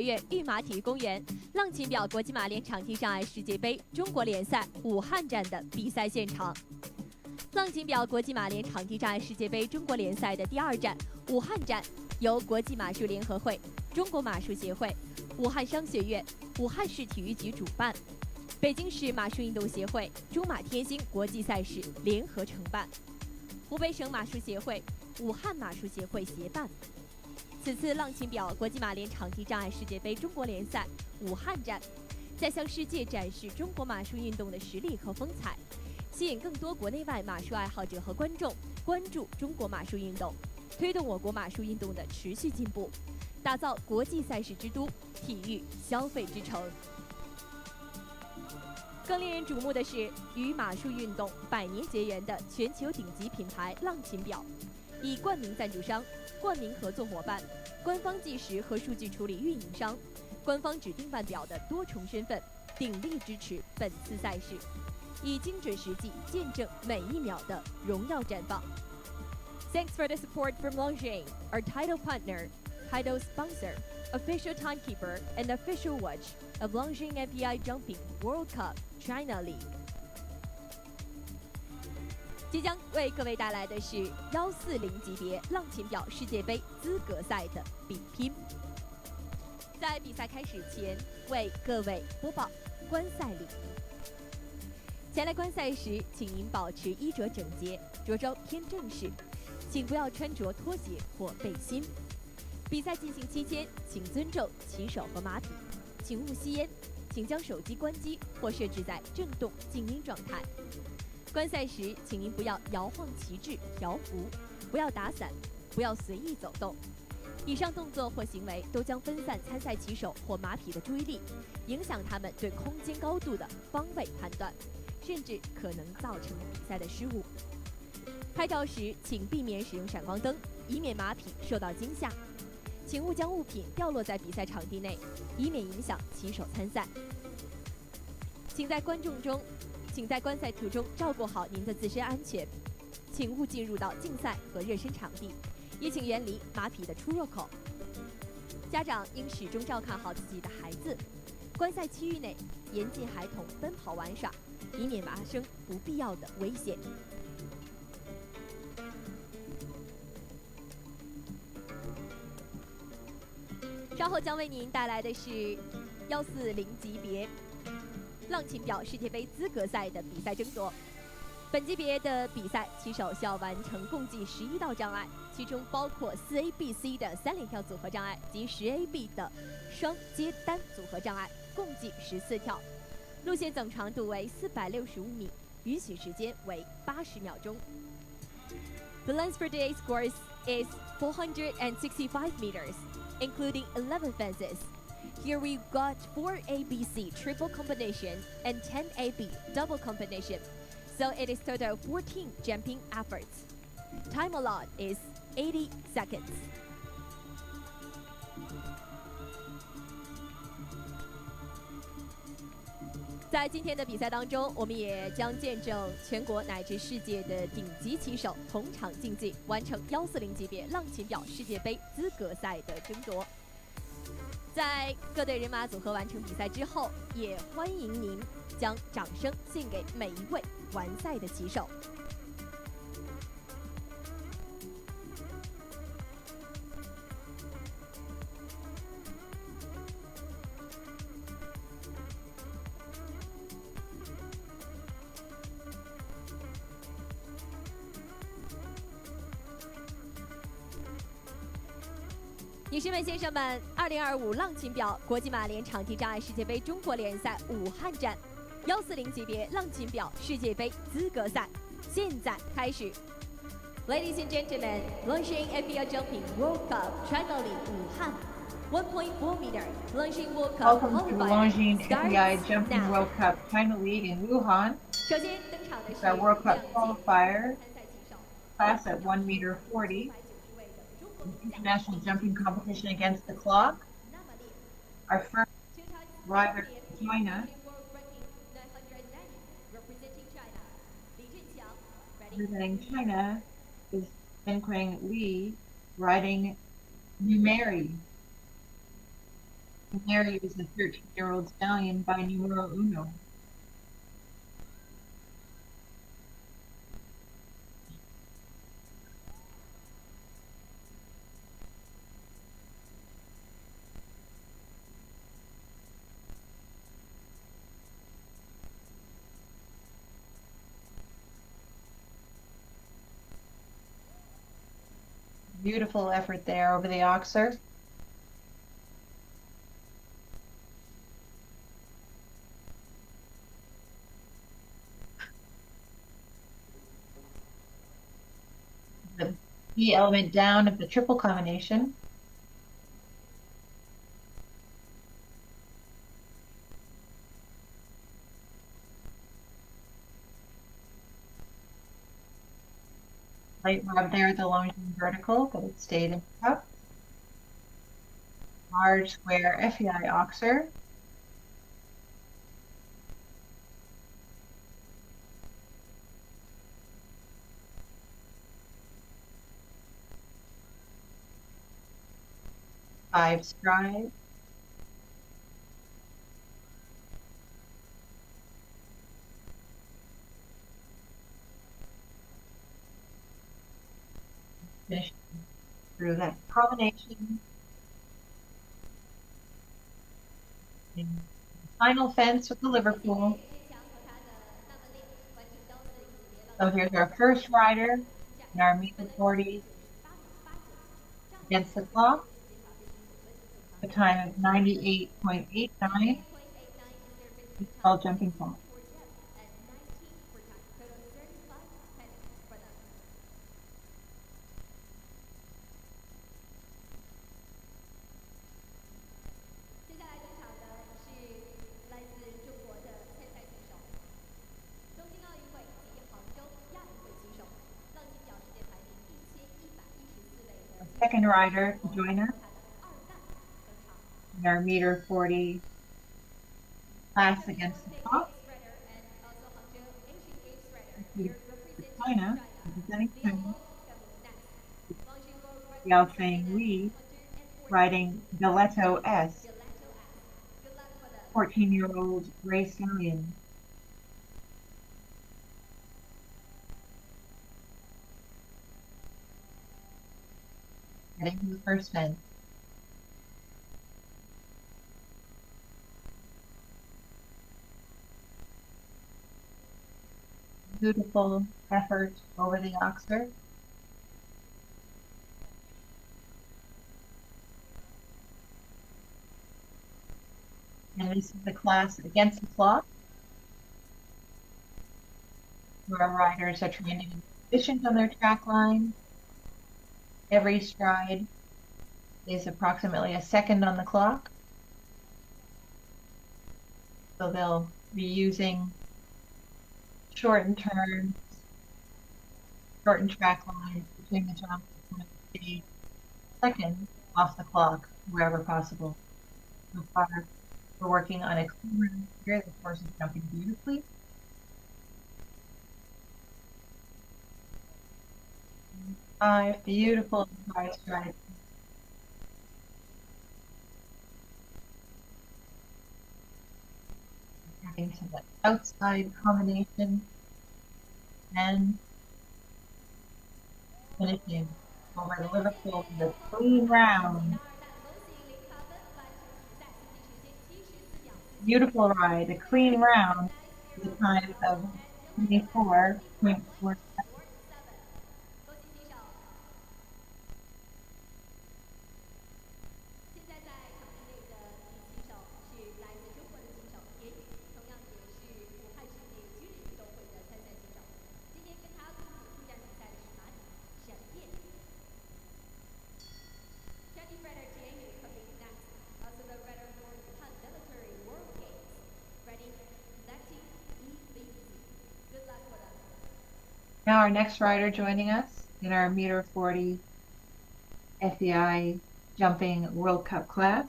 院御马体育公园浪琴表国际马连场地障碍世界杯中国联赛武汉站的比赛现场。浪琴表国际马连场地障碍世界杯中国联赛的第2站武汉站，由国际马术联合会、中国马术协会、武汉商学院、武汉市体育局主办，北京市马术运动协会、中马天星国际赛事联合承办，湖北省马术协会、武汉马术协会协办。此次浪琴表国际马连场地障碍世界杯中国联赛武汉站，在向世界展示中国马术运动的实力和风采，吸引更多国内外马术爱好者和观众关注中国马术运动，推动我国马术运动的持续进步，打造国际赛事之都、体育消费之城。更令人瞩目的是，与马术运动100年结缘的全球顶级品牌浪琴表，以冠名赞助商、冠名合作伙伴、官方计时和数据处理运营商、官方指定腕表的多重身份，鼎力支持本次赛事，以精准实际见证每一秒的荣耀绽放。Thanks for the support from Longines, our title partner, title sponsor, official timekeeper, and official watch of Longines FEI Jumping World Cup China League。即将为各位带来的是140级别浪琴表世界杯资格赛的比拼。在比赛开始前，为各位播报观赛礼仪。前来观赛时，请您保持衣着整洁，着装偏正式，请不要穿着拖鞋或背心。比赛进行期间，请尊重骑手和马匹，请勿吸烟，请将手机关机或设置在震动静音状态。观赛时，请您不要摇晃旗帜、条幅，不要打伞，不要随意走动。以上动作或行为都将分散参赛骑手或马匹的注意力，影响他们对空间高度的方位判断，甚至可能造成比赛的失误。拍照时，请避免使用闪光灯，以免马匹受到惊吓。请勿将物品掉落在比赛场地内，以免影响骑手参赛。请在观赛途中照顾好您的自身安全，请勿进入到竞赛和热身场地，也请远离马匹的出入口。家长应始终照看好自己的孩子，观赛区域内严禁孩童奔跑玩耍，以免发生不必要的危险。稍后将为您带来的是140级别浪琴表世界杯资格赛的比赛争夺。本级别的比赛，骑手需要完成共计11道障碍，其中包括4A、B、C 的3连跳组合障碍及10A、B 的双接单组合障碍，共计14跳。路线总长度为465米，允许时间为80秒钟。The length for today's course is 465 meters, including 11 fences. Here we've got 4ABC triple combination and 10AB double combination, so it is total 14 jumping efforts. Time allowed is 80 seconds. 在今天的比赛当中，我们也将见证全国乃至世界的顶级骑手同场竞技，完成140级别浪琴表世界杯资格赛的争夺。在各队人马组合完成比赛之后，也欢迎您将掌声献给每一位完赛的骑手。女士们、先生们，2025浪琴表国际马连场地障碍世界杯中国联赛武汉站140级别浪琴表世界杯资格赛现在开始。Ladies and gentlemen, Longines FEI Jumping World Cup China League Wuhan 1.4 meter Longines World Cup Welcome to the Longines FEI Jumping now. World Cup China League in Wuhan. 首先登场的是 Got World Cup 两届 Qualifier 参赛骑手 class at 1 meter 40. International jumping competition against the clock. Our first rider from China, representing China, is Zhenquang Li, riding Numeri. And there he was a 13-year-old stallion by numero uno. Beautiful effort there over the oxer. The key element down of the triple combination. Light rub there at the Longines vertical, but it stayed in the cup. Large square FEI oxer. Five stride. Finish through that combination. And final fence with the Liverpool. So here's our first rider in our meter 40 against the clock. A time of 98.89. It's called jumping clock. Second rider to join us in our meter 40 class against the clock. China, representing China, Yao Feng Li, riding Galeto S, 14-year-old gray stallion. Heading to the first fence. Beautiful effort over the oxer. And this is the class against the clock, where our riders are trying to be efficient on their track line. Every stride is approximately a second on the clock. So they'll be using shortened turns, shortened track lines between the jumps, and second off the clock wherever possible. So far, we're working on a clean run here. The horse is jumping beautifully. Five beautiful high strides. Getting to the outside combination and finishing over the Liverpool with a clean round. Beautiful ride, a clean round with a time of 24.47. Now our next rider joining us in our meter 40 FEI jumping World Cup class.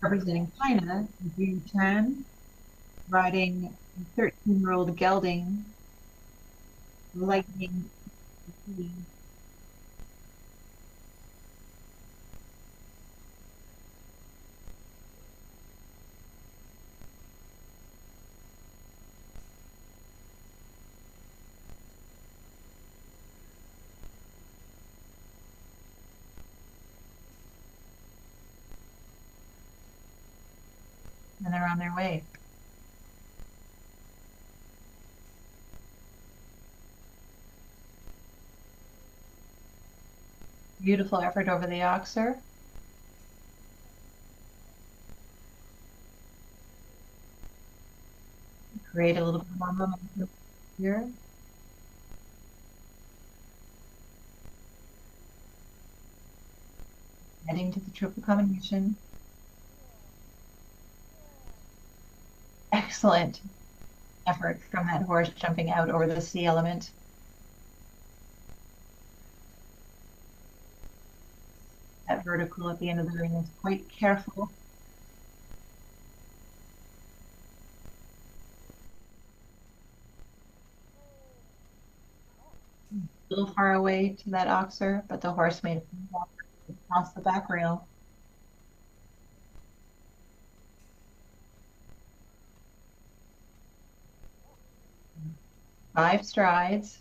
Representing China, Yu Chan, riding 13-year-old gelding, Lightning FEI. and they're on their way. Beautiful effort over the oxer. Create a little bit more momentum here. Heading to the triple combination. Excellent effort from that horse jumping out over the C element. That vertical at the end of the ring is quite careful. A little far away to that oxer, but the horse made it across the back rail. Five strides.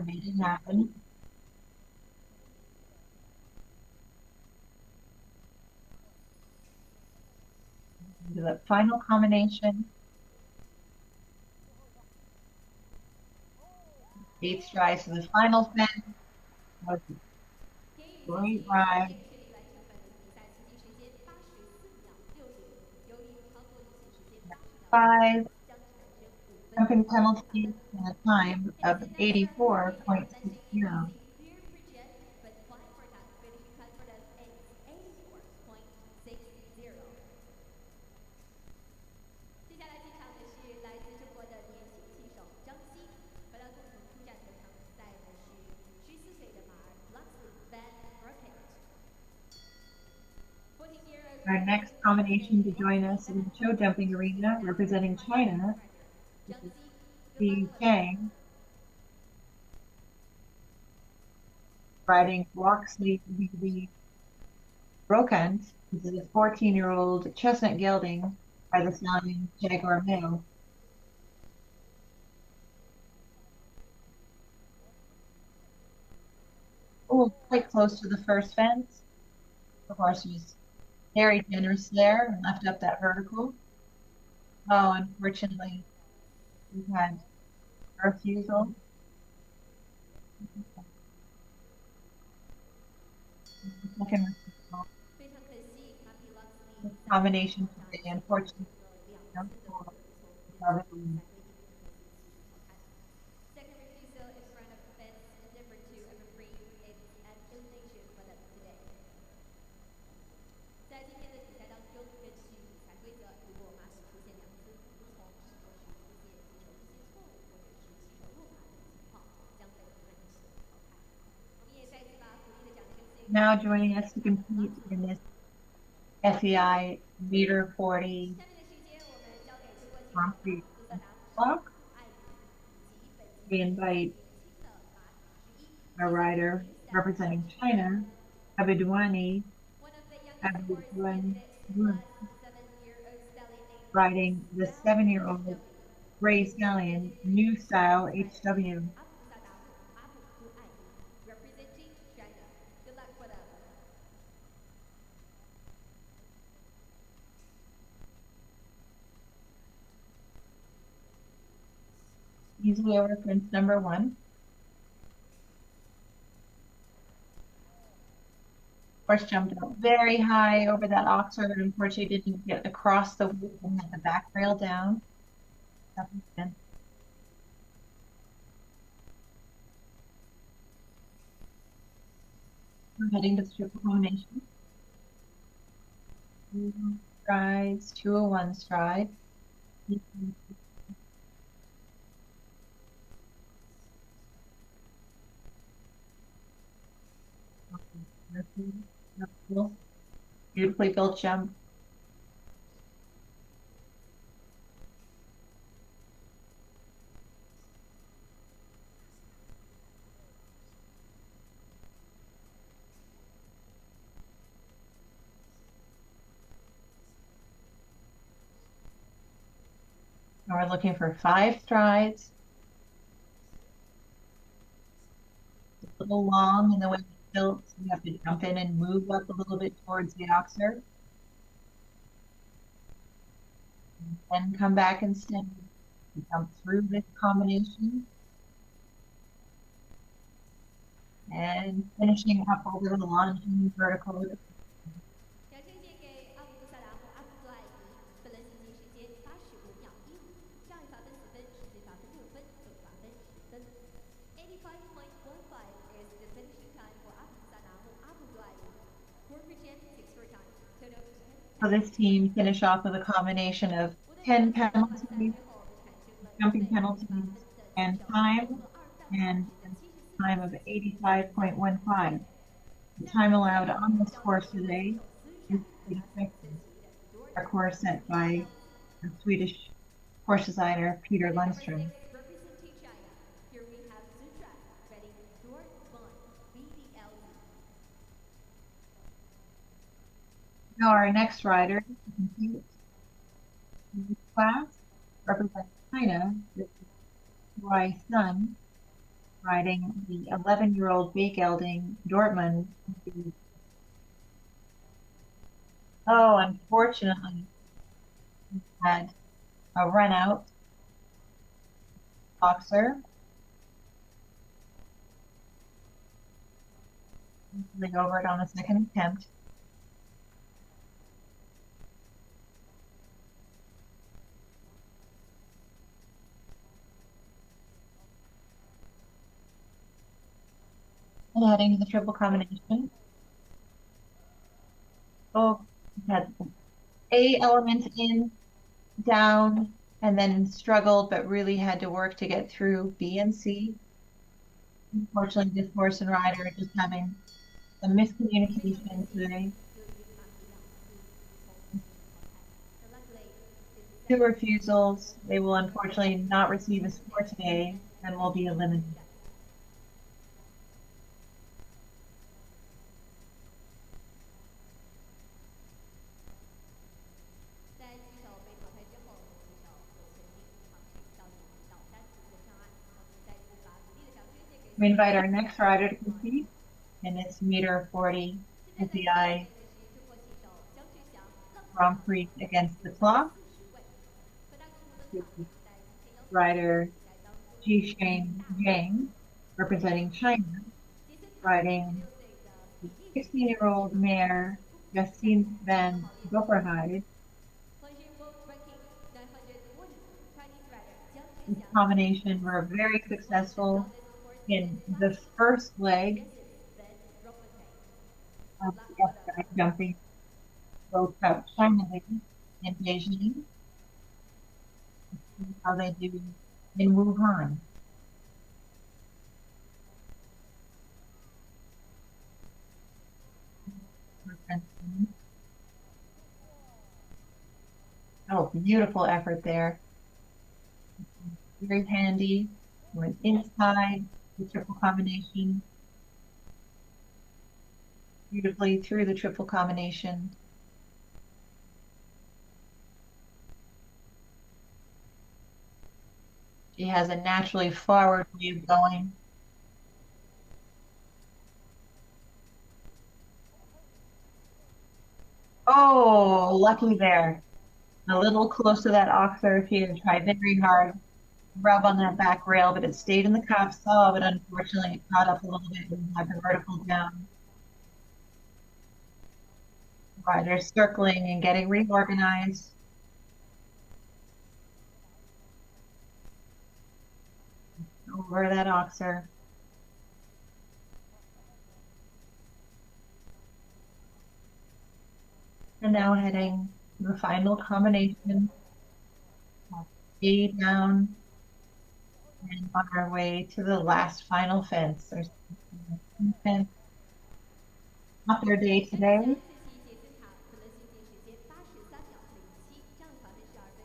Made it happen. Into the final combination. 8 strides to the final fence. Was a great ride. 5 jumping penalties and a time of 84.60. Our next combination to join us in the show jumping arena, representing China, Steve Chang, riding Loxley the Brokant, which is a 14-year-old chestnut gelding by the stallion Jaguar Male. Oh, quite close to the first fence. The horse was very generous there and left up that vertical. Oh, unfortunately, we had a refusal. Second refusal. This combination today, unfortunately, now joining us to compete in this FEI meter 40 concrete block. We invite our rider representing China, Abidwani, riding the 7-year-old gray stallion, new style HW. Easily over fence number 1. Horse jumped up very high over that oxer, and unfortunately didn't get across the width and had the back rail down. We're heading to the triple combination. 2 strides, 201 stride. Beautifully built jump. Now we're looking for 5 strides. A little long in the way it's built, so you have to jump in and move up a little bit towards the oxer. Then come back and stand. Jump through this combination. And finishing up over the Longines vertical. 要推荐给阿卜杜萨达和阿卜杜艾伊，本轮进行时间85秒15，上一罚分4分，世界罚分6分，总罚分10分。85.15 is the finishing time for阿卜杜萨达和阿卜杜艾伊。Worker Jam takes your time. Total 10. So this team finished off with a combination of 10 penalties, jumping penalties, and time of 85.15. The time allowed on this course today is 86, a course set by the Swedish course designer Peter Lundström. Representing China, here we have Zutra ready Dortmund BBLZ. Now our next rider to compete in this class represents China. This is Wei Sun riding the 11-year-old Gelding Dortmund. Oh, unfortunately, he had a run out boxer. Easily over it on the second attempt. And heading to the triple combination. Oh, had A element in, down, and then struggled, but really had to work to get through B and C. Unfortunately, this horse and rider are just having some miscommunication today. 2 refusals. They will unfortunately not receive a score today and will be eliminated. We invite our next rider to compete in this meter 40 FEI Grand Prix against the clock. Rider Jisheng Zhang, representing China, riding the 16-year-old mare Justine van Gopperheide. This combination were very successful in the first leg of the FEI jumping World Cup China League in Beijing. See how they do in Wuhan. Oh, beautiful effort there. Very handy. Went inside the triple combination. Beautifully through the triple combination. She has a naturally forward way of going. Oh, lucky there. A little close to that oxer. She had tried very hard to rub on that back rail, but it stayed in the cuffs. Oh, but unfortunately it caught up a little bit and had the vertical down. Riders circling and getting reorganized. Over that oxer. And now heading to the final combination. A down and on our way to the last final fence. There's fence. Not their day today.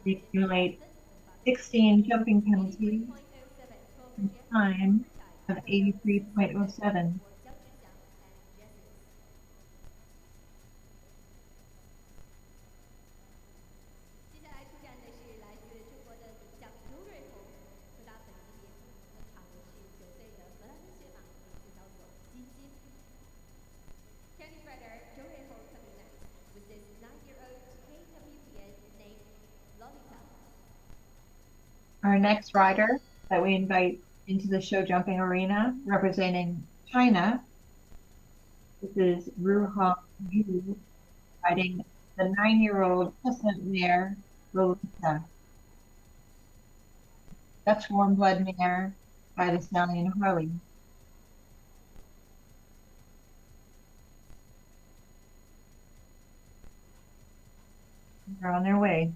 They accumulate 16 jumping penalties and time of 83.07. Our next rider that we invite into the show jumping arena representing China, this is Ruha Yu riding the 9-year-old chestnut mare, Rolita. Dutch warm blood mare by the stallion Harley. They're on their way.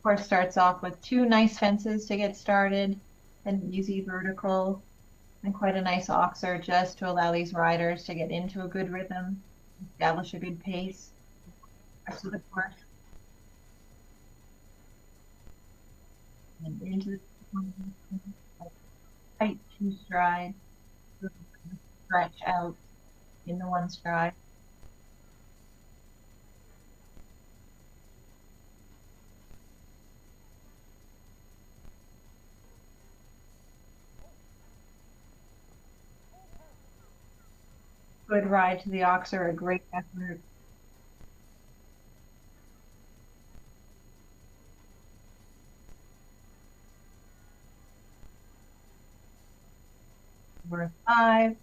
Course starts off with 2 nice fences to get started, an easy vertical, and quite a nice oxer just to allow these riders to get into a good rhythm, establish a good pace. Rest of the course. And into the tight 2 stride, stretch out in the 1 stride. Good ride to the oxer, a great effort. Number 5.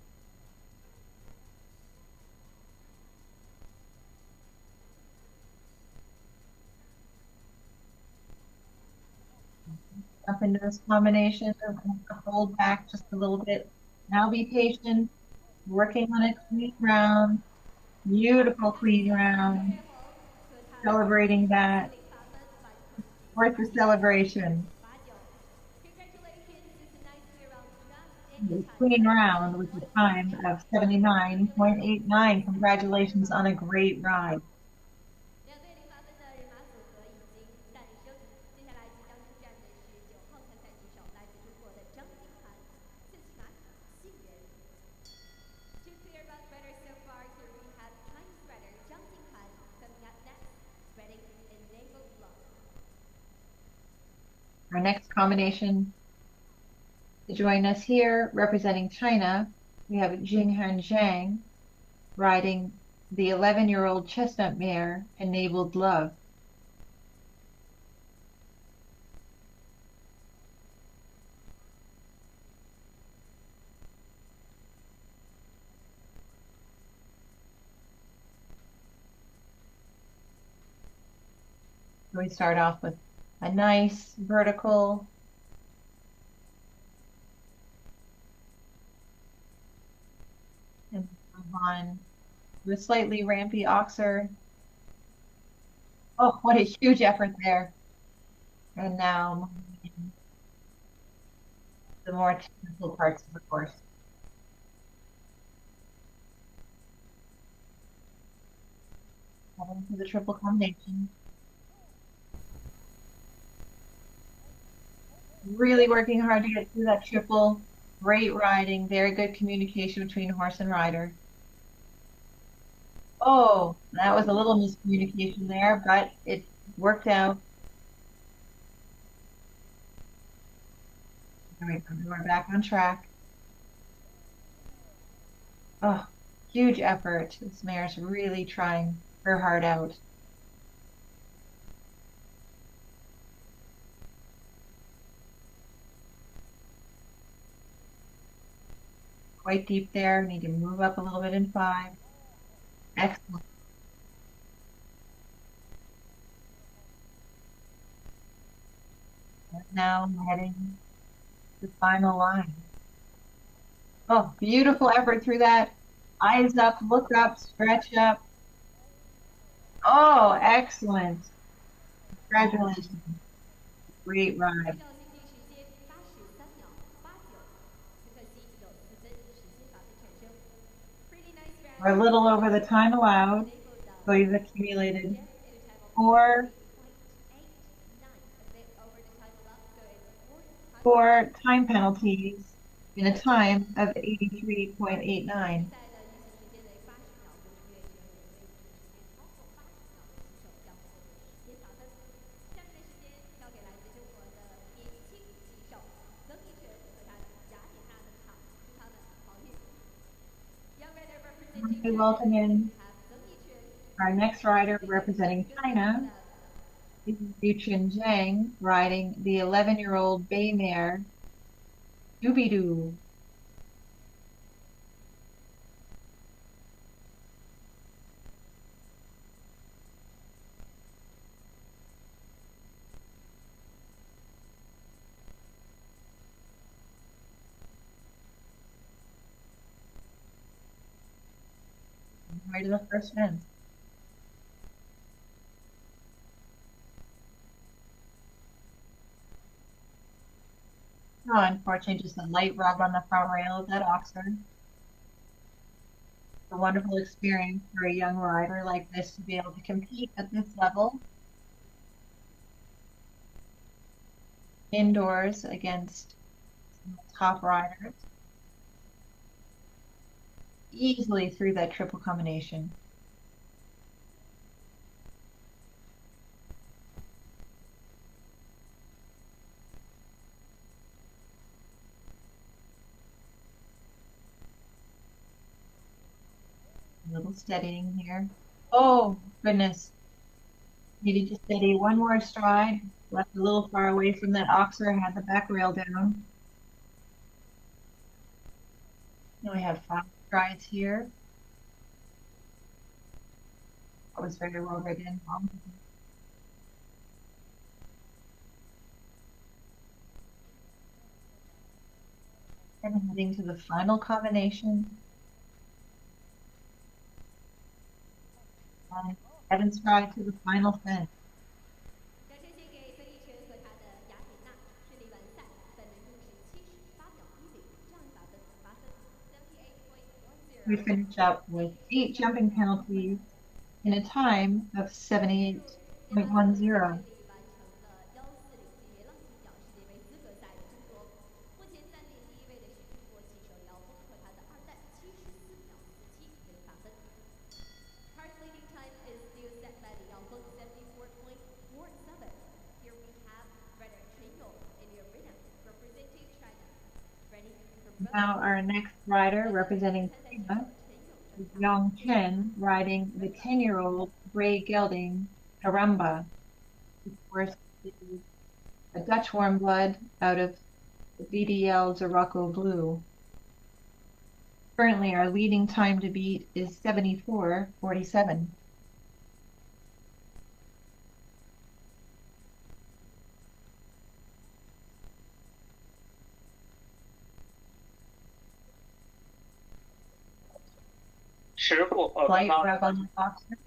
Up into this combination, hold back just a little bit. Now be patient, working on a clean round, beautiful clean round, celebrating that, worth the celebration. Clean round with a time of 79.89. Congratulations on a great ride. Our next combination to join us here, representing China, we have Jinghan Zhang riding the 11-year-old chestnut mare, Enabled Love. We start off with a nice vertical, and move on with a slightly rampy oxer. Oh, what a huge effort there. And now the more technical parts of the course. Heading to the triple combination. Really working hard to get through that triple. Great riding, very good communication between horse and rider. Oh, that was a little miscommunication there, but it worked out. There we go, we're back on track. Oh, huge effort. This mare's really trying her heart out. Quite deep there. Need to move up a little bit in 5. Excellent. And now heading to the final line. Oh, beautiful effort through that. Eyes up, look up, stretch up. Oh, excellent. Congratulations. Great ride. We're a little over the time allowed, so you've accumulated 4 time penalties in a time of 83.89. We welcome in our next rider representing China, Yuchen Zhang, riding the 11-year-old bay mare, Doobie-Doo. Right to the first fence. Oh, unfortunately, just a light rub on the front rail of that Oxford. A wonderful experience for a young rider like this to be able to compete at this level indoors against top riders. Easily through that triple combination. A little steadying here. Oh, goodness. Needed to steady one more stride. Left a little far away from that Oxford, had the back rail down. Now we have 5 strides here. That was very well ridden. And heading to the final combination. And 7 stride to the final fence. We finish up with 8 jumping penalties in a time of 78.10. Now our next rider representing China is Yang Chen, riding the 10-year-old gray gelding Caramba. Of course, a Dutch warm blood out of the BDL Zirocco Blue. Currently, our leading time to beat is 74.47. 师傅， Light rub on the Oxford.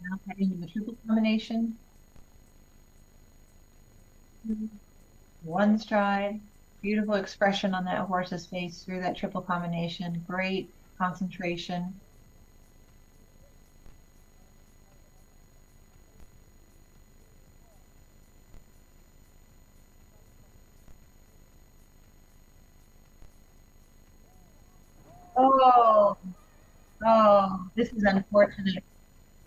Now heading to the triple combination. 1 stride. Beautiful expression on that horse's face through that triple combination. Great concentration. Oh, this is unfortunate.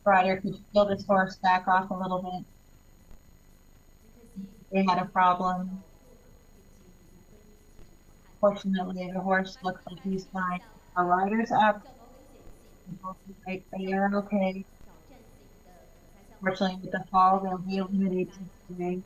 Rider could feel this horse back off a little bit. They had a problem. Fortunately, the horse looks like he's fine. Our rider's up. They are okay. Fortunately, with the fall, they'll be eliminated today.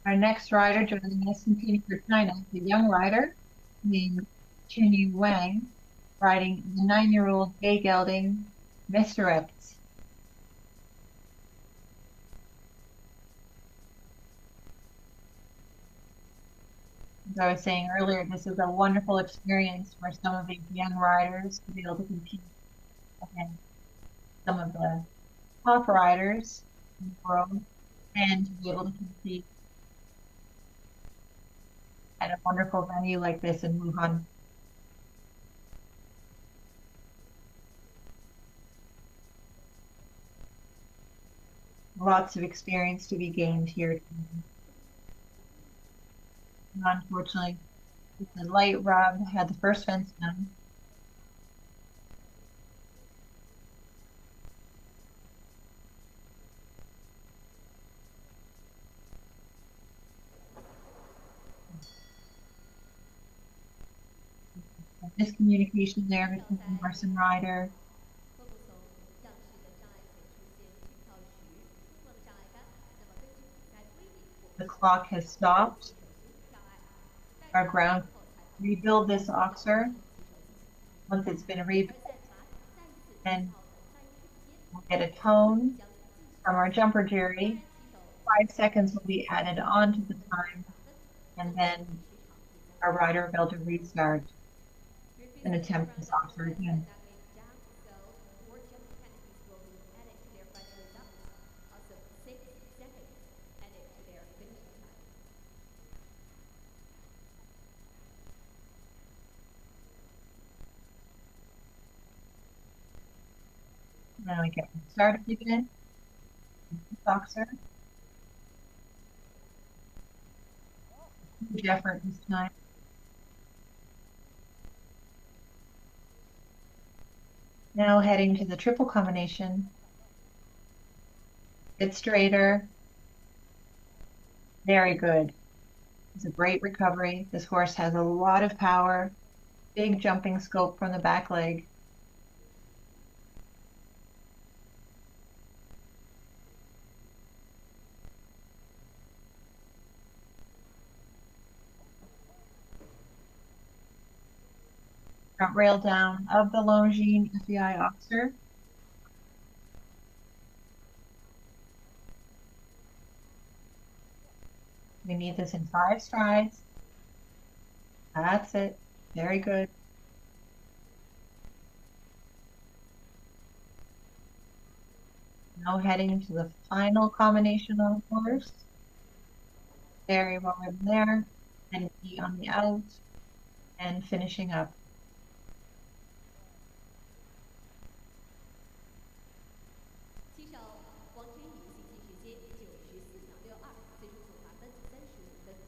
Our next rider joining us competing for China is a young rider named Chunyu Wang, riding the 9-year-old bay gelding Messerets. As I was saying earlier, this is a wonderful experience for some of these young riders to be able to compete against some of the top riders in the world, and to be able to compete at a wonderful venue like this in Wuhan. Lots of experience to be gained here. And unfortunately, the light rub had the first fence down. Miscommunication there between the horse and rider. The clock has stopped. Our ground rebuild this oxer. Once it's been rebuilt, then we'll get a tone from our jumper jury. 5 seconds will be added on to the time, and then our rider will be able to restart and attempt this oxer again. Now we get started again. Boxer. Huge effort this time. Now heading to the triple combination. Bit straighter. Very good. It's a great recovery. This horse has a lot of power. Big jumping scope from the back leg. Front rail down of the Longines FEI oxer. We need this in 5 strides. That's it. Very good. Now heading to the final combination on the horse. Very well written there. And E on the out. And finishing up.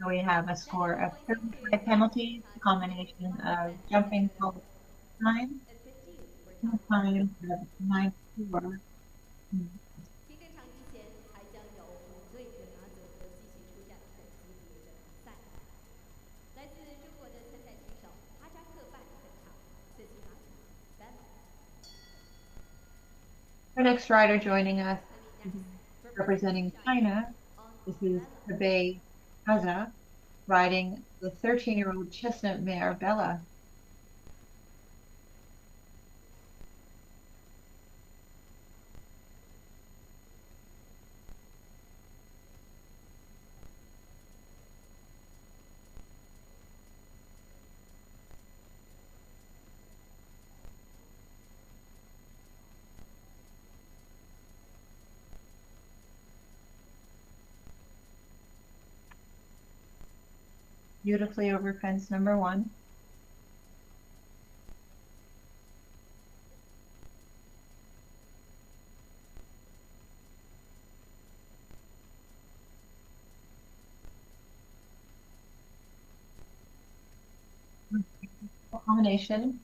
So we have a score of 35 penalties, a combination of jumping time, time of 9-4. Our next rider joining us, representing China, this is Hebei Haza, riding the 13-year-old chestnut mare Bella. Beautifully over fence number 1. Combination.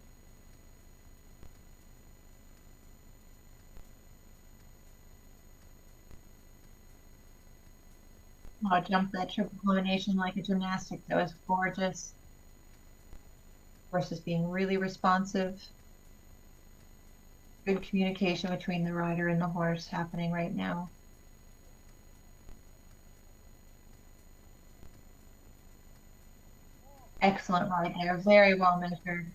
Oh, jump that triple combination like a gymnastic. That was gorgeous. Horse is being really responsive. Good communication between the rider and the horse happening right now. Excellent ride there. Very well measured.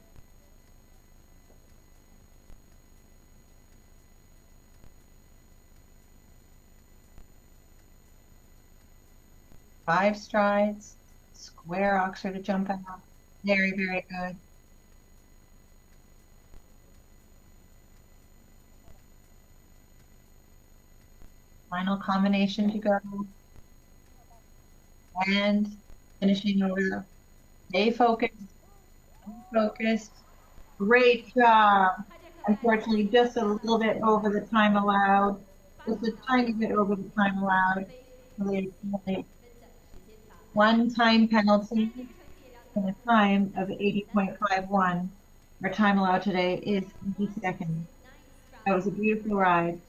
Five strides, square oxer to jump out. Very, very good. Final combination to go. And finishing over. Stay focused. Focused. Great job. Unfortunately, just a little bit over the time allowed. Just a tiny bit over the time allowed. One time penalty and a time of 80.51. Our time allowed today is 80 seconds. That was a beautiful ride.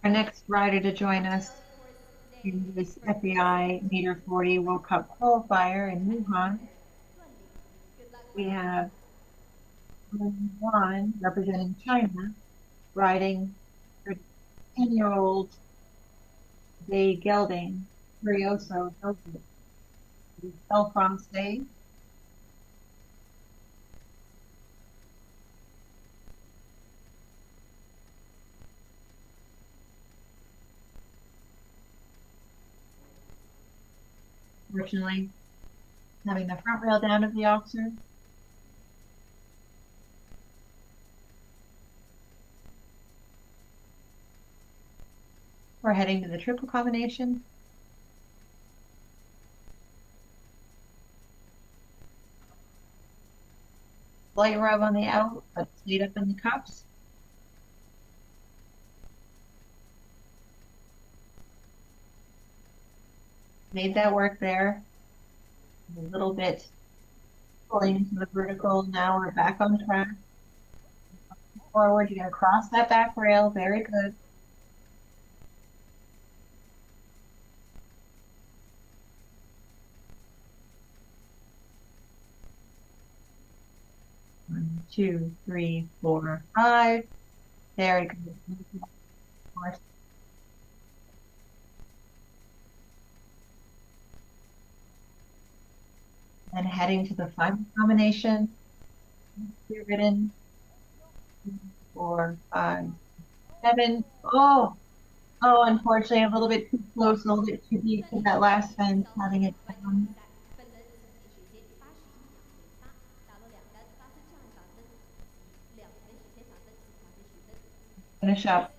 Our next rider to join us in this FEI Meter 40 World Cup Qualifier in Wuhan. We have Wuhan representing China, riding her 10-year-old Day Gelding, Furioso Gelding. Fell from stage. Fortunately, having the front rail down of the officer. We're heading to the triple combination. Slight rub on the out, but stayed up in the cups. Made that work there. A little bit pulling into the vertical. Now we're back on track. Forward, you're going to cross that back rail. Very good. One, two, three, four, five. Very good. And heading to the final combination. Written 4, 5, 7. Oh, unfortunately, a little bit too close, a little bit too deep to that last fence, having it down. Finish up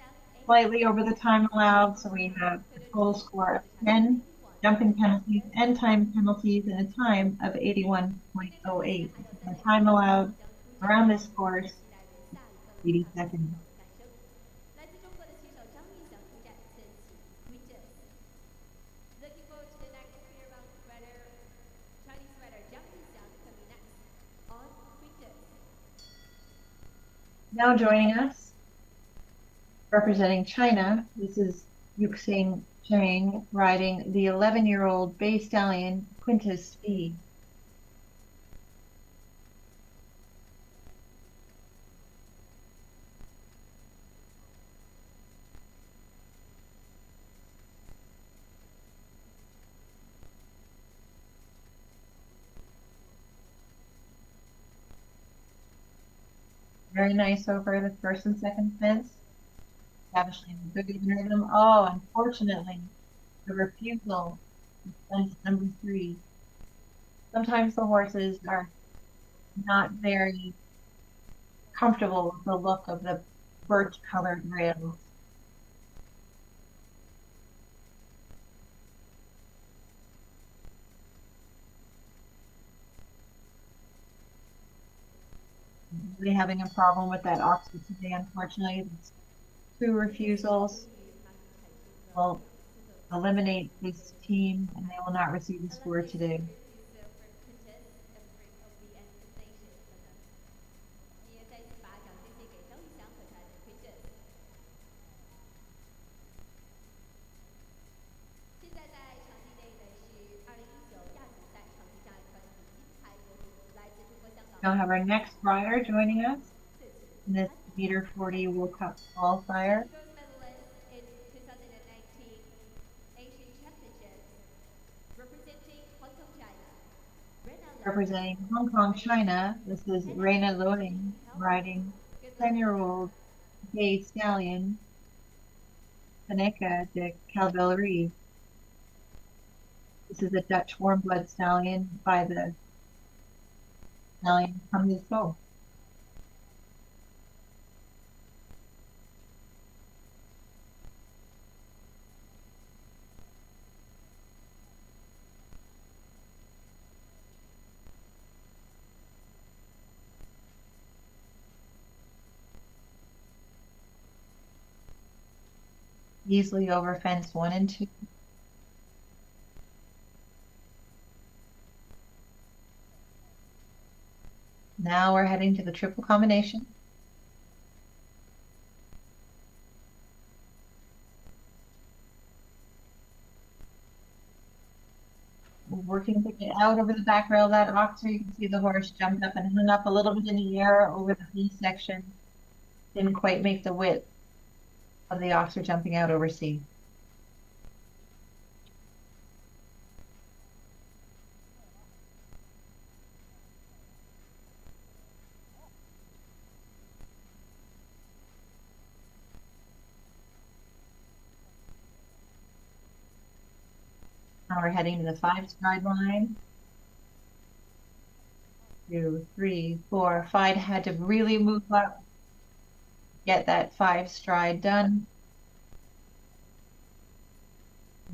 slightly over the time allowed, so we have a total score of 10 jumping penalties and time penalties and a time of 81.08. The time allowed around this course, 80 seconds. Now joining us, representing China, this is Yuxing Cheng riding the 11-year-old bay stallion Quintus FEI. Very nice over the first and second fence. Establishing a good rhythm. Oh, unfortunately, the refusal is fence number 3. Sometimes the horses are not very comfortable with the look of the birch-colored rails. Really having a problem with that oxer today, unfortunately. It's 2 refusals will eliminate this team and they will not receive the score today. Now have our next rider joining us in this Meter 40 World Cup Qualifier. Representing Hong Kong, China, this is Reina Luling riding 10-year-old bay stallion Seneca de Cavalerie. This is a Dutch warm blood stallion by the stallion from his soul. Easily over fence 1 and 2. Now we're heading to the triple combination. We're working to get out over the back rail of that oxer. You can see the horse jumped up and hung up a little bit in the air over the B section. Didn't quite make the width of the oxer jumping out over C. Now we're heading to the 5 stride line. 2, 3, 4, 5. Had to really move up, get that 5 stride done.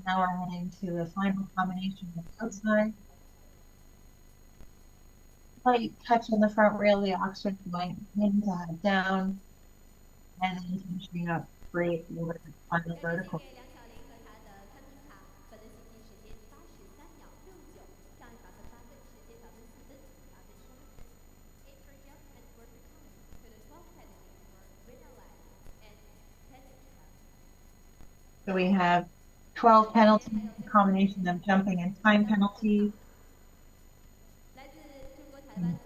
Now we're heading to the final combination of outside. Slight touch on the front rail, the oxford going in, down, and then finishing up great with the final vertical. So we have 12 penalties, a combination of jumping and time penalties.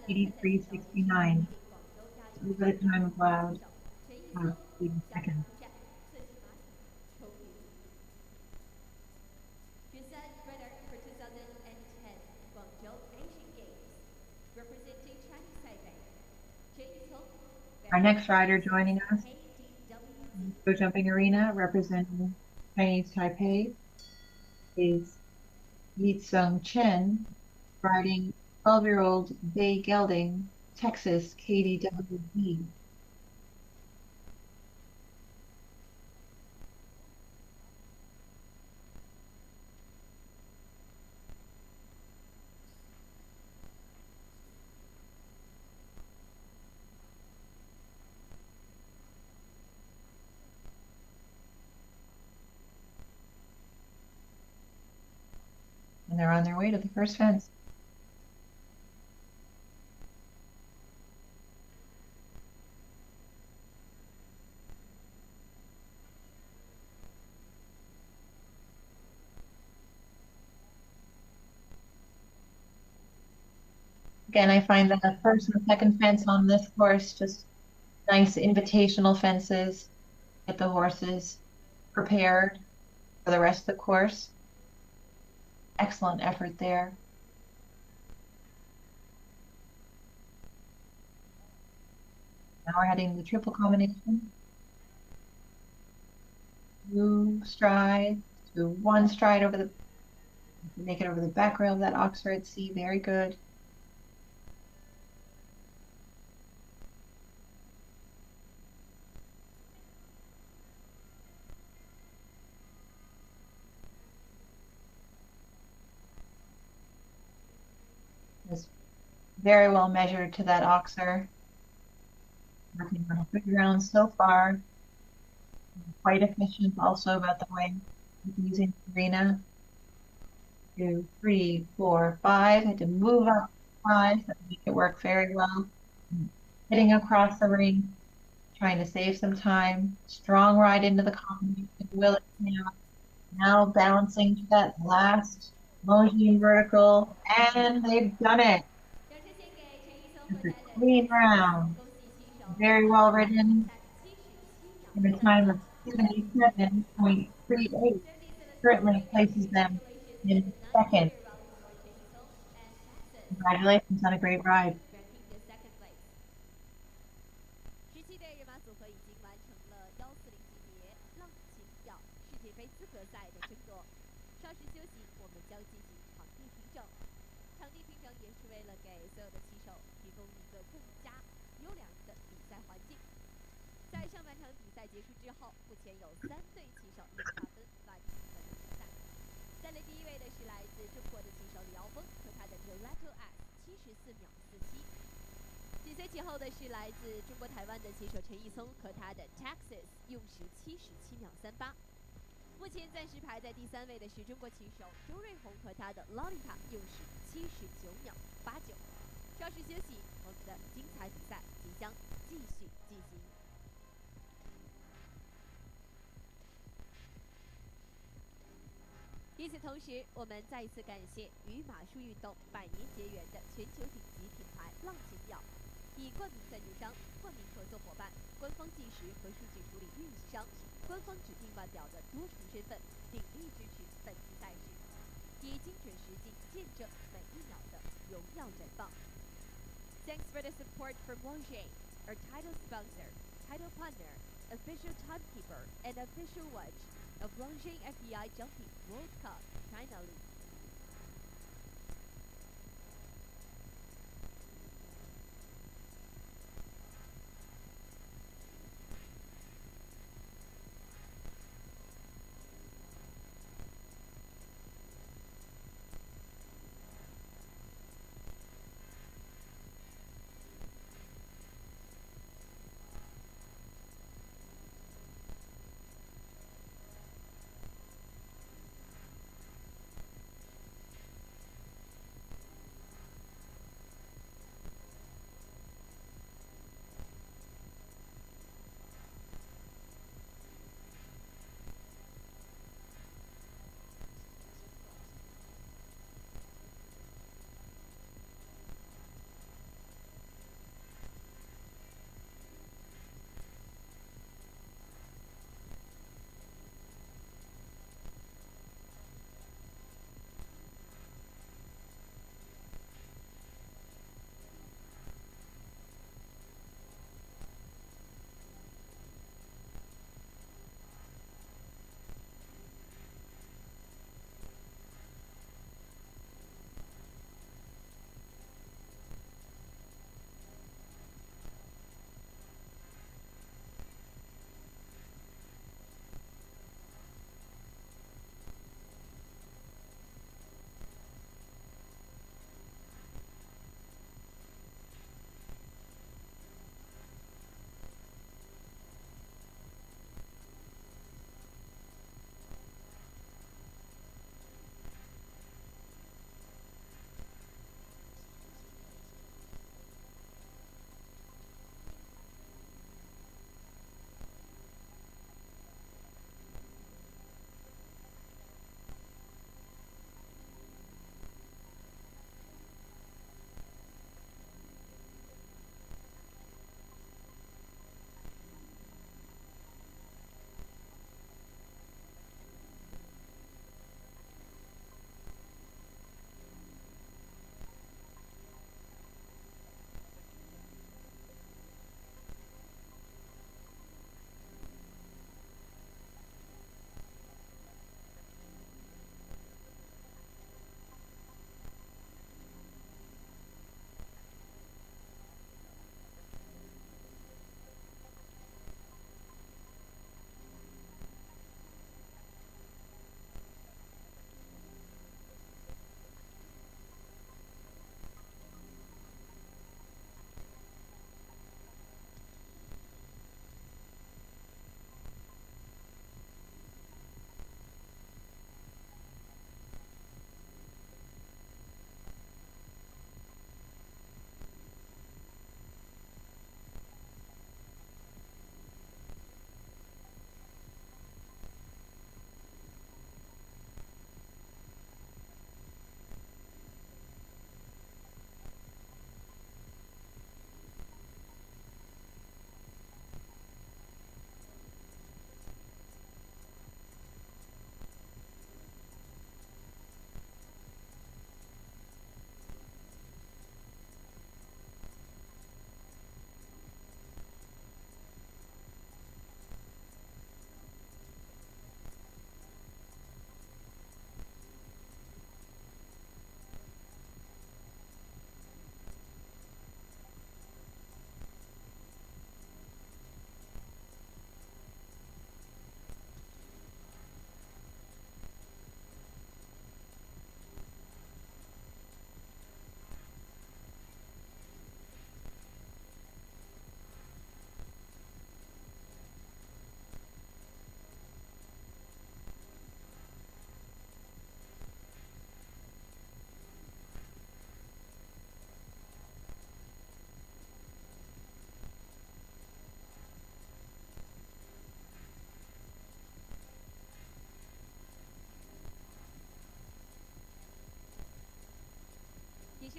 83.69 over the time allowed, 80 seconds. Our next rider joining us, Go Jumping Arena, representing Chinese Taipei, is Yi Sung Chen, riding 12-year-old Bay Gelding, Texas KDWB. And they're on their way to the first fence. Again, I find that the first and second fence on this course just nice invitational fences, get the horses prepared for the rest of the course. Excellent effort there. Now we're heading to the triple combination. 2 strides to 1 stride over the, make it over the back rail of that Oxford C. Very good. Is very well measured to that oxer. Working on a good ground so far. Quite efficient also about the way he's using the arena. 2, 3, 4, 5. Had to move up 5 to make it work very well. Hitting across the ring, trying to save some time. Strong ride into the combination. Will it now balancing to that last Longines vertical, and they've done it. It's a clean round. Very well ridden. In a time of 77.38, currently places them in second. Congratulations on a great ride. 格赛的争夺。稍事休息，我们将进行场地平整。场地平整也是为了给所有的骑手提供一个更加优良的比赛环境。在上半场比赛结束之后，目前有3队骑手以8分完成本轮比赛。赛内第1位的是来自中国的骑手李鳌峰和他的 Gelato S 74秒47。紧随其后的是来自中国台湾的骑手陈义松和他的 Texas 用时77秒38。目前暂时排在第3位的是中国骑手周瑞红和他的 Lolita 用时79秒89。稍事休息，我们的精彩比赛即将继续进行。与此同时，我们再一次感谢与马术运动100年结缘的全球顶级品牌浪琴表，以冠名赞助商、冠名合作伙伴、官方计时和数据处理运营商、官方指定腕表的多重身份，鼎力支持本次赛事，以精准实际见证每一秒的荣耀绽放。Thanks for the support from Longines, our title sponsor, title partner, official timekeeper, and official watch of Longines FEI Jumping World Cup China League.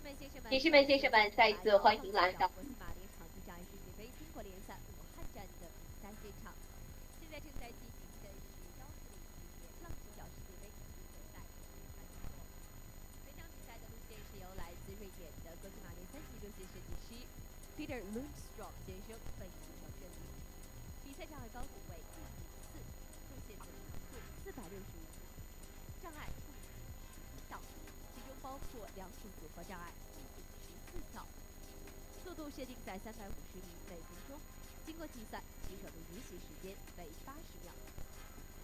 女士们、先生们，再一次欢迎来到国际马联场地障碍世界杯中国联赛武汉站的比赛现场。现在正在进行的是140级别浪琴表世界杯资格赛决赛动作。本场比赛的路线是由来自瑞典的国际马联3级路线设计师 Peter Lundström 先生为起草设计。比赛障碍高度为1.4，路线的长度465米，障碍共17道，其中包括2组组合障碍。14条，速度设定在350米每分钟。经过计算，骑手的允许时间为80秒。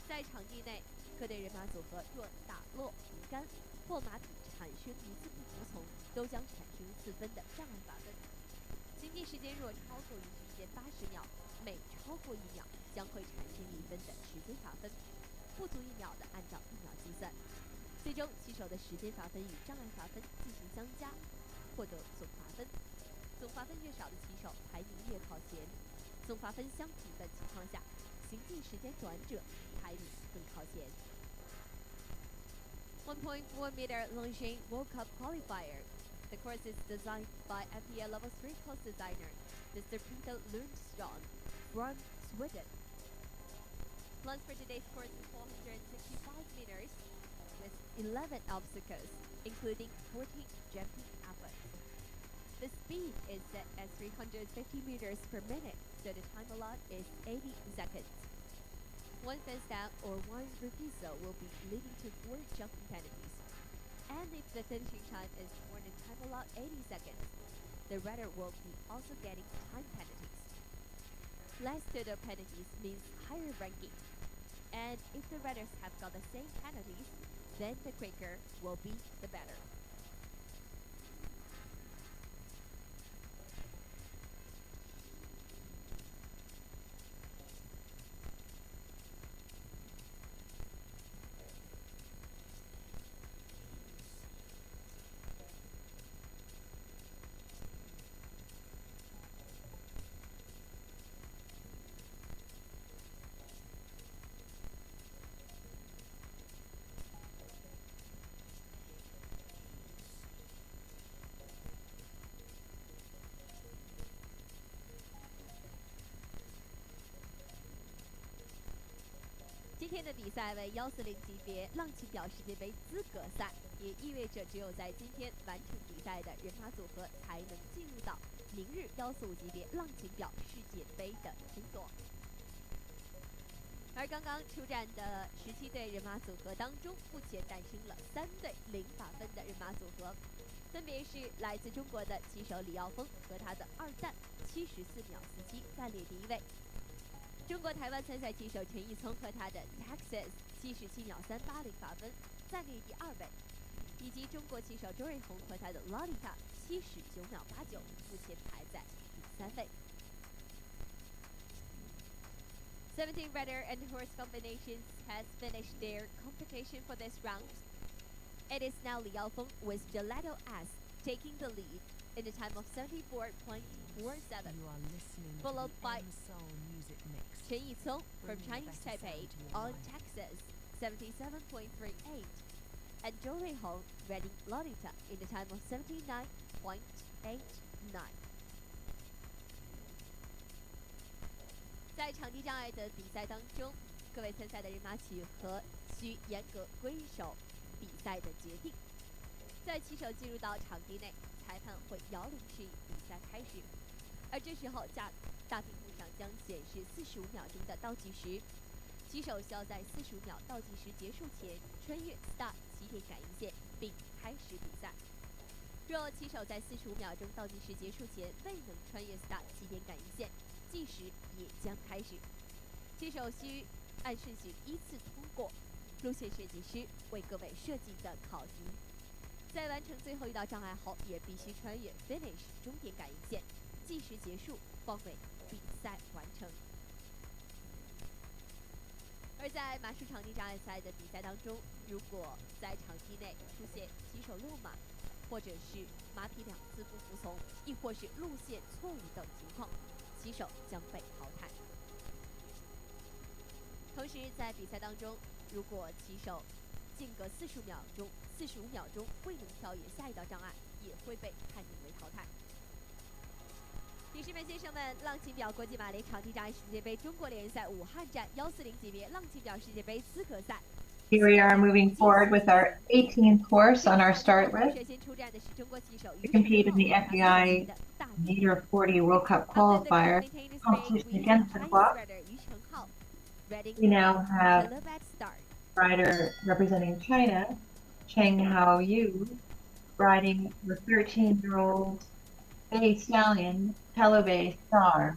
在场地内，各队人马组合若打落、离杆或马匹产生一次不服从，都将产生4分的障碍罚分。行进时间若超过允许时间80秒，每超过1秒将会产生1分的时间罚分，不足1秒的按照1秒计算。最终，骑手的时间罚分与障碍罚分进行相加，获得总罚分。总罚分越少的骑手排名越靠前。总罚分相平的情况下，行进时间短者排名更靠前。1.4 meter Longines World Cup Qualifier. The course is designed by FEI Level 3 course designer Mr. Peter Lundström from Sweden. Plans for today's course is 465 meters with 11 obstacles, including 14 jumping efforts. The speed is set at 350 meters per minute, so the time allowed is 80 seconds. One fence down or one refusal will be leading to 4 jumping penalties. And if the finishing time is more than time allowed 80 seconds, the rider will be also getting time penalties. Less total penalties means higher ranking. And if the riders have got the same penalties, then the quicker will be the better.今天的比赛为140级别浪琴表世界杯资格赛，也意味着只有在今天完成比赛的人马组合才能进入到明日145级别浪琴表世界杯的争夺。而刚刚出战的17对人马组合当中，目前诞生了3对0打分的人马组合，分别是来自中国的骑手李耀峰和他的2弹74秒47暂列第1位。中国台湾参赛骑手陈奕聪和他的 Texas 77秒380罚分暂列第2位，以及中国骑手周瑞红和他的 Lolita 79秒89目前排在第3位。17 rider and horse combinations has finished their competition for this round. It is now Li Yaofeng with Gelato S taking the lead in the time of 74.47, followed by Chen Yizong from Chinese Taipei on Texas 77.38, and Zhou Ruihong riding Lolita in the time of 79.89. 在场地障碍的比赛当中，各位参赛的人马曲和需严格遵守比赛的决定。在骑手进入到场地内，裁判会摇铃示意比赛开始，而这时候大屏幕上将显示45秒钟的倒计时，骑手需要在45秒倒计时结束前穿越 start 起点感应线，并开始比赛。若骑手在45秒钟倒计时结束前未能穿越 start 起点感应线，计时也将开始。骑手需按顺序依次通过路线设计师为各位设计的考题，在完成最后一道障碍后，也必须穿越 finish 终点感应线，计时结束方为比赛完成。而在马术场地障碍赛的比赛当中，如果在场地内出现骑手落马，或者是马匹2次不服从，亦或是路线错误等情况，骑手将被淘汰。同时，在比赛当中，如果骑手间隔45秒钟未能跳跃下一道障碍，也也会被判定为淘汰。女士们、先生们，浪琴表国际马连场地战世界杯中国联赛武汉站140级别浪琴表世界杯资格赛。Here we are moving forward with our 18th horse on our start list to compete in the FEI Meter 40 World Cup Qualifier competition against the clock. We now have rider representing China, Cheng Hao Yu, riding the 13-year-old bay stallion, Telebay Star.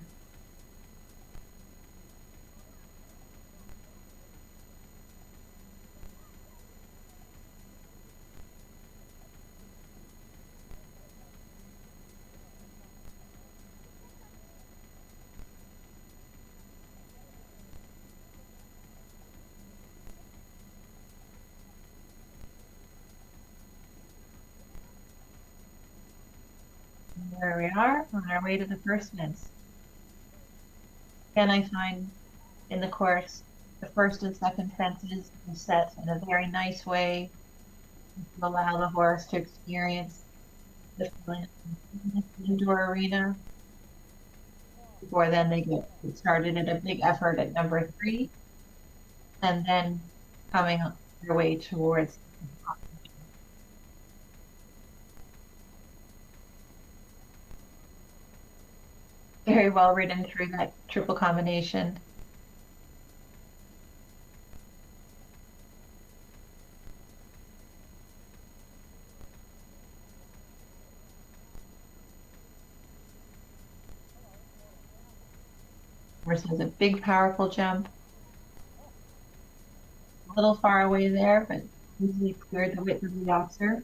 There we are, on our way to the first miss. Again, I find in the course, the first and second fences are set in a very nice way to allow the horse to experience the indoor arena. Before then, they get started at a big effort at number 3, and then coming their way towards very well ridden through that triple combination. Horse has a big, powerful jump. A little far away there, but easily cleared the width of the boxer.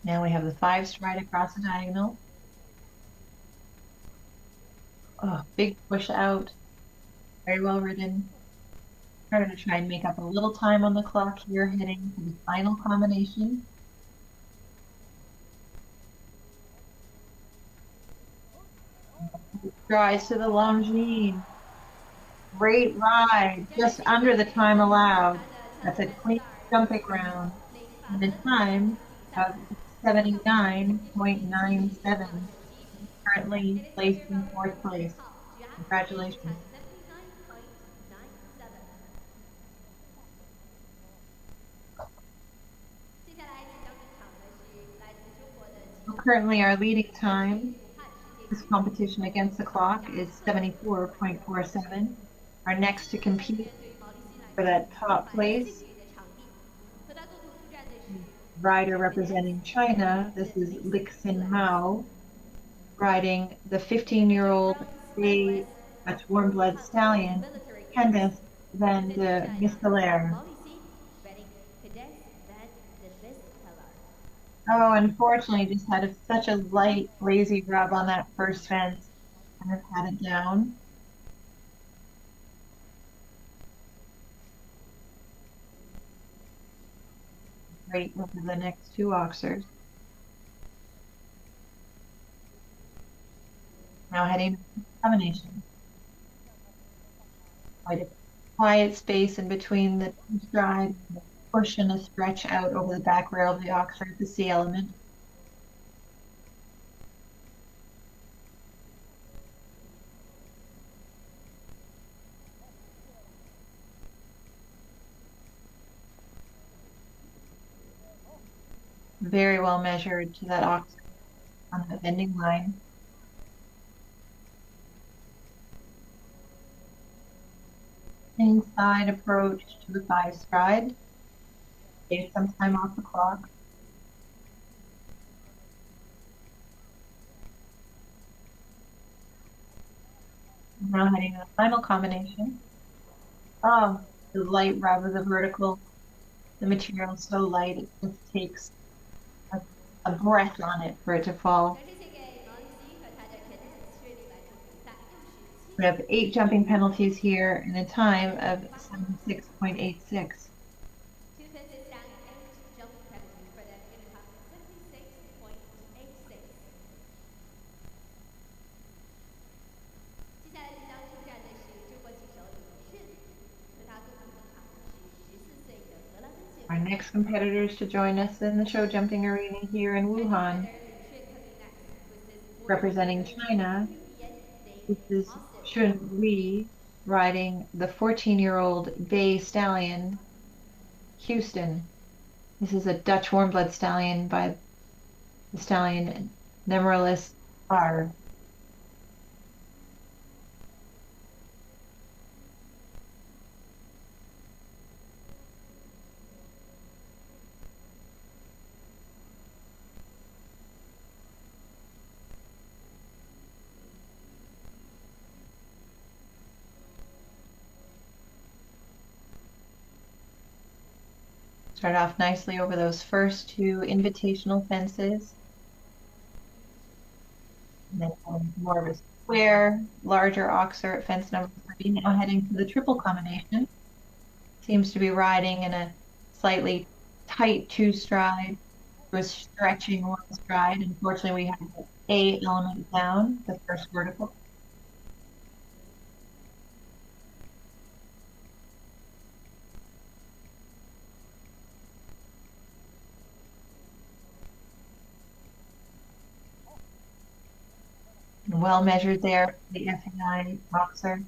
Now we have the 5 stride across the diagonal. Oh, big push out. Very well ridden. I'm going to try and make up a little time on the clock here, heading to the final combination. Strides to the Longines. Great ride, just under the time allowed. That's a clean jumping round. And a time of 79.97. Currently placed in 4th place. Congratulations. Currently, our leading time this competition against the clock is 74.47. Our next to compete for that top place, rider representing China, this is Lixin Mao, riding the 15-year-old bay warm blood stallion, Candace Van de Mistelaar. Oh, unfortunately, just had such a light, lazy rub on that first fence, and I've had it down. Great over the next 2 oxers. Now heading to the combination. Quite a quiet space in between the stride, push and a stretch out over the back rail of the oxer, the C element. Very well measured to that oxer on the bending line. Inside approach to the 5 stride. Save some time off the clock. Now heading to the final combination. Oh, the light rub of the vertical. The material is so light it just takes a breath on it for it to fall. We have 8 jumping penalties here and a time of 76.86. Our next competitors to join us in the show jumping arena here in Wuhan. Representing China, this is Shun Li riding the 14-year-old bay stallion, Houston. This is a Dutch warm-blood stallion by the stallion Nemeralis R. Start off nicely over those first two invitational fences. And then more of a square, larger oxer at fence number 3. Now heading to the triple combination. Seems to be riding in a slightly tight 2-stride. Was stretching 1 stride. Unfortunately, we have the A element down, the first vertical. Well measured there, the FEI boxer.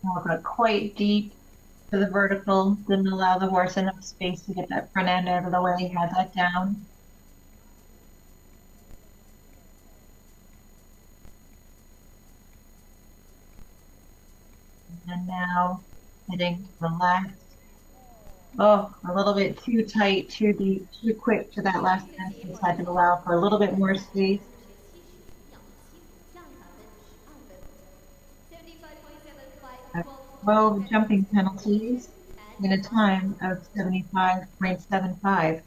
Got quite deep to the vertical, didn't allow the horse enough space to get that front end out of the way, had that down. And now heading to the left. Oh, a little bit too tight, too deep, too quick to that last fence. Just had to allow for a little bit more space. 12 jumping penalties in a time of 75.75.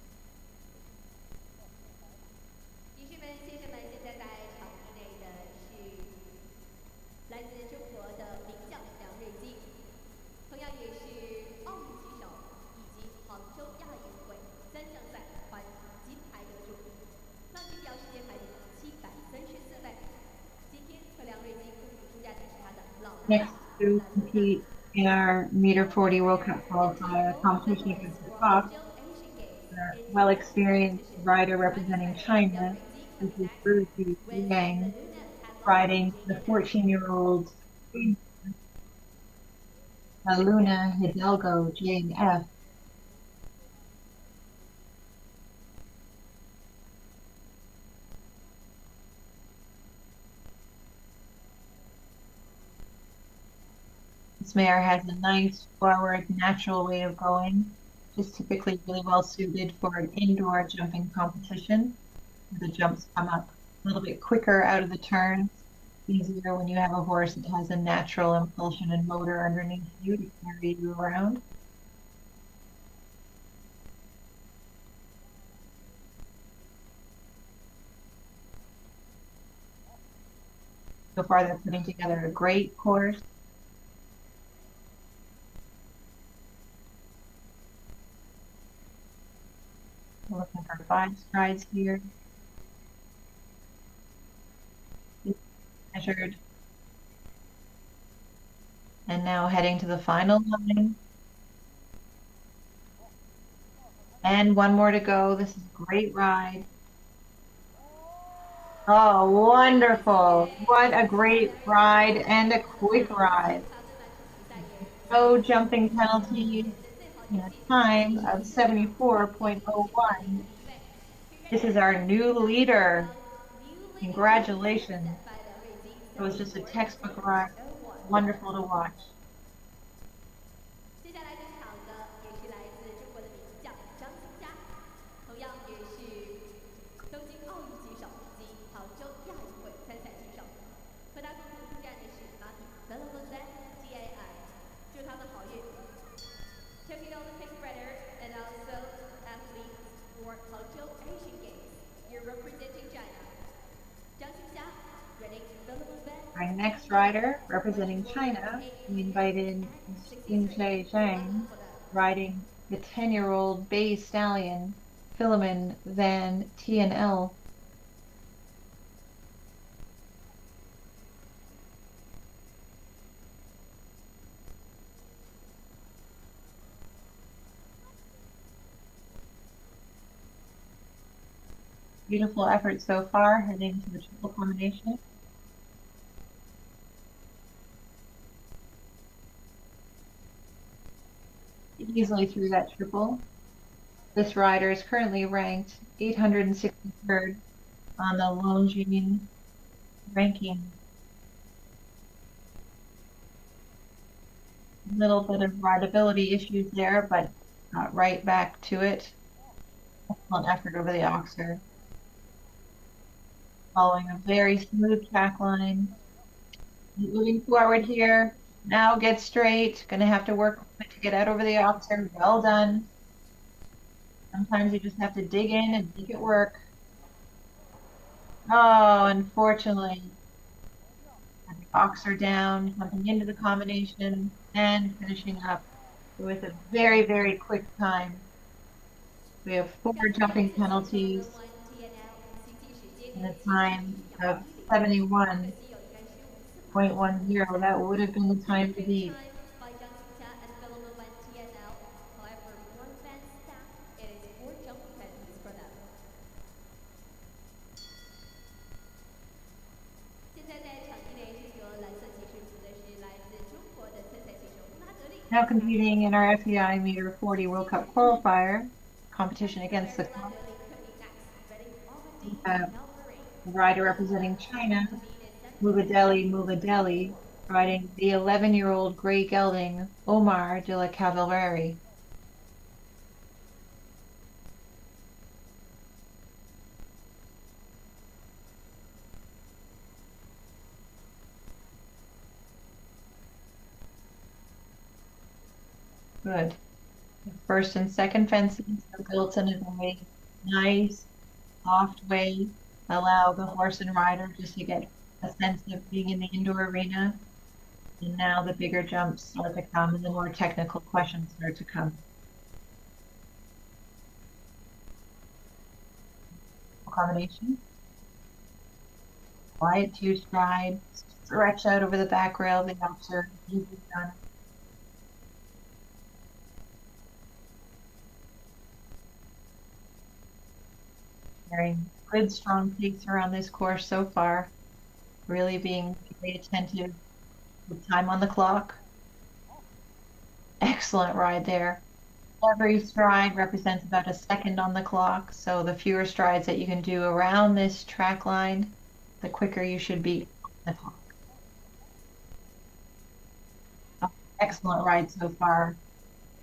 Next to compete in our meter 40 World Cup qualifier competition against the Fox, well-experienced rider representing China, this is Ruji Yang, riding the 14-year-old Luna Hidalgo J&F. This mare has a nice, forward, natural way of going. Just typically really well suited for an indoor jumping competition. The jumps come up a little bit quicker out of the turns. Easier when you have a horse that has a natural impulsion and motor underneath you to carry you around. So far, they're putting together a great course. We're looking for 5 strides here. Measured. And now heading to the final line. And 1 more to go. This is a great ride. Oh, wonderful. What a great ride and a quick ride. No jumping penalty in a time of 74.01. This is our new leader. Congratulations. It was just a textbook ride. Wonderful to watch. Our next rider, representing China, we invited Xinche Zhang, riding the 10-year-old bay stallion, Philemon Van TNL. Beautiful effort so far, heading to the triple combination. Easily through that triple. This rider is currently ranked 863rd on the Longines ranking. A little bit of rideability issues there, but got right back to it. Excellent effort over the oxer. Following a very smooth track line. Moving forward here. Now get straight. Gonna have to work to get out over the oxer. Well done. Sometimes you just have to dig in and make it work. Oh, unfortunately. The oxer down, jumping into the combination, and finishing up with a very, very quick time. We have 4 jumping penalties and a time of 71.10. That would have been the time to beat. Now competing in our FEI Meter 40 World Cup Qualifier competition against the clock. A rider representing China, Mugadeli, riding the 11-year-old gray gelding Omar de la Cavalerie. Good. First and second fences are built in a very nice, soft way. Allow the horse and rider just to get a sense of being in the indoor arena. And now the bigger jumps start to come and the more technical questions start to come. Combination. Quiet 2 stride. Stretch out over the back rail of the oxer. Easy done. Very good, strong pace around this course so far. Really being very attentive with time on the clock. Excellent ride there. Every stride represents about a second on the clock, so the fewer strides that you can do around this track line, the quicker you should be on the clock. Excellent ride so far.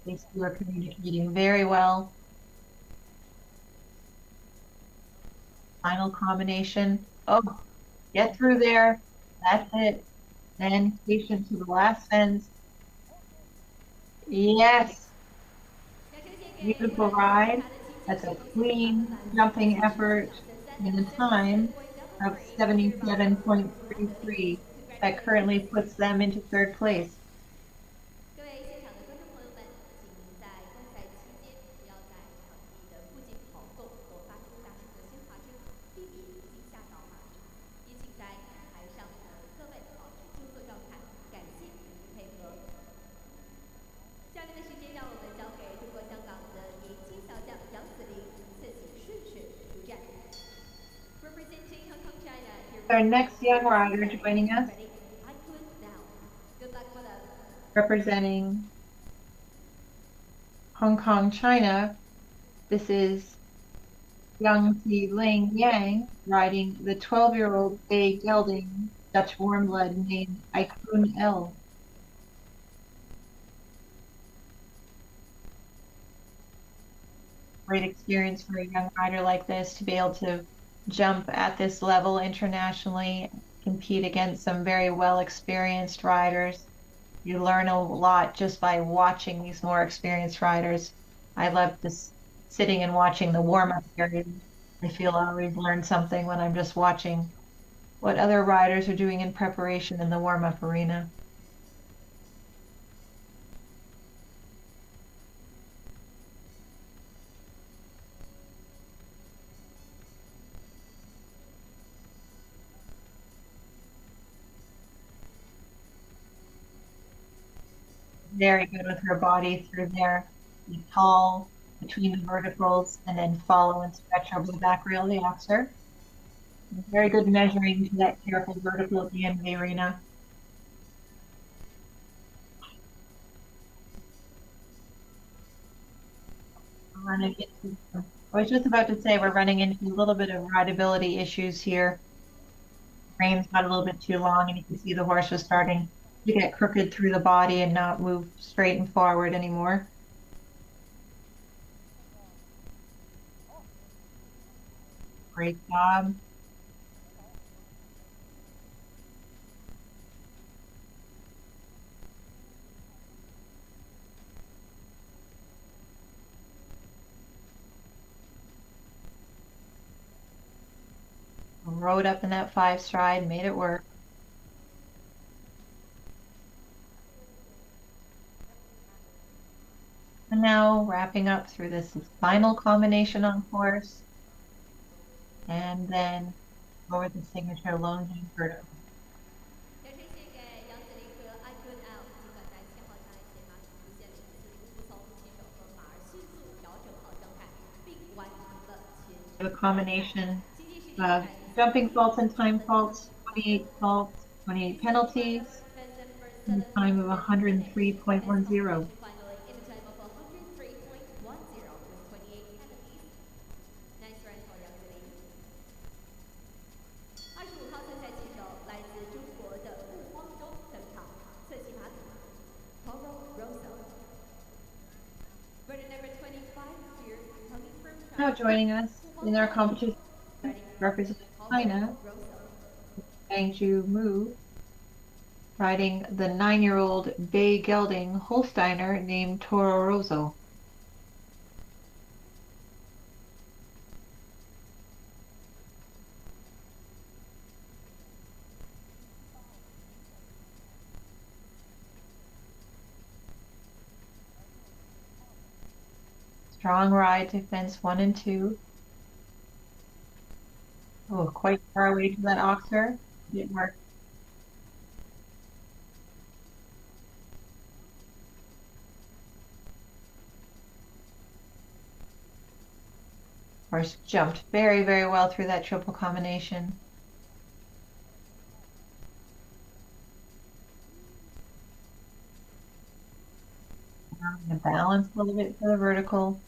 These two are communicating very well. Final combination. Oh, get through there. That's it. Then patient to the last fence. Yes. Beautiful ride. That's a clean jumping effort in a time of 77.33. That currently puts them into 3rd place. Our next young rider joining us, representing Hong Kong, China. This is young Ling Yang riding the 12-year-old bay gelding Dutch warm blood named Icun L. Great experience for a young rider like this to be able to jump at this level internationally, compete against some very well experienced riders. You learn a lot just by watching these more experienced riders. I love this sitting and watching the warm-up period. I feel I always learn something when I'm just watching what other riders are doing in preparation in the warm-up arena. Very good with her body through there. Be tall, between the verticals and then follow and stretch over the back rail of the oxer. Very good measuring to that careful vertical at the end of the arena. I was just about to say we're running into a little bit of rideability issues here. Reins got a little bit too long, and you can see the horse was starting to get crooked through the body and not move straight and forward anymore. Great job. Rode up in that 5 stride, made it work. And now wrapping up through this final combination on course. And then over the signature Longines vertical. A combination of jumping faults and time faults, 28 faults, 28 penalties, and a time of 103.10. Now joining us in our competition representing China, Guangzhou Mu, riding the 9-year-old bay gelding Holsteiner named Toro Rosso. Strong ride to fence 1 and 2. Oh, quite far away to that oxer. It worked. Horse jumped very, very well through that triple combination. I'm going to balance a little bit for the vertical.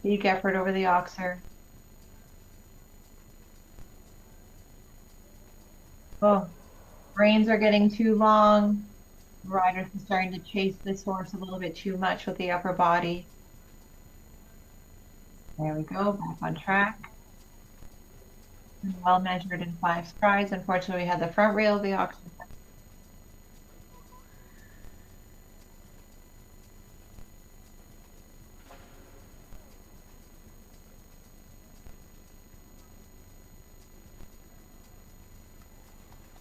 Big effort over the oxer. Oh, reins are getting too long. The rider's starting to chase this horse a little bit too much with the upper body. There we go, back on track. Well measured in 5 strides. Unfortunately, we had the front rail of the oxer.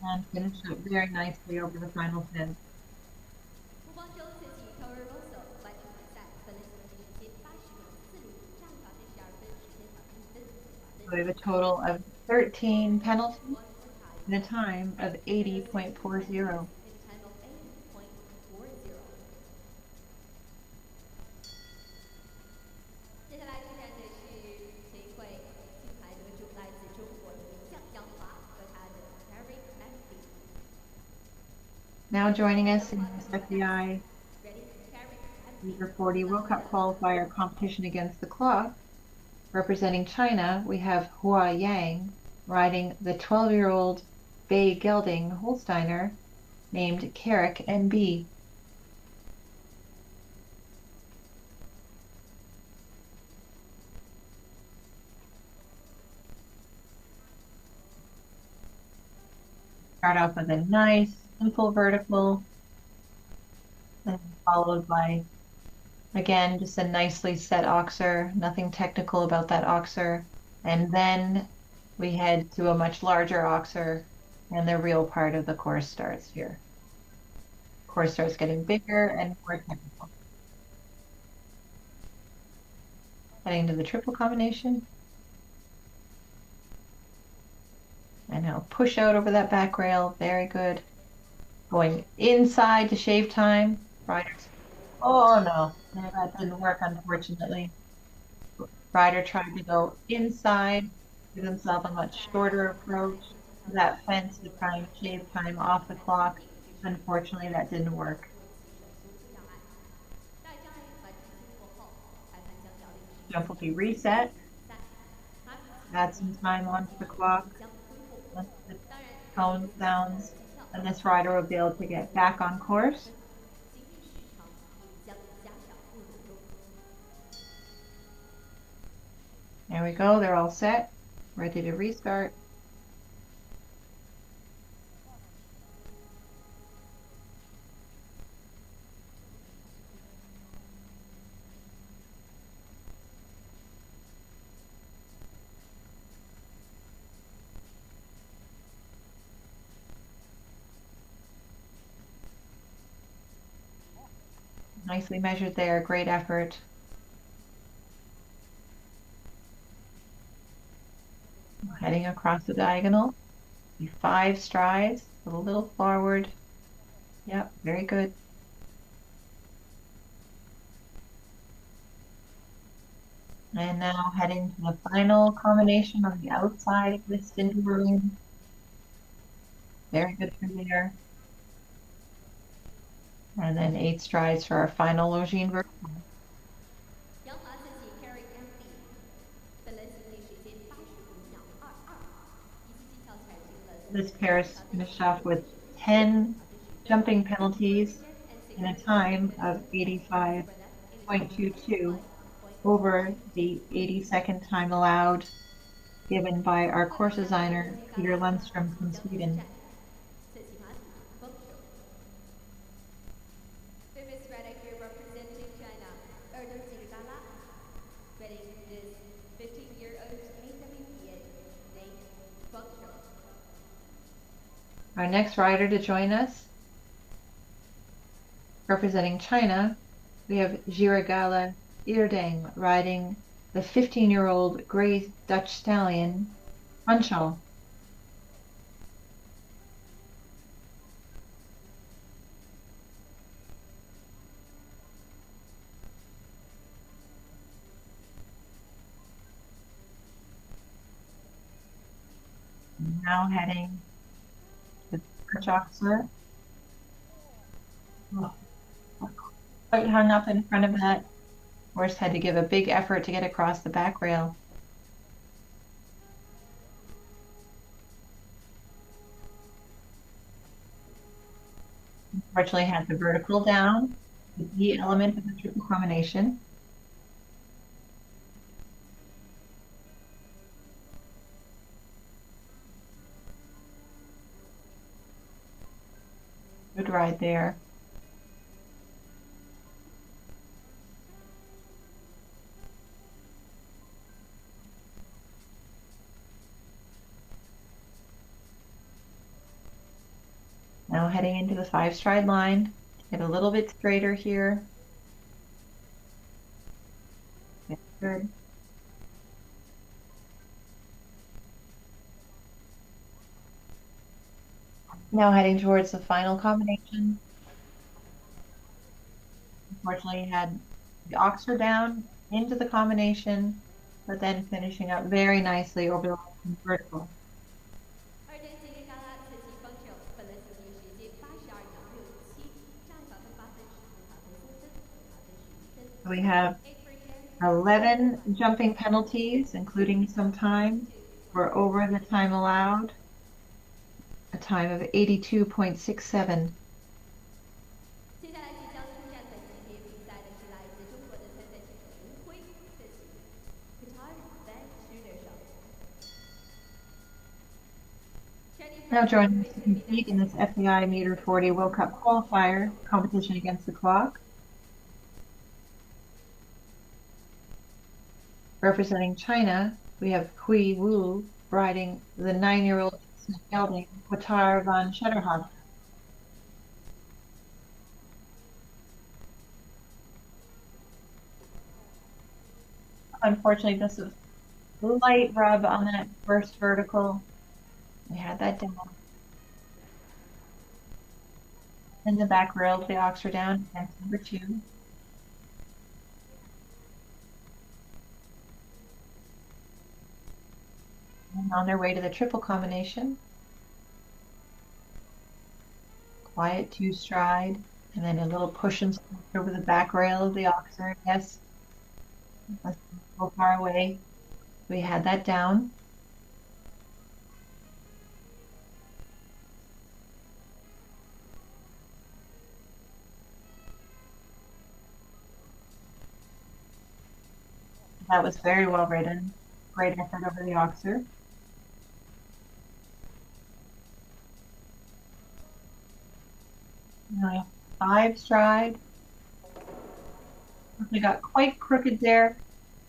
And finished up very nicely over the final fence. So we have a total of 13 penalties and a time of 80.40. Now joining us in this FEI Under 40 World Cup Qualifier competition against the clock, representing China, we have Hua Yang riding the 12-year-old bay gelding Holsteiner named Carrick NB. Start off with a nice, simple vertical, and followed by, again, just a nicely set oxer, nothing technical about that oxer. And then we head to a much larger oxer, and the real part of the course starts here. Course starts getting bigger and more technical. Heading to the triple combination. And now push out over that back rail, very good. going inside to shave time. Riders. Oh no, no, that didn't work, unfortunately. Rider tried to go inside, give himself a much shorter approach to that fence to try and shave time off the clock. Unfortunately, that didn't work. Jump will be reset. Add some time onto the clock. Once the tone sounds, and this rider will be able to get back on course. There we go, they're all set, ready to restart. Nicely measured there, great effort. Heading across the diagonal, 5 strides, a little forward. Yep, very good. And now heading to the final combination on the outside of this indoor room. Very good from there. And then 8 strides for our final Longines vertical. This pair finished off with 10 jumping penalties in a time of 85.22 over the 80-second time allowed given by our course designer, Peter Lundström from Sweden. Our next rider to join us, representing China, we have Jiragala Irdeng riding the 15-year-old gray Dutch stallion, Punchal. Now heading to Kachaksa. Oh, quite hung up in front of that. Horse had to give a big effort to get across the back rail. Unfortunately, had the vertical down, the B element of the triple combination. Good ride there. Now heading into the 5-stride line, get a little bit straighter here. Good. Now heading towards the final combination. Unfortunately, had the oxer down into the combination, but then finishing up very nicely over the vertical. We have 11 jumping penalties, including some time. We're over the time allowed, a time of 82.67. Now joining us to compete in this FEI Meter 40 World Cup Qualifier competition against the clock. Representing China, we have Hui Wu riding the 9-year-old gelding Qualifier van Schederhoff. Unfortunately, this is a light rub on that first vertical. We had that down. and the back rail of the ox are down, fence number 2. And on their way to the triple combination. Quiet 2 stride, and then a little push and scoot over the back rail of the oxer. Yes, that's so far away. We had that down. That was very well ridden. Great effort over the oxer. Now 5 stride. They got quite crooked there,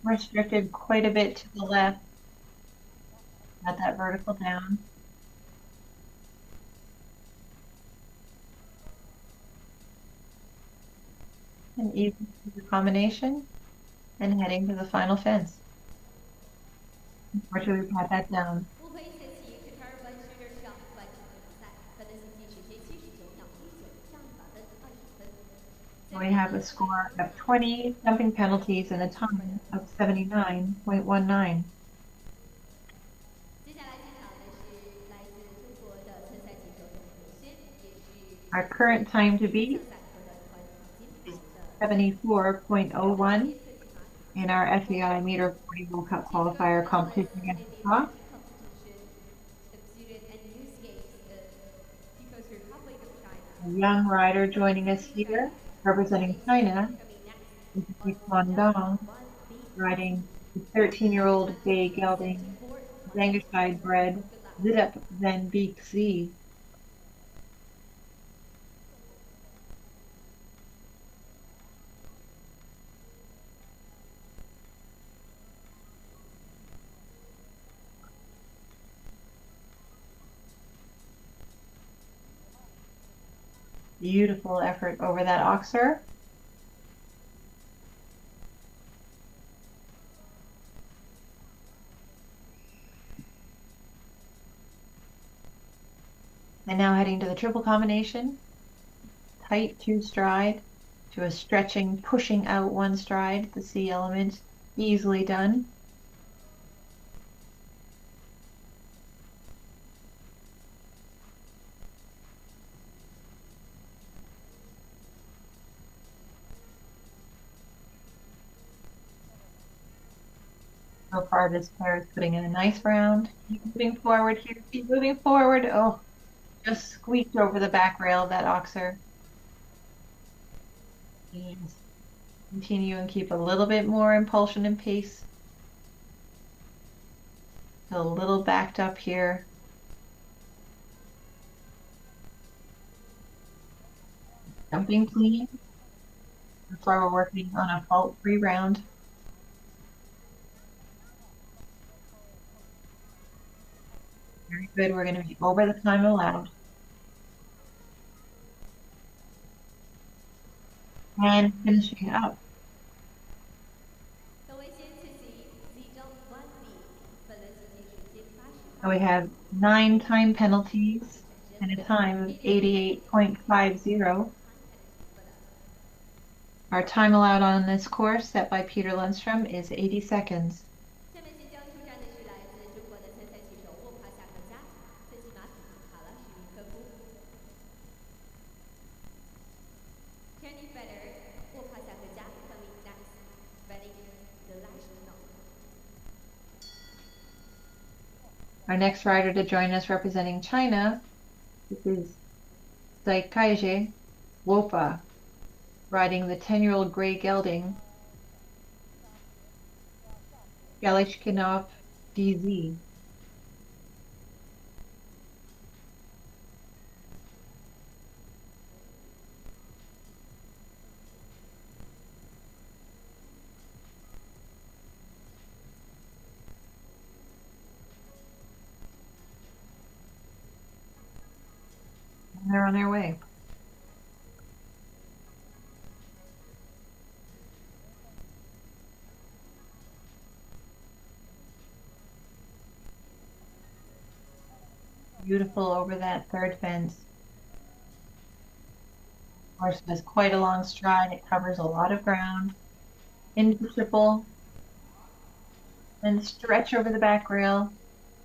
restricted quite a bit to the left. Got that vertical down. And even to the combination and heading to the final fence. Unfortunately, we've had that down. We have a score of 20 jumping penalties and a time of 79.19. Our current time to beat is 74.01 in our FEI Meter 40 World Cup qualifier competition against the top. A young rider joining us here, representing China, is Guangdong, riding the 13-year-old bay gelding, Zangerside bred Zidap Van Beek Z. Beautiful effort over that oxer. And now heading to the triple combination. Tight 2 stride to a stretching, pushing out 1 stride. The C element easily done. So far, this pair is putting in a nice round. Keep moving forward here. Keep moving forward. Oh, just squeaked over the back rail of that oxer. And continue and keep a little bit more impulsion and pace. Feel a little backed up here. Jumping clean. That's why we're working on a fault-free round. Very good. We're going to be over the time allowed. And finishing up. So we have 9 time penalties and a time of 88.50. Our time allowed on this course, set by Peter Lundstrom, is 80 seconds. Our next rider to join us representing China, this is Zaikaije Wopa, riding the 10-year-old gray gelding, Galishkinov DZ. And they're on their way. Beautiful over that third fence. Horse has quite a long stride. It covers a lot of ground. Into the triple. And stretch over the back rail.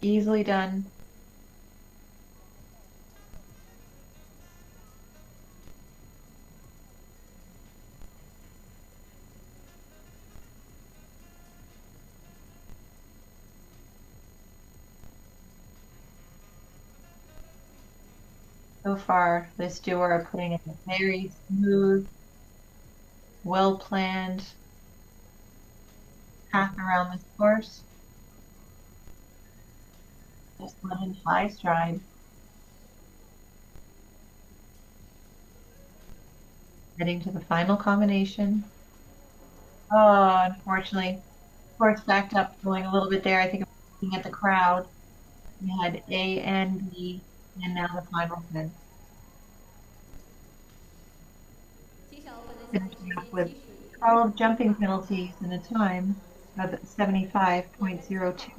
Easily done. So far, this duo are putting in a very smooth, well-planned path around this course. Just let him fly stride. Heading to the final combination. Oh, unfortunately, horse backed up, going a little bit there. I think I'm looking at the crowd. We had A and B, and now the final 10. Finishing up with 12 jumping penalties and a time of 75.02.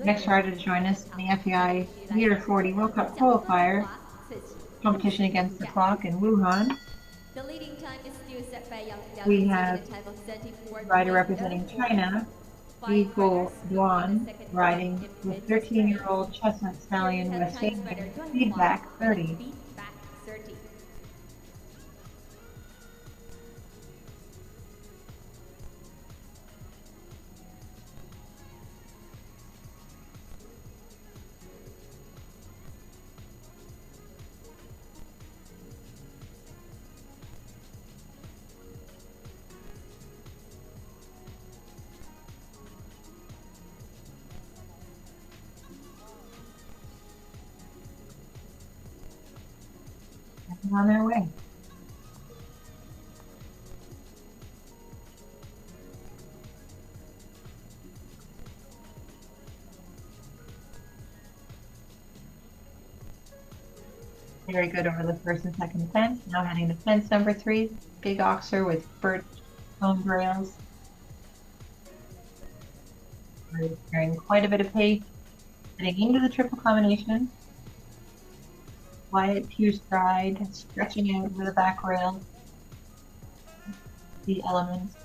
Next rider to join us in the FEI Leader 40 World Cup Qualifier competition against the clock in Wuhan. We have rider representing China, Wuhan, riding with 13-year-old Chestnut Stallion West Asian Feedback 30. On their way. Very good over the first and second fence. Now heading to fence number 3, big oxer with birch foam rails. We're carrying quite a bit of pace. Heading into the triple combination. Quiet pew stride, stretching out over the back rail. The elements.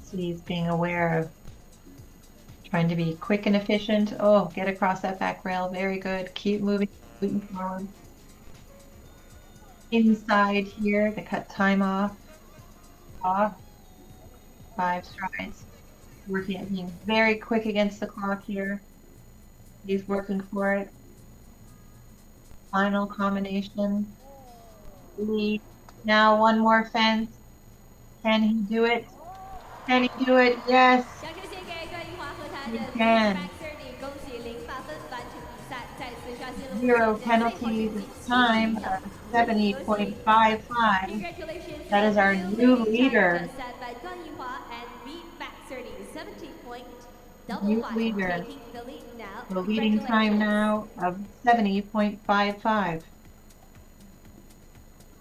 So he's being aware of trying to be quick and efficient. Oh, get across that back rail. Very good. Keep moving forward. Inside here, to cut time off. 5 strides. Working at being very quick against the clock here. He's working for it. Final combination. Lead. Now one more fence. Can he do it? Can he do it? Yes. He can. 0 penalties. Time of 70.55. That is our new leader. New leader. The leading time now of 70.55.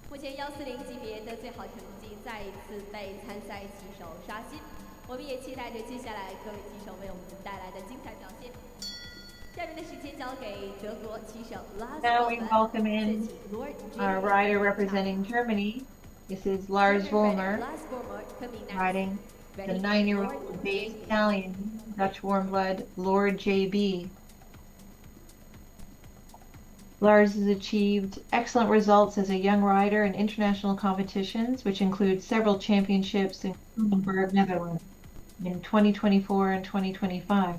目前140级别的最好成绩再一次被参赛骑手刷新，我们也期待着接下来各位骑手为我们带来的精彩表现。下面的时间交给德国骑手 Now we welcome in our rider representing Germany. This is Lars Vollmer, riding the 9-year-old bay stallion, Dutch warm blood, Lord JB. Lars has achieved excellent results as a young rider in international competitions, which include several championships in Kronenberg, Netherlands, in 2024 and 2025.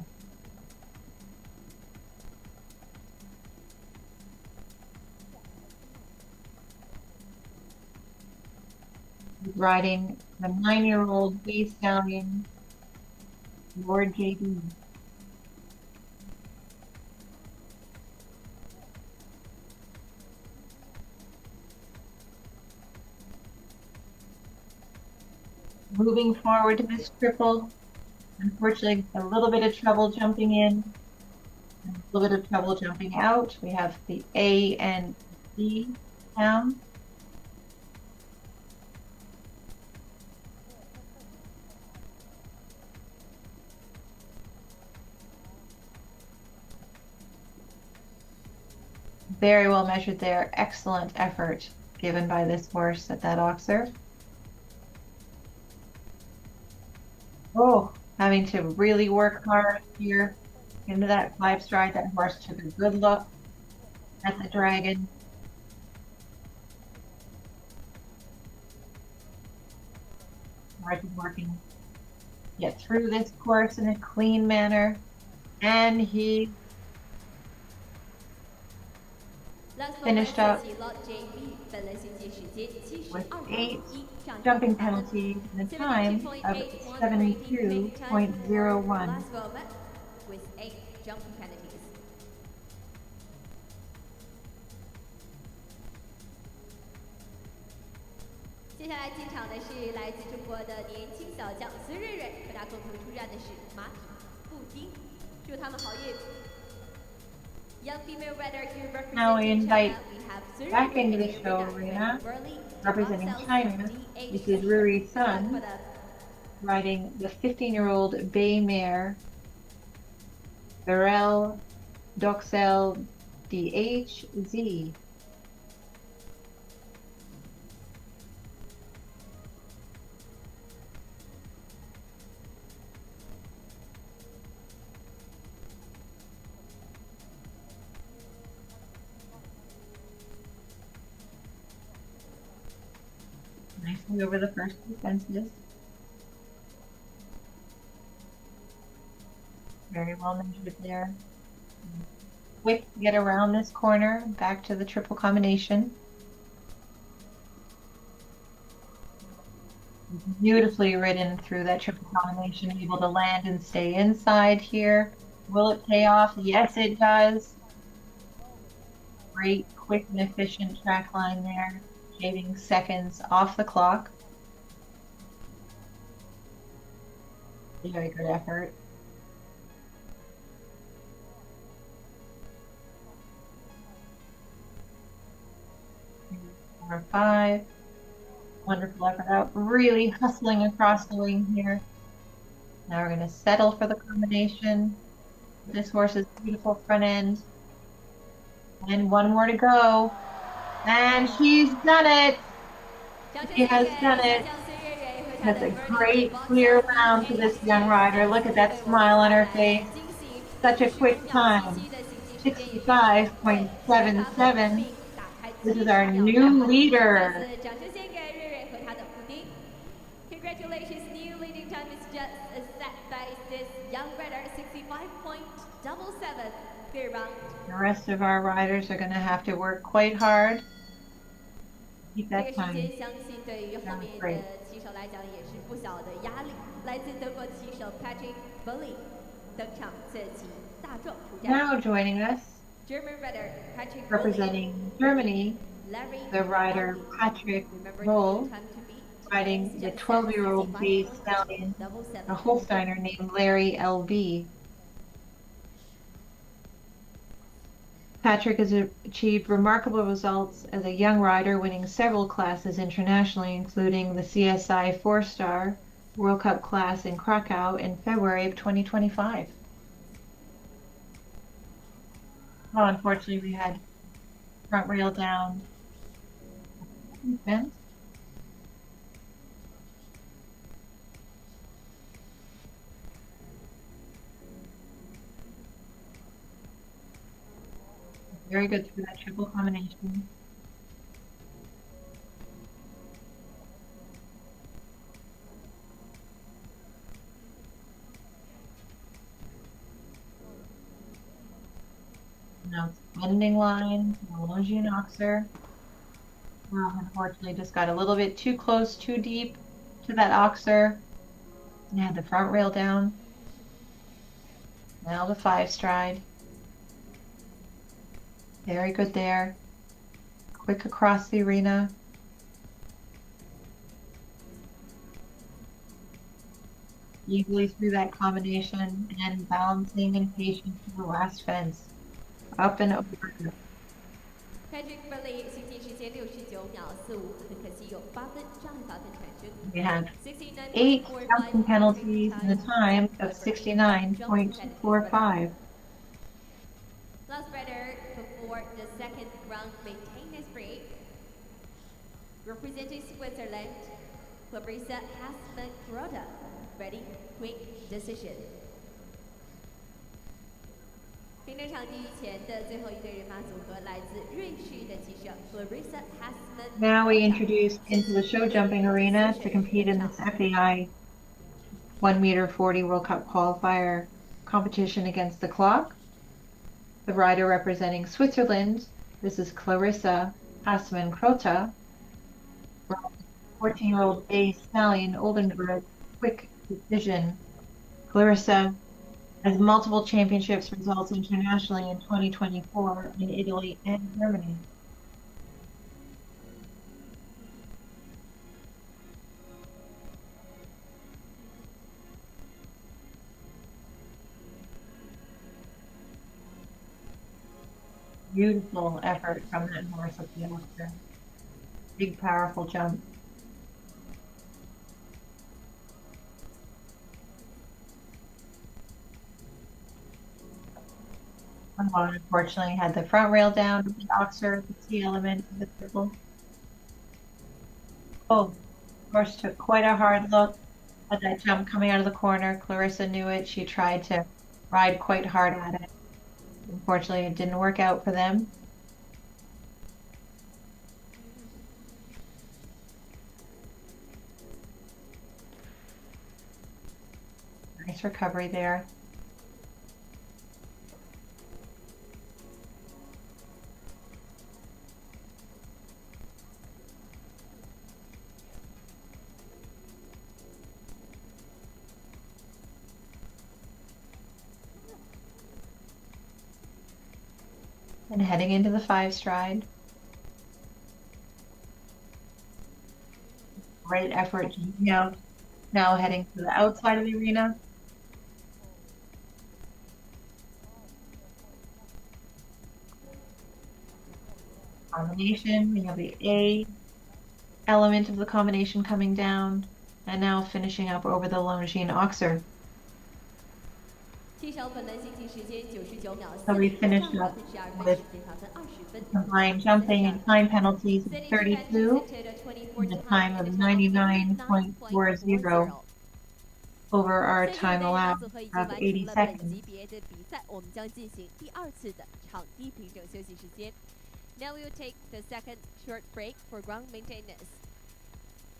He's riding the 9-year-old bay stallion, Lord JB. Moving forward to this triple. Unfortunately, a little bit of trouble jumping in, and a little bit of trouble jumping out. We have the A and D down. Very well measured there. Excellent effort given by this horse at that oxer. Oh, having to really work hard here into that 5 stride. That horse took a good look at the dragon. Horse is working to get through this course in a clean manner, and he finished up with 8 jumping penalties and a time of 72.01. With 8 jumping penalties. 接下来进场的是来自中国的年轻小将孙瑞瑞，和他共同出战的是马匹布丁，祝他们好运。Young female rider here Now we representing invite China. We have back into the show arena, representing China. This is Ruri's son, riding the 15-year-old bay mare, Beryl Doxel DHZ. Nicely over the first two fences. Very well measured there. Quick to get around this corner, back to the triple combination. Beautifully ridden through that triple combination, able to land and stay inside here. Will it pay off? Yes, it does. Great, quick and efficient track line there, shaving seconds off the clock. Very good effort. Number 5. Wonderful effort out. Really hustling across the wing here. Now we're going to settle for the combination. This horse's beautiful front end. And one more to go. And she's done it. She has done it. That's a great clear round for this young rider. Look at that smile on her face. Such a quick time. 65.77. This is our new leader. Congratulations, new leading time is just set by this young rider, 65.77. Clear round. The rest of our riders are going to have to work quite hard. Keep that time. 相信对于后面的骑手来讲也是不小的压力。来自德国骑手 Patrick Bully 登场侧骑大壮出战。Now joining us, German rider Patrick representing Germany, the rider Patrick Roll, riding the 12-year-old bay stallion, a Holsteiner named Larry L.B. Patrick has achieved remarkable results as a young rider, winning several classes internationally, including the CSI 4-star World Cup class in Krakow in February of 2025. Oh, unfortunately, we had front rail down. Fence. Very good through that triple combination. Now it's ending line, Longines oxer. Well, unfortunately, just got a little bit too close, too deep to that oxer. And had the front rail down. Now the 5 stride. Very good there. Quick across the arena. easily through that combination and balancing and patience to the last fence. Up and over. Patrick Burley 行进时间69.45秒，很可惜有8分障碍罚分产生。We had 8 69.45 jumping penalties and a time of 69.245. Last rider before the second ground maintenance break. Representing Switzerland, Clarissa Hassman-Crotta. Ready, quick decision. 评审场地前的最后一对人马组合来自瑞士的骑手 Clarissa Hassman-Crotta. Now we introduce into the show jumping arena to compete in this FEI 1 meter 40 World Cup qualifier competition against the clock. The rider representing Switzerland, this is Clarissa Hassman-Crotta. 14-year-old bay stallion, Oldenburg, quick decision. Clarissa has multiple championships results internationally in 2024 in Italy and Germany. Beautiful effort from that horse up the Oscar. Big, powerful jump. One unfortunately had the front rail down, the Oxer, the T element of the triple. Oh, horse took quite a hard look at that jump coming out of the corner. Clarissa knew it. She tried to ride quite hard at it. Unfortunately, it didn't work out for them. Nice recovery there. And heading into the 5 stride. Great effort, Now heading to the outside of the arena. Combination, we have the A element of the combination coming down, and now finishing up over the Longines Oxer. So we finished up with combined jumping and time penalties of 32 and a time of 99.40 over our time allowed of 80 seconds. Now we will take the second short break for ground maintenance.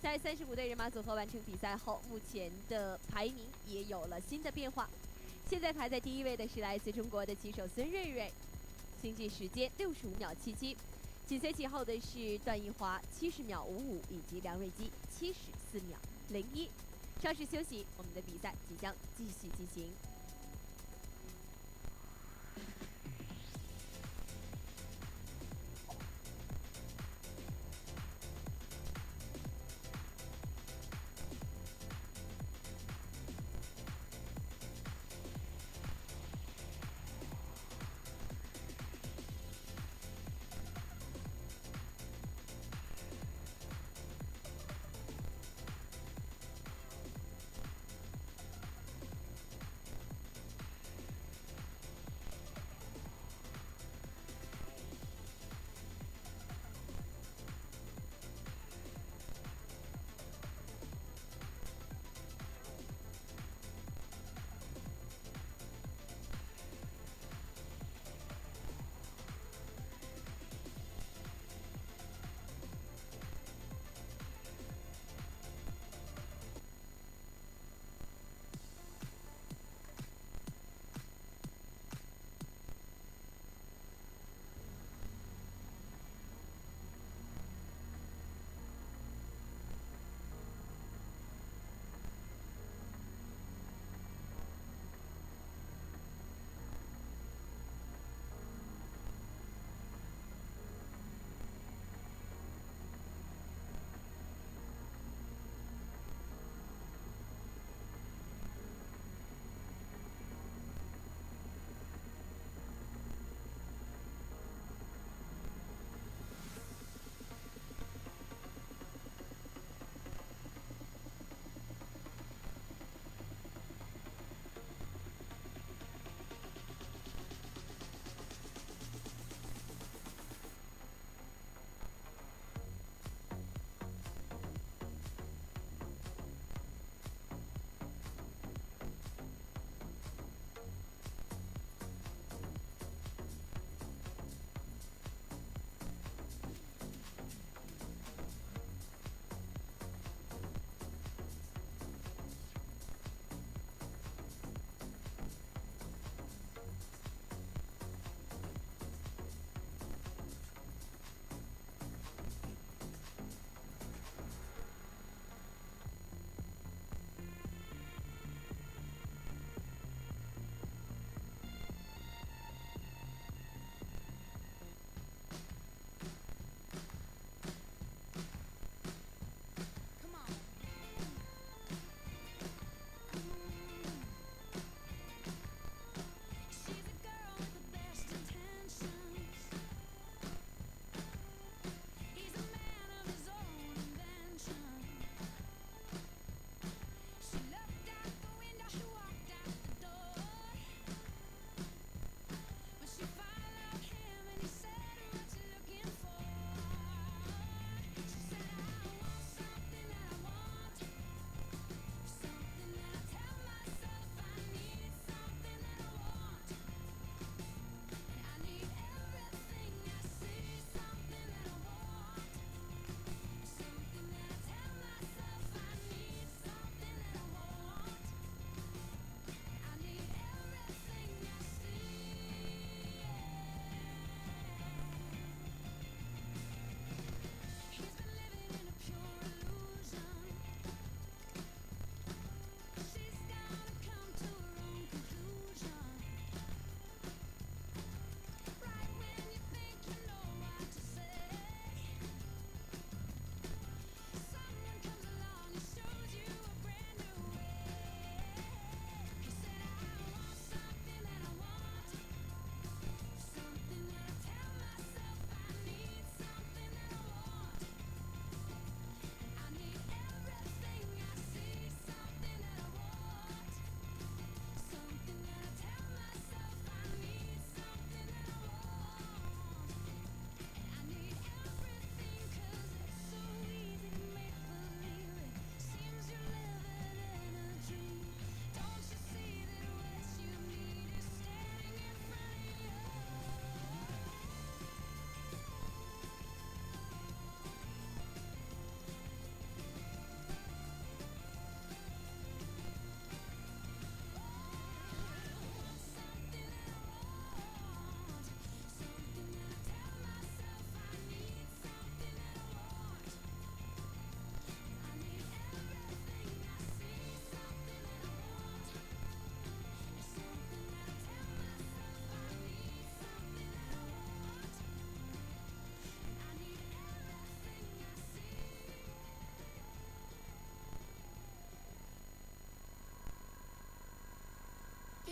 在35对人马组合完成比赛后，目前的排名也有了新的变化。现在排在第1位的是来自中国的骑手孙瑞瑞，行进时间65.77。紧随其后的是段奕华70.55，以及梁瑞基74.01。稍事休息，我们的比赛即将继续进行。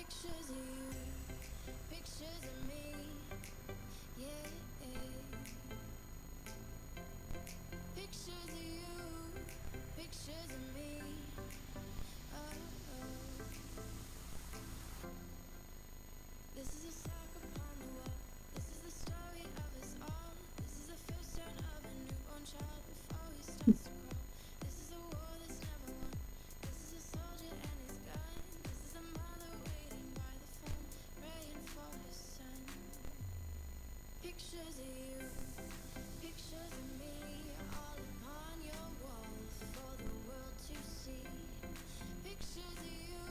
Pictures of you, pictures of me, yeah. Pictures of you, pictures of me, oh. This is a sock upon the wall. This is the story of us all. This is the first turn of a newborn child before he starts to crawl. This is a war that's never won. This is a soldier and his gun. This is a mother waiting by the phone, praying for her son. Pictures of you, pictures of me, all upon your walls for the world to see. Pictures of you,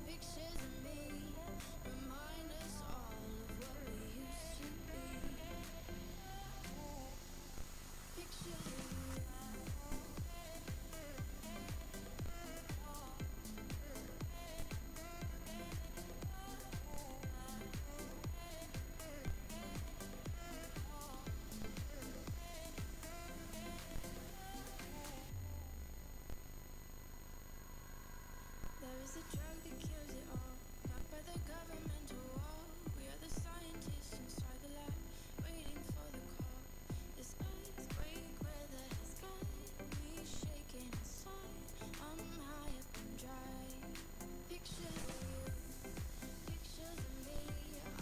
pictures of me, remind us all of what we used to be. Pictures of you. There is a drug that kills it all, backed by the governmental wall. We are the scientists inside the lab, waiting for the call. This earthquake weather has got me shaking inside. I'm high up and dry. Pictures of you, pictures of me,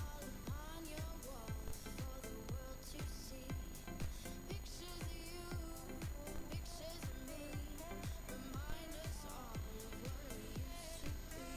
all upon your walls for the world to see. Pictures of you, pictures of me, remind us all of what we used to be.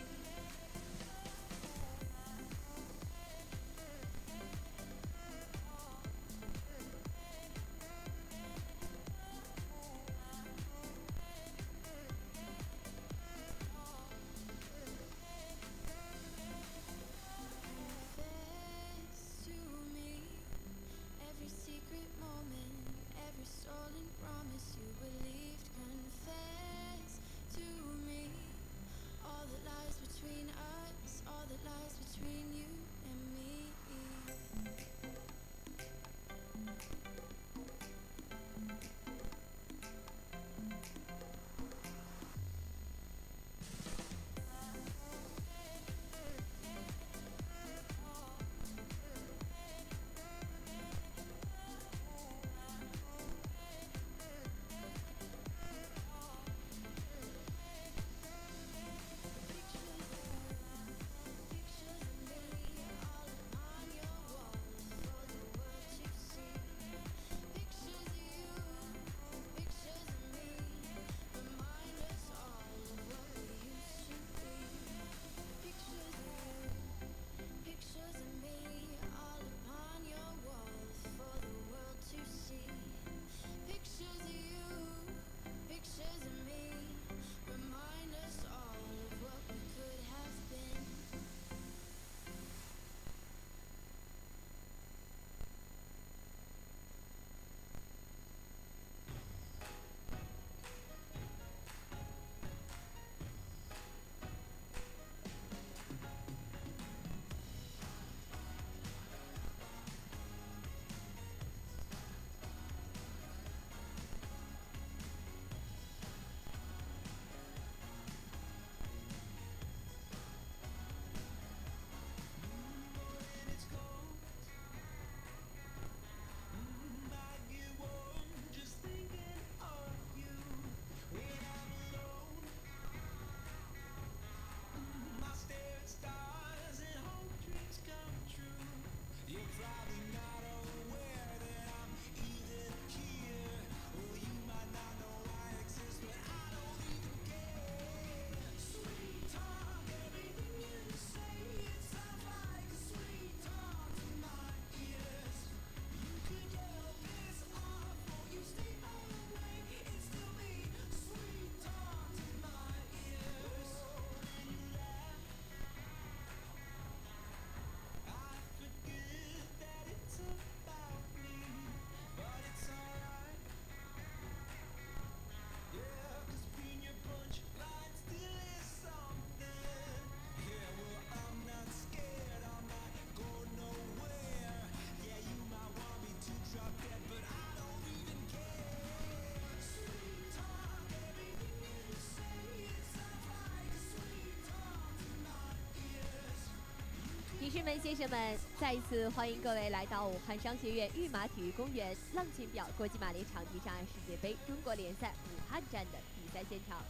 士们、先生们，再一次欢迎各位来到武汉商学院御马体育公园浪琴表国际马连场地障碍世界杯中国联赛武汉站的比赛现场。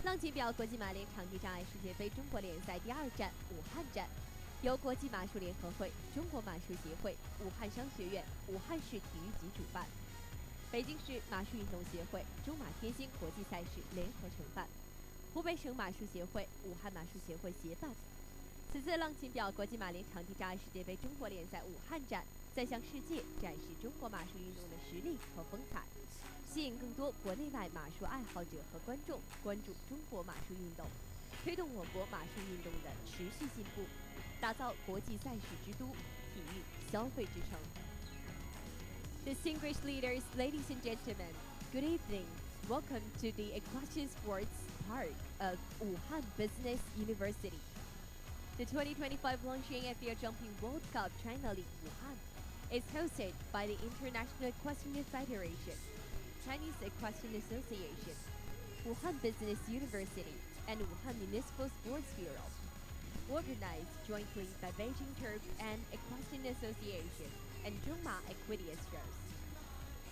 浪琴表国际马连场地障碍世界杯中国联赛第2站武汉站，由国际马术联合会、中国马术协会、武汉商学院、武汉市体育局主办，北京市马术运动协会、中马天星国际赛事联合承办，湖北省马术协会、武汉马术协会协办。此次浪琴表国际马连场地障碍世界杯中国联赛武汉站，在向世界展示中国马术运动的实力和风采，吸引更多国内外马术爱好者和观众关注中国马术运动，推动我国马术运动的持续进步，打造国际赛事之都、体育消费之城。Distinguished leaders, ladies and gentlemen, good evening. Welcome to the Equestrian Sports Park of Wuhan Business University.The 2025 Longines FEI Jumping World Cup China League Wuhan is hosted by the International Equestrian Federation, Chinese Equestrian Association, Wuhan Business University, and Wuhan Municipal Sports Bureau, organized jointly by Beijing Turf and Equestrian Association and Zhongma Equidus Shows.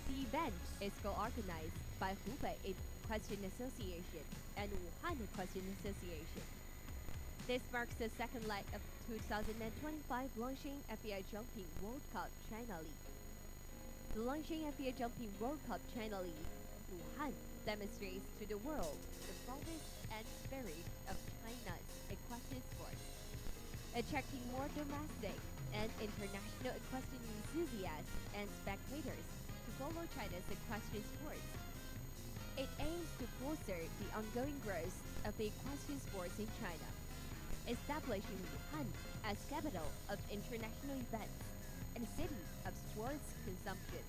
The event is co-organized by Hubei Equestrian Association and Wuhan Equestrian Association.This marks the second leg of 2025 Longines FEI Jumping World Cup China League. The Longines FEI Jumping World Cup China League, Wuhan, demonstrates to the world the promise and spirit of China's equestrian sports, attracting more domestic and international equestrian enthusiasts and spectators to follow China's equestrian sports. It aims to foster the ongoing growth of the equestrian sports in China.Establishing Wuhan as capital of international events and city of sports consumption.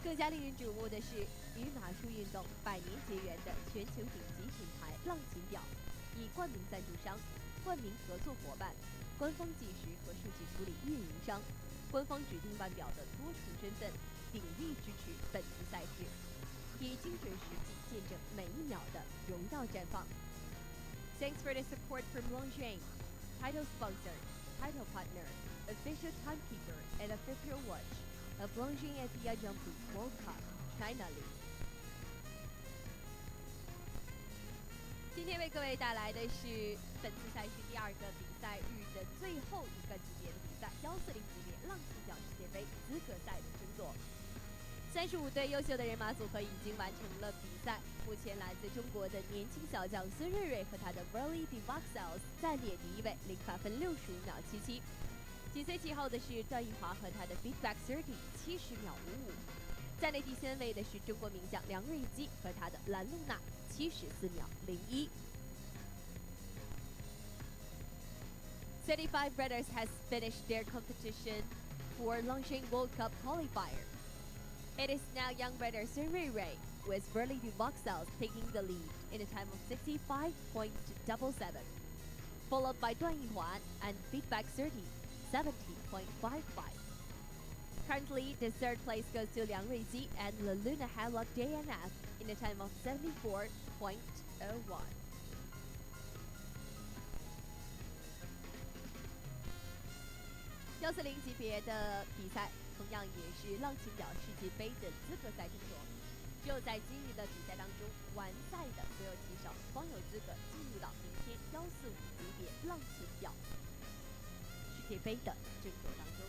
更加令人瞩目的是，与马术运动百年结缘的全球顶级品牌浪琴表，以冠名赞助商、冠名合作伙伴、官方计时和数据处理运营商、官方指定腕表的多重身份，鼎力支持本次赛事。以精准实际见证每一秒的荣耀绽放。Thanks for the support from Longines, title sponsor, title partner, official timekeeper, and official watch of Longines FEI Jumping World Cup China League. 今天为各位带来的是本次赛事第2个比赛日的最后一个级别的比赛，140级别浪琴表世界杯资格赛的争夺。35对优秀的人马组合已经完成了比赛。目前来自中国的年轻小将孙瑞瑞和他的 Verly de Voxels 暂列第1位，0法分65秒77。紧随其后的是段玉华和他的 Feedback 30 70秒55。暂列第3位的是中国名将梁瑞基和他的兰露娜74秒01。35 runners has finished their competition for Longines World Cup Qualifier.It is now young brother Sun Ruirui with Verly de Voxels taking the lead in a time of 65.77, followed by Duan Yuhuan and Feedback 30, 70.55. Currently, the third place goes to Liang Ruiji and Luna Hadlock JNF in a time of 74.01. 140级别的比赛同样也是浪琴表世界杯的资格赛争夺，只有在今日的比赛当中完赛的所有棋手方有资格进入到明天145级别浪琴表世界杯的争夺当中。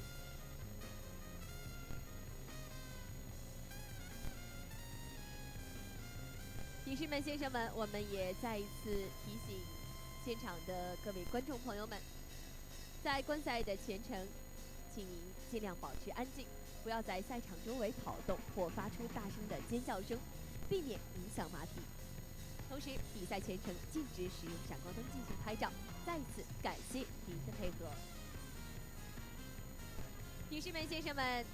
女士们、先生们，我们也再一次提醒现场的各位观众朋友们，在观赛的全程，请您尽量保持安静，不要在赛场周围跑动或发出大声的尖叫声，避免影响马匹。同时，比赛全程禁止使用闪光灯进行拍照。再次感谢您的配合。女士们、先生们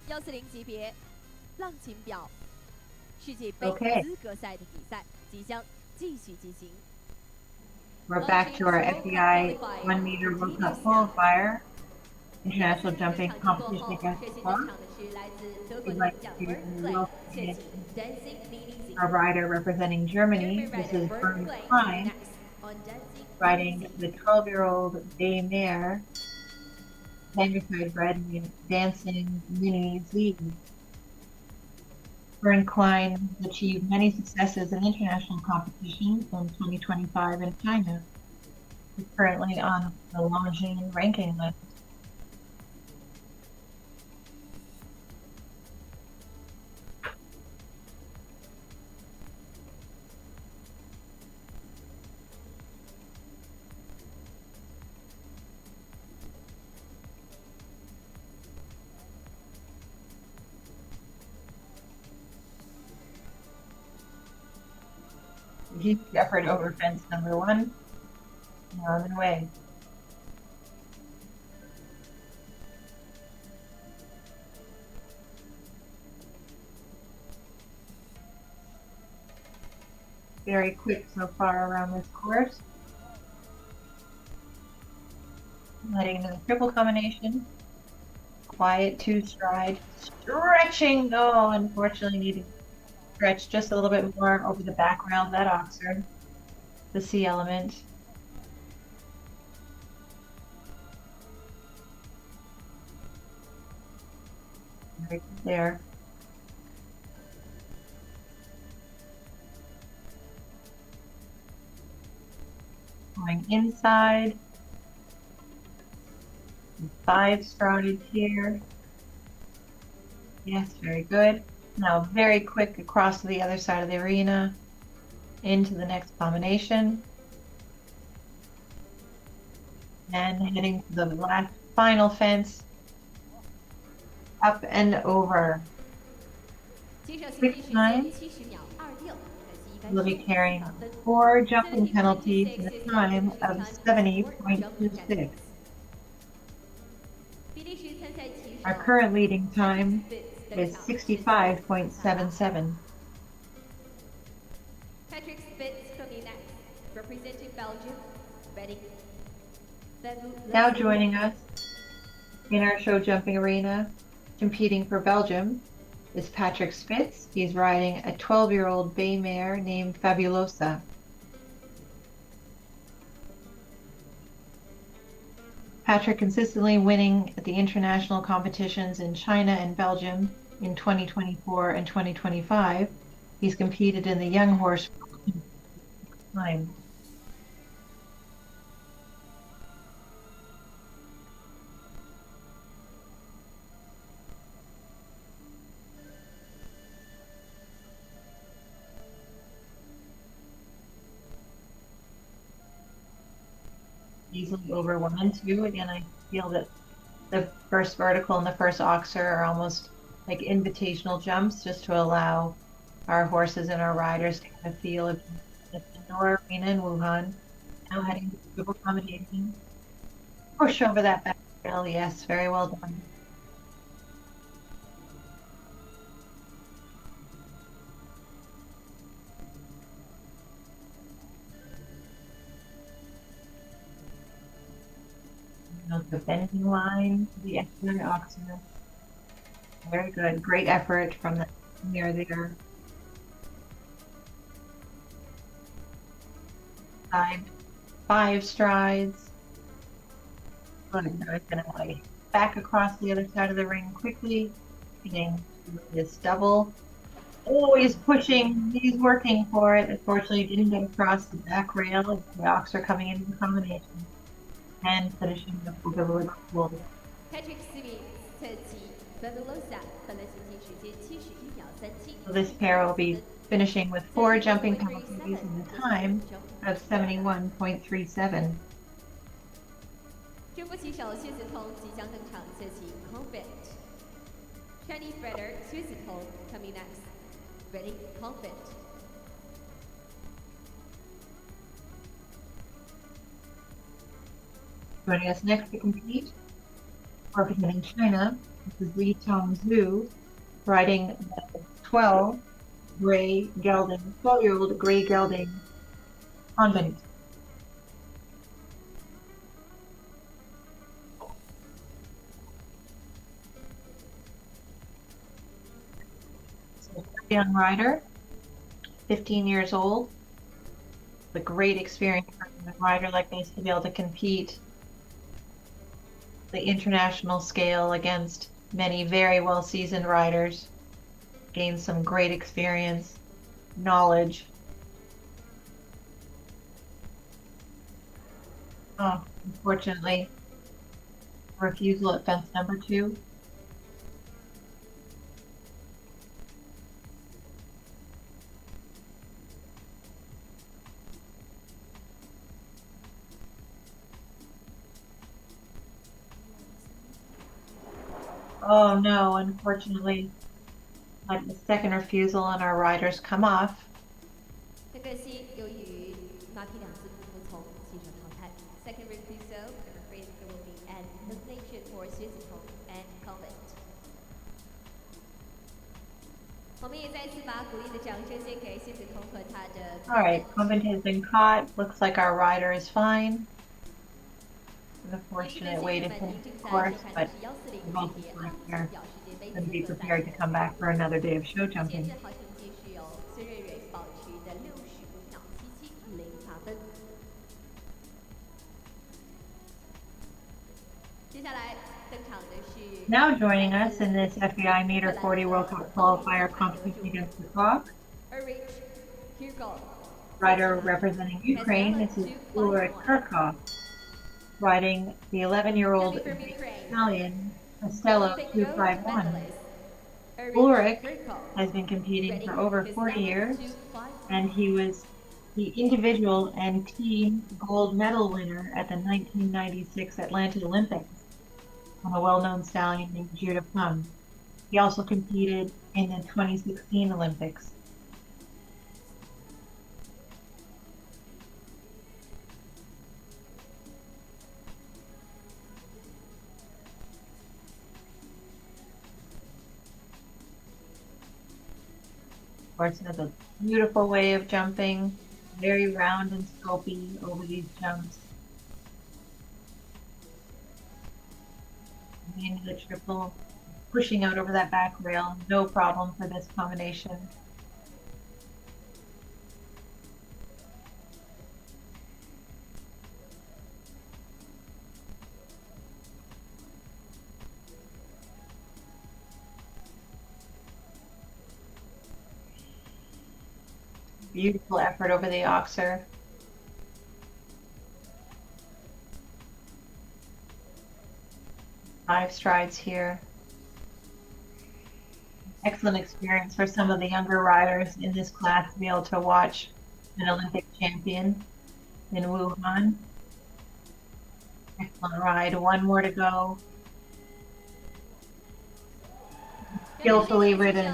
，140级别浪琴表世界杯资格赛的比赛即将继续进行。We're back to our FEI 1 meter World Cup Qualifier International Jumping Competition against Wuhan. We'd like to welcome our rider representing Germany. This is Bernd Klein. riding the 12-year-old bay mare, bred named Dancing Mini Z. Fern Klein achieved many successes in international competitions in 2025 in China. He's currently on the Longines ranking list. Huge effort over fence number 1. Now on the way. Very quick so far around this course. Heading into the triple combination. Quiet 2-stride. Stretching. Oh, unfortunately needed to stretch just a little bit more over the back rail of that Oxford. The C element. Right there. Going inside. 5 strides here. Yes, very good. Now very quick across to the other side of the arena. Into the next combination. And heading to the last final fence. Up and over. Quick time. Will be carrying 4 jumping penalties in a time of 70.26. Our current leading time is 65.77. Patrick Spitz coming next, representing Belgium. Ready? Now joining us in our show jumping arena, competing for Belgium, is Patrick Spitz. He's riding a 12-year-old bay mare named Fabulosa. Patrick consistently winning at the international competitions in China and Belgium in 2024 and 2025. He's competed in the young horse time. Easily over 1 and 2. Again, I feel that the first vertical and the first oxer are almost like invitational jumps, just to allow our horses and our riders to kind of feel the indoor arena in Wuhan. Now heading to triple combination. Push over that back rail. Yes, very well done. The bending line, the extra oxygen. Very good. Great effort from the mirror there. 5 strides. Good. Now it's going to like back across the other side of the ring quickly. Getting this double. Oh, he's pushing. He's working for it. Unfortunately, didn't get across the back rail. The ox are coming into the combination. And finishing the full. Patrick Spitz 特级 Fabulosa 本轮行进时间71秒37。 So this pair will be finishing with 4 jumping penalties in the time of 71.37. 中国骑手薛子彤即将登场，侧骑 Confident。Chinese rider 薛子彤 coming next. Ready, confident. Joining us next to compete, representing China, this is Li Tongzhu, riding the 12-year-old gray gelding convent. So, young rider, 15 years old. a great experience for a rider like this to be able to compete the international scale against many very well-seasoned riders, gain some great experience, knowledge. Oh, unfortunately, refusal at fence number 2. Oh no, unfortunately, like the second refusal and our riders come off. 很可惜，由于马匹两次不服从，弃手淘汰。Second refusal, I'm afraid there will be an elimination for 薛子彤 and Convent。我们也再次把鼓励的掌声献给薛子彤和他的。All right, Convent has been caught. Looks like our rider is fine. An unfortunate way to finish the course, but both are going to be prepared to come back for another day of show 今 jumping. 日好成绩是由孙瑞蕊保持的65秒77零查分。接下来登场的是 Now joining us in this FEI Meter 40 World Cup qualifier competition against the clock, Erich Kirkov. rider representing Ukraine, this is Ulrich Kirkov, riding the 11-year-old Italian Castello 251. Ulrich has been competing for over 40 years, and he was the individual and team gold medal winner at the 1996 Atlanta Olympics on a well-known stallion named Judah Plum. He also competed in the 2016 Olympics. Of course, it has a beautiful way of jumping, very round and scopy over these jumps. Into the triple, pushing out over that back rail, no problem for this combination. Beautiful effort over the oxer. Five strides here. Excellent experience for some of the younger riders in this class to be able to watch an Olympic champion in Wuhan. Excellent ride. One more to go. Skillfully ridden.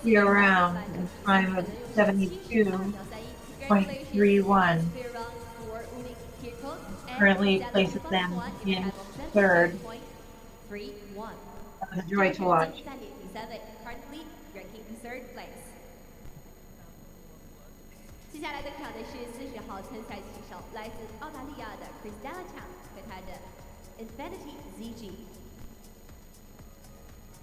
Year round in time of 72.31. Currently places them in third. That was a joy to watch. Currently ranking third place. 接下来登场的是40号参赛骑手，来自澳大利亚的 Christella Chang 和他的 Infinity ZG。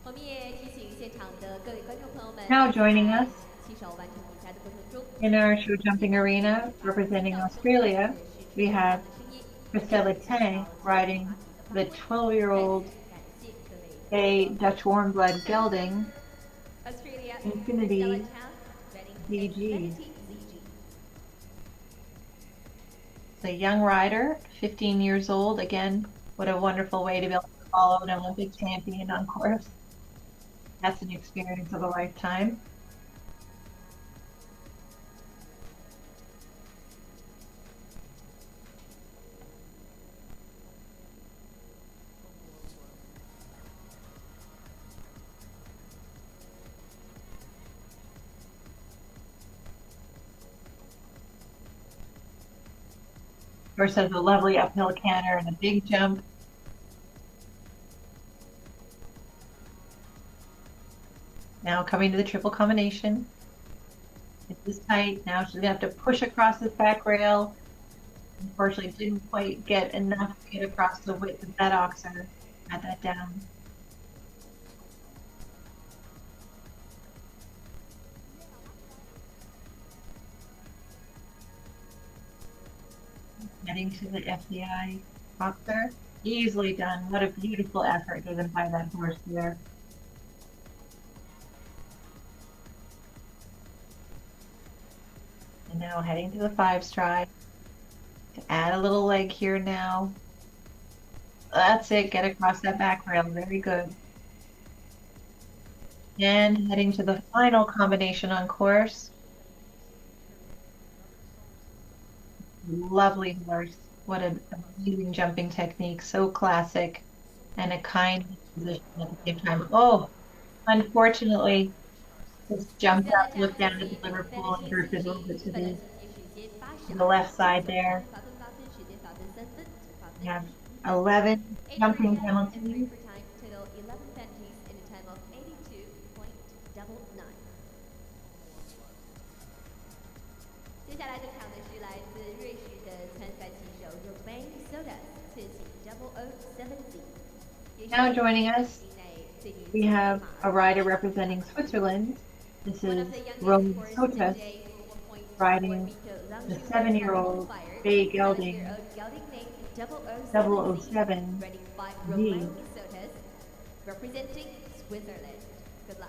我们也提醒现场的各位观众朋友们 Now joining us 骑手完成比赛的过程中 in our show jumping arena representing Australia, we have Christella Tang riding the 12-year-old A Dutch warm blood gelding Australia Infinity ZG. It's a young rider, 15 years old. Again, what a wonderful way to be able to follow an Olympic champion on course. That's an experience of a lifetime. Horse has a lovely uphill canter and a big jump. Now coming to the triple combination. It is tight. Now she's gonna have to push across this back rail. Unfortunately, didn't quite get enough to get across the width of that oxer. Got that down. heading to the FEI boxer. Easily done. What a beautiful effort given by that horse there. And now heading to the 5 stride. To add a little leg here now. That's it. Get across that back rail. Very good. And heading to the final combination on course. Lovely horse. What an amazing jumping technique. So classic. And a kind position at the same time. Oh, unfortunately, just jumped up, looked down at the Liverpool and drifted a little bit to the left side there. We have 11 jumping penalties. total 11 penalties in a time of 82.99. 接下来登场的是来自瑞士的参赛骑手 Romain Sodas，侧骑 0070。 Now joining us, we have a rider representing Switzerland. This is Romain Sodas riding the 7-year-old Bay Gelding 007 V. Representing Switzerland. Good luck.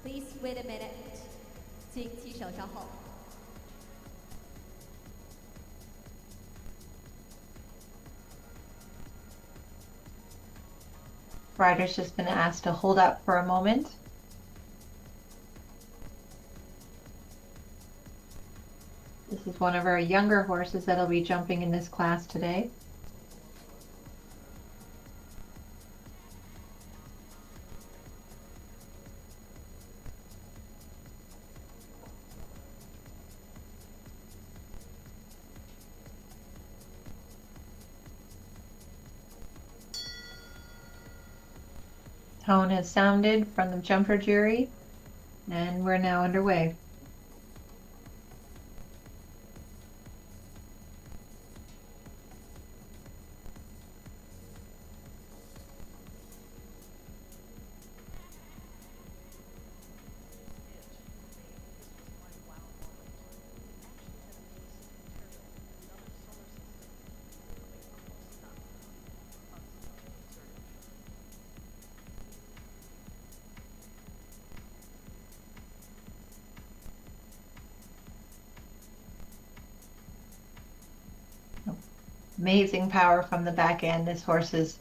Please wait a minute. 请骑手稍后。Rider's just been asked to hold up for a moment. This is one of our younger horses that'll be jumping in this class today. Tone has sounded from the jumper jury, and we're now underway. Amazing power from the back end. This horse is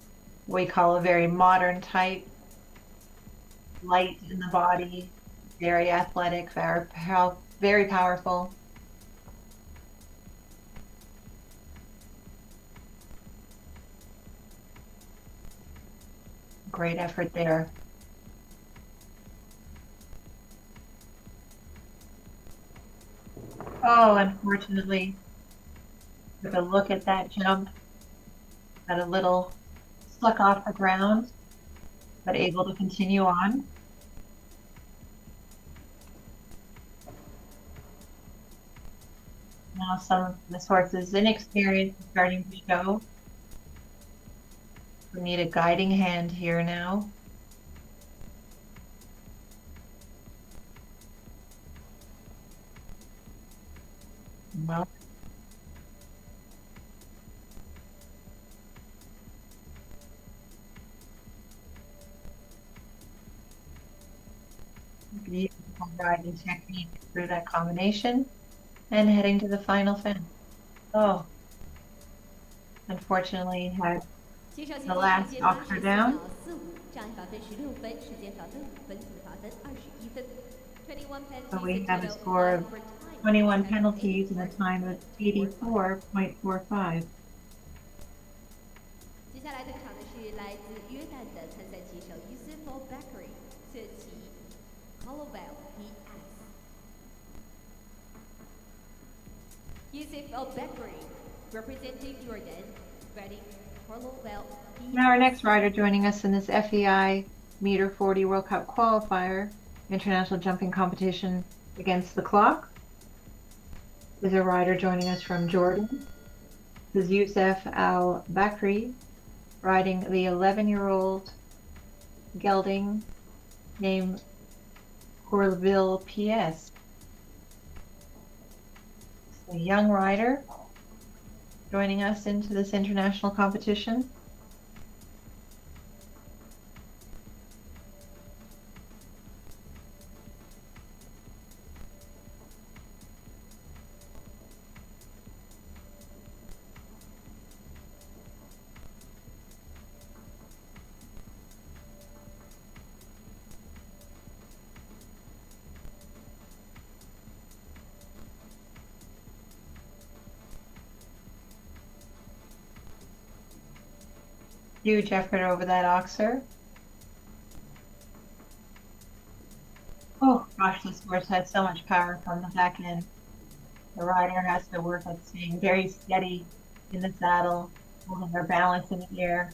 what we call a very modern type. Light in the body, very athletic, very powerful. Great effort there. Oh, unfortunately, took a look at that jump, got a little stuck off the ground, but able to continue on. Now some of this horse's inexperience is starting to show. We need a guiding hand here now. Well, beautiful riding technique through that combination and heading to the final fence. Oh, unfortunately had the last oxer down. So we have a score of 21 penalties and a time of 84.45. 接下来登场的是来自约旦的参赛骑手 Yusuf Al-Bakri， 侧骑 Qualifier ES。 Yusuf Al-Bakri representing Jordan, ready Now our next rider joining us in this FEI meter 40 World Cup qualifier international jumping competition against the clock is a rider joining us from Jordan. This is Youssef Al Bakri, riding the 11-year-old gelding named Corville PS. A young rider joining us into this international competition. Huge effort over that oxer. Oh gosh, this horse has so much power from the back end. The rider has to work at staying very steady in the saddle, holding their balance in the air.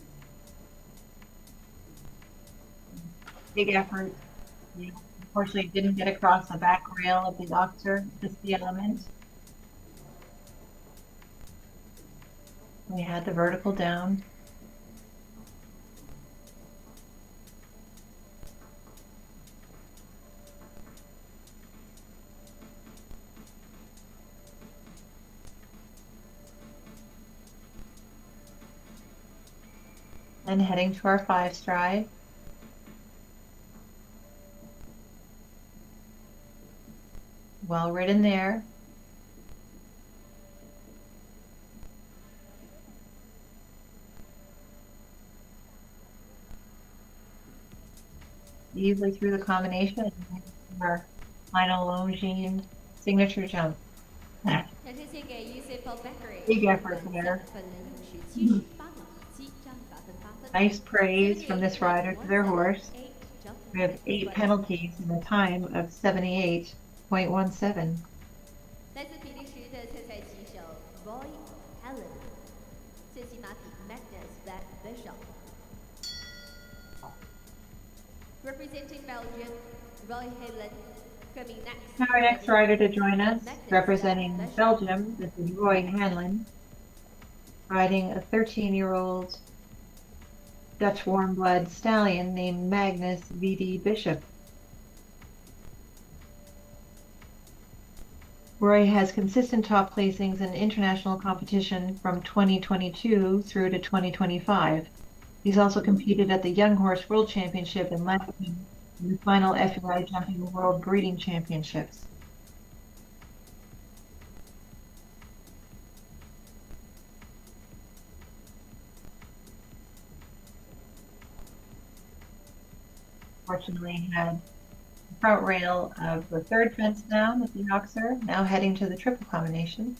Big effort. Unfortunately, didn't get across the back rail of the oxer. Just the element. We had the vertical down. And heading to our 5 stride. Well ridden there. Easily through the combination and our final Longines signature jump. Big effort there. Nice praise from this rider to their horse. We have 8 penalties and a time of 78.17. 来自比利时的参赛骑手 Roy Helen， 侧骑马匹 Magnus Van Bishop。Representing Belgium, Roy Helen, coming next. Now our next rider to join us, representing Belgium, this is Roy Hanlon, riding a 13-year-old Dutch warm blood stallion named Magnus VD Bishop. Roy has consistent top placings in international competition from 2022 through to 2025. He's also competed at the Young Horse World Championship in London and the final FEI Jumping World Breeding Championships. Fortunately, had the front rail of the 3rd fence down with the oxer, now heading to the triple combination.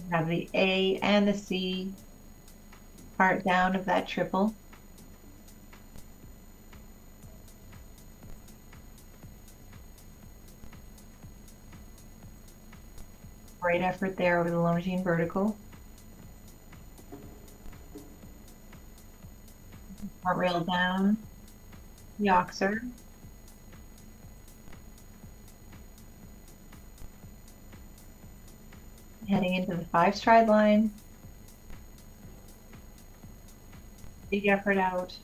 We have the A and the C part down of that triple. Great effort there over the Longines vertical. Front rail down, the oxer. Heading into the 5 stride line. Big effort out.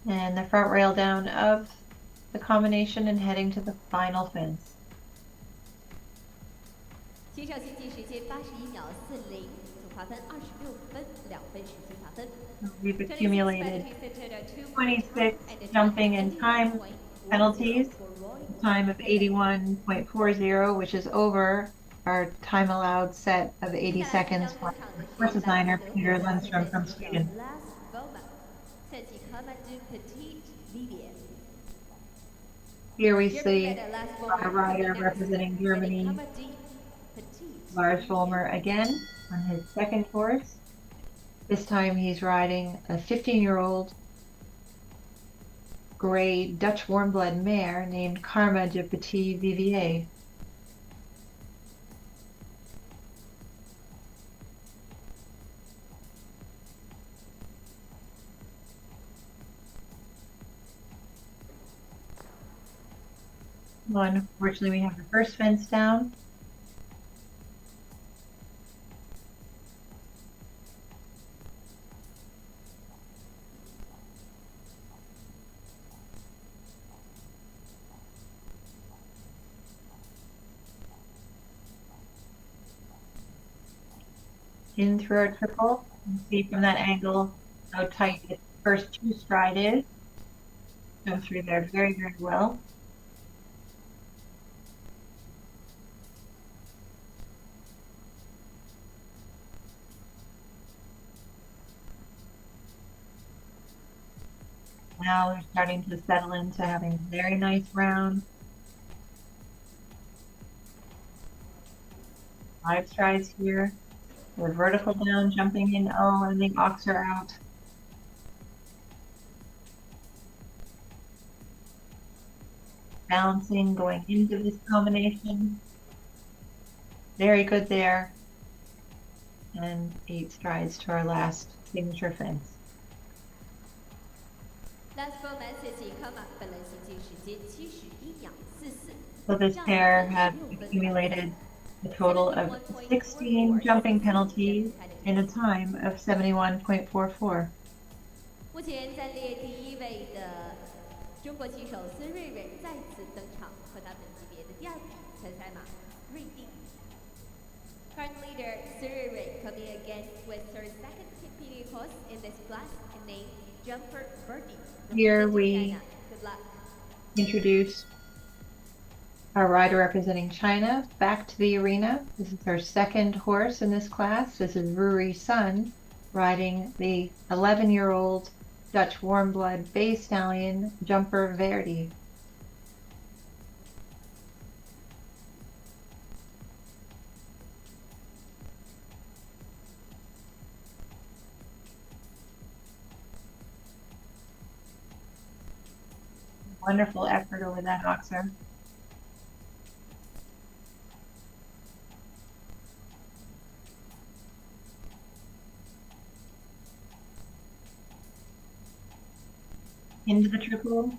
And the front rail down of the combination and heading to the final fence. 骑手竞技时间81秒40，总罚分26分，2分10罚分。 We've accumulated 26 jumping and time penalties, a time of 81.40, which is over our time allowed set of 80 seconds for horse designer Peter Lundström from Sweden. Here we see our rider representing Germany, Lars Vollmer again on his 2nd horse. This time he's riding a 15-year-old gray Dutch warmblood mare named Karma de Petit Vivier. Well, unfortunately, we have the first fence down. In through our triple, you can see from that angle how tight the first two stride is. Go through there very, very well. Now they're starting to settle into having a very nice round. 5 strides here. We're vertical down, jumping in O, and the ox are out. Balancing, going into this combination. Very good there. And 8 strides to our last signature fence. Last 4门谢谢康马，本轮行进时间71秒44。 So this pair had accumulated a total of 16 jumping penalties in a time of 71.44. 目前暂列第1位的中国骑手孙瑞瑞再次登场，和他本级别的第2匹参赛马瑞定。Current leader Sun Ruirui coming again with her second competing horse in this class named Jumper Birdie. Here we Good luck. introduce our rider representing China back to the arena. This is her second horse in this class. This is Ruri Sun riding the 11-year-old Dutch warmblood bay stallion Jumper Verdi. Wonderful effort over that oxer. Into the triple.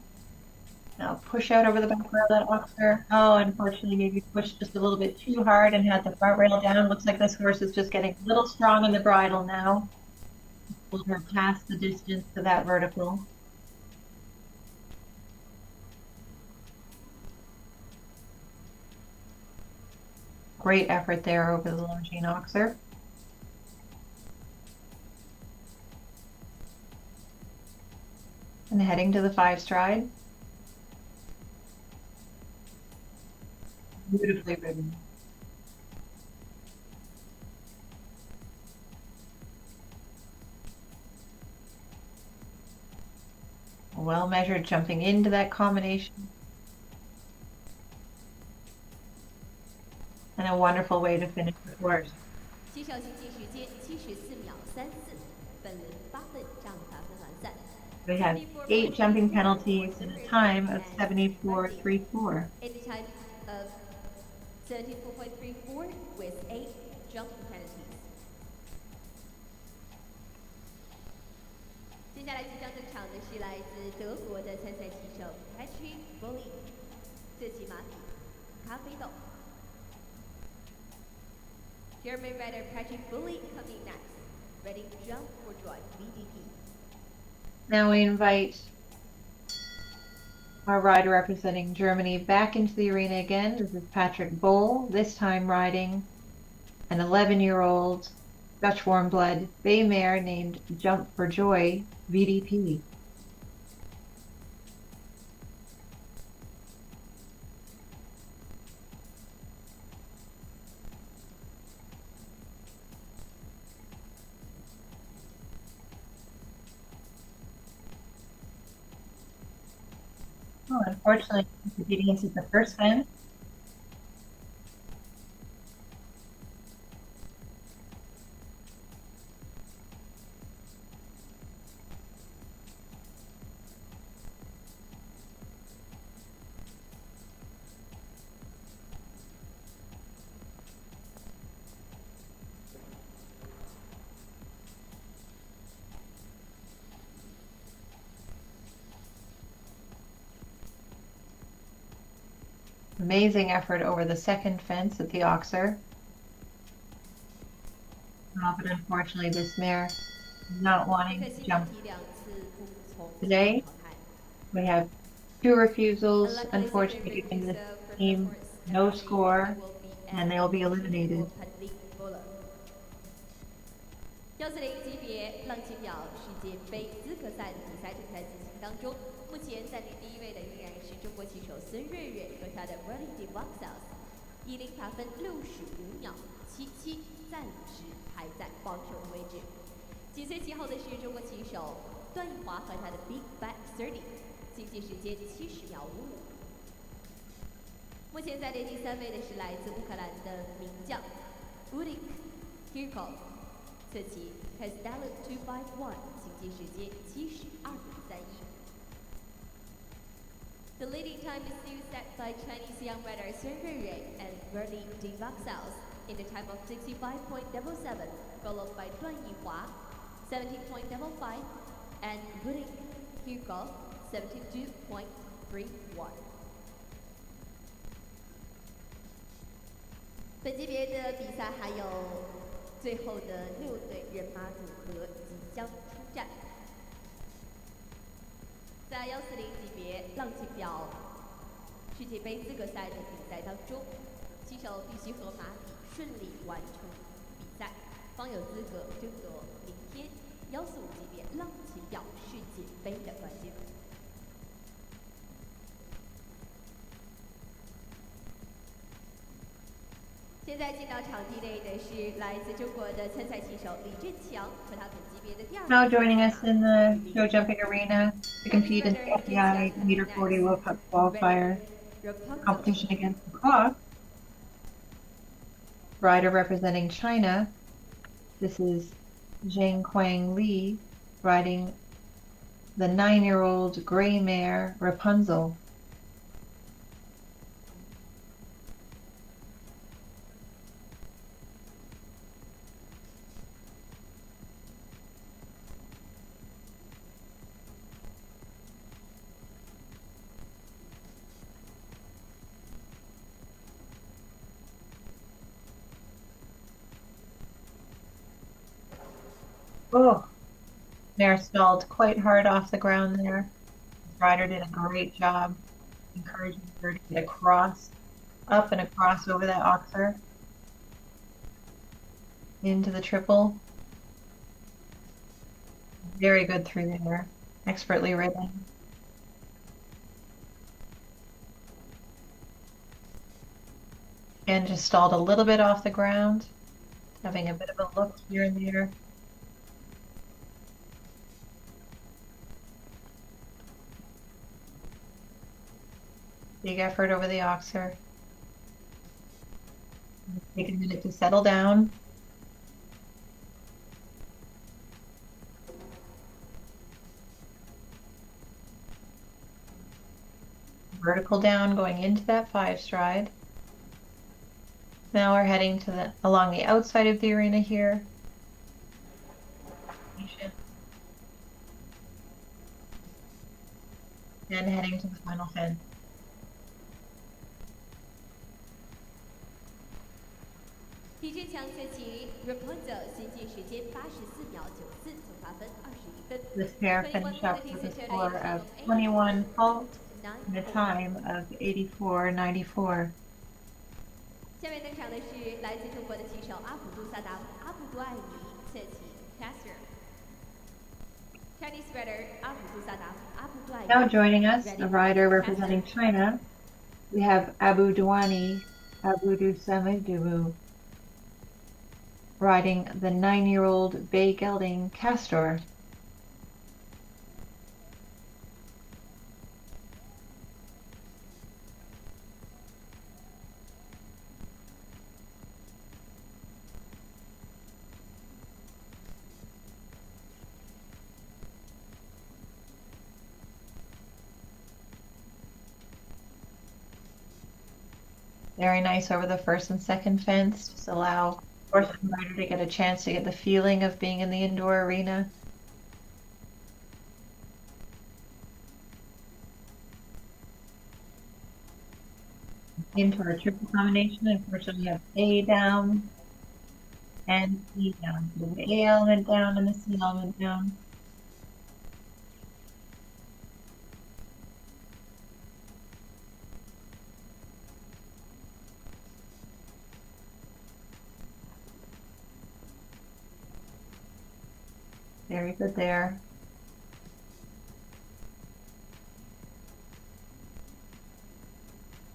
Now push out over the back rail of that oxer. Oh, unfortunately, maybe pushed just a little bit too hard and had the front rail down. Looks like this horse is just getting a little strong in the bridle now. Pulled her past the distance to that vertical. Great effort there over the Longines oxer. And heading to the 5 stride. Beautifully ridden. Well measured, jumping into that combination. And a wonderful way to finish the course. 骑手行进时间74秒34，本轮8分让他分完赛。 We had 8 jumping penalties in a time of 74.34. In the time of 74.34 with 8 jumping penalties. 接下来即将登场的是来自德国的参赛骑手 Patrick Bully， 这骑马匹咖啡豆。German rider Patrick Bully coming next, ready to jump for joy, VDP. Now we invite our rider representing Germany back into the arena again. This is Patrick Boll, this time riding an 11-year-old Dutch warmblood bay mare named Jump for Joy, VDP. Oh, unfortunately, competing is the first fence. Amazing effort over the second fence at the Oxer. But unfortunately, this mare is not 不 wanting 可 to 惜的 jump. 提两次不服从 Today 淘汰。 we have 2 refusals, Unluckily, unfortunately, Secretary giving this Reserve team reports no that score, there will be an and they will be eliminated. public bowler. 140级别浪琴表世界杯资格赛的比赛正在进行当中。目前暂定第1位的仍然是中国棋手孙瑞瑞和他的 World Divaxels， 以0打分65秒77暂时排在榜首的位置。紧随其后的是中国棋手段奕华和他的 Big Back 30， 竞技时间70秒55。目前暂列第3位的是来自乌克兰的名将 Udik Kirkov， 侧骑 Castello 251， 竞技时间72.31。The leading time is still set by Chinese young runner Sun Ruirui and World Divaxels in the time of 65.77, followed by Duan Yihua 17.75 and Udik Kirkov 72.31。 本级别的比赛还有最后的6对人马组合即将出战。在140级别浪琴表世界杯资格赛的比赛当中，棋手必须和马匹顺利完成比赛，方有资格争夺明天145级别浪琴表世界杯的冠军。现在进到场地内的是来自中国的参赛棋手李振强和他本级别的第2名。 Now joining us in the show jumping arena to compete in the FEI Meter 40 World Cup Qualifier competition against the clock. Rider representing China. This is Zheng Quang Li riding the 9-year-old gray mare Rapunzel. Oh, mare stalled quite hard off the ground there. This rider did a great job encouraging her to get across, up and across over that oxer into the triple. Very good through there, expertly ridden. And just stalled a little bit off the ground, having a bit of a look here and there. Big effort over the oxer. Take a minute to settle down. Vertical down going into that 5 stride. Now we're heading to along the outside of the arena here. And heading to the final fence.李振强侧骑 Rapunzel 行进时间84秒94，总罚分21分。 This pair finished up with a score of 21 fault and a time of 84.94. 下面登场的是来自中国的棋手阿卜杜萨达姆阿卜杜艾尼，侧骑 Caster。Chinese rider 阿卜杜萨达姆阿卜杜艾尼。 Now joining us, a rider representing China, we have Abu Duwani Abudusamidou riding the 9-year-old bay gelding Castor. Very nice over the first and second fence. Just allow horse and rider to get a chance to get the feeling of being in the indoor arena. into our triple combination. Unfortunately, we have A down and C down. So the A element down and the C element down. Very good there.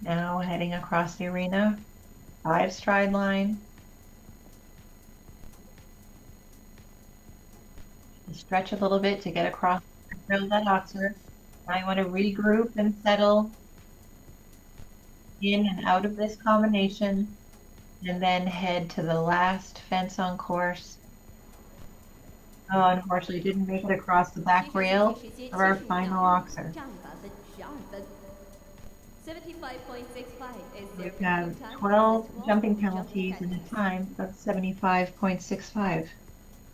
Now heading across the arena, 5 stride line. Stretch a little bit to get across that oxer. Now you want to regroup and settle in and out of this combination, and then head to the last fence on course. Oh, unfortunately, didn't make it across the back rail of our final oxer. We have 12 jumping penalties and a time of 75.65.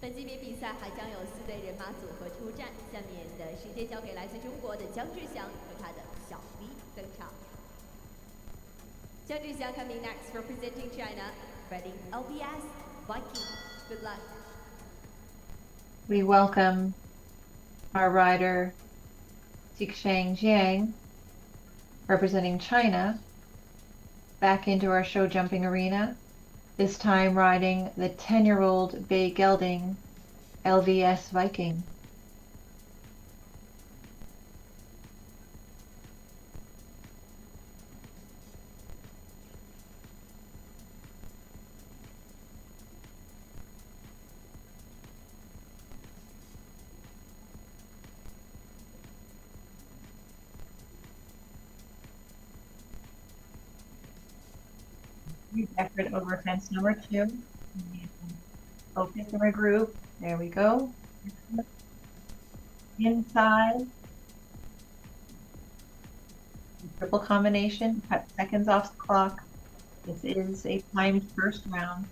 本级别比赛还将有4对人马组合出战，下面的时间交给来自中国的姜志祥和他的小 V 登场。姜志祥 coming next representing China, riding LBS Viking. Good luck. We welcome our rider Zixing Jiang, representing China, back into our show jumping arena, this time riding the 10-year-old bay gelding LVS Viking. Effort over fence number 2. Focus and regroup. There we go. Inside. Triple combination. Cut seconds off the clock. This is a timed first round.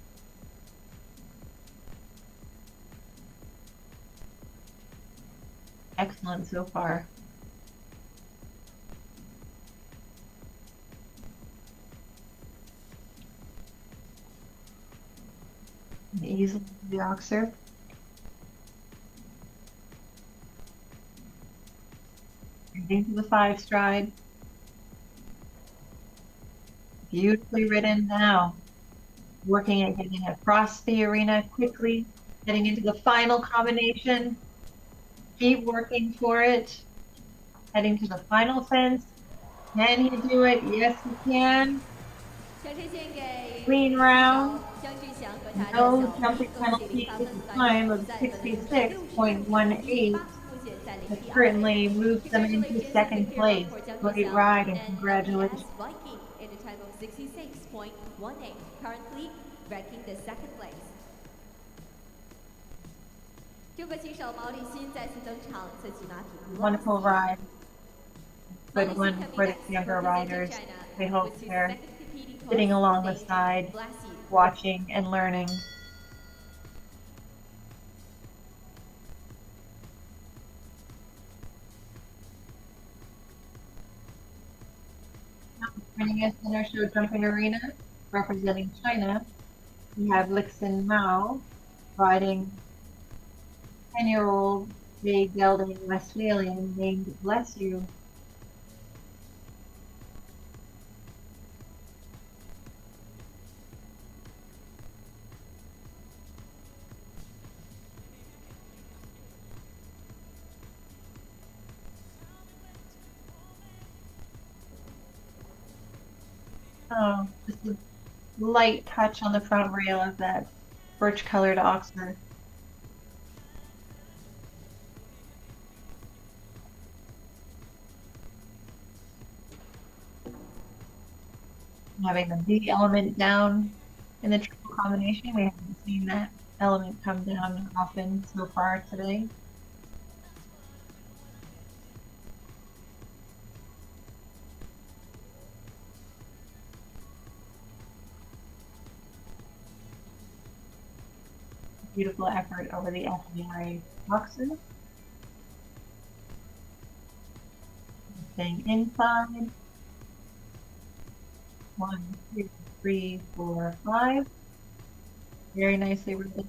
Excellent so far. Easily the oxer. Into the 5 stride. Beautifully ridden now. Working at getting across the arena quickly, getting into the final combination. Keep working for it. Heading to the final fence. Can he do it? Yes, he can. Clean round. No jumping penalty with a time of 66.18. That certainly moves them into second place. Great ride and congratulations. In a time of 66.18, currently ranking the second place. 中国新手毛里新再次登场，侧骑马匹 Wonderful ride. Good one for the younger riders. We hope they're sitting along the side, watching and learning. Joining us in our show jumping arena, representing China, we have Lixin Mao riding 10-year-old bay gelding Westphalian named Bless You. Oh, just a light touch on the front rail of that birch-colored oxford. Having the B element down in the triple combination, we haven't seen that element come down often so far today. Beautiful effort over the FEI boxes. Staying inside. 1, 2, 3, 4, 5. Very nicely ridden.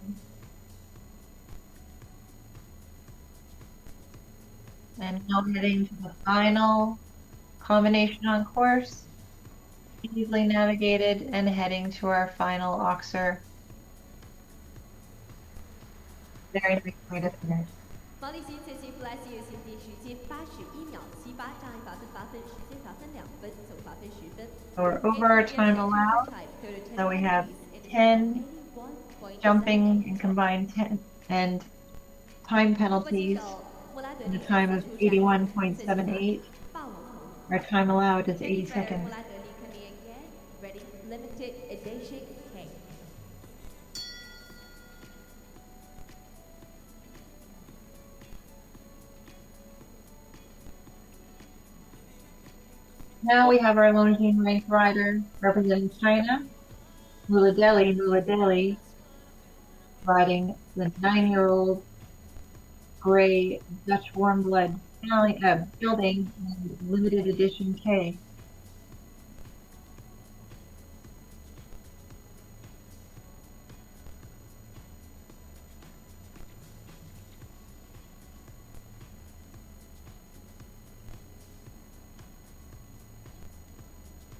And now heading to the final combination on course. Easily navigated and heading to our final oxer. Very nice way to finish. 毛里行前行 Flash 有行进时间81.78秒，障碍罚分8分，时间罚分2分，总罚分10分。 So we're over our time allowed. So we have 10 jumping and combined 10 and time penalties in a time of 81.78. Our time allowed is 80 seconds. Ready, limited edition K. Now we have our Longines ranked rider representing China, Muladeli, riding the 9-year-old gray Dutch warm blood building limited edition K.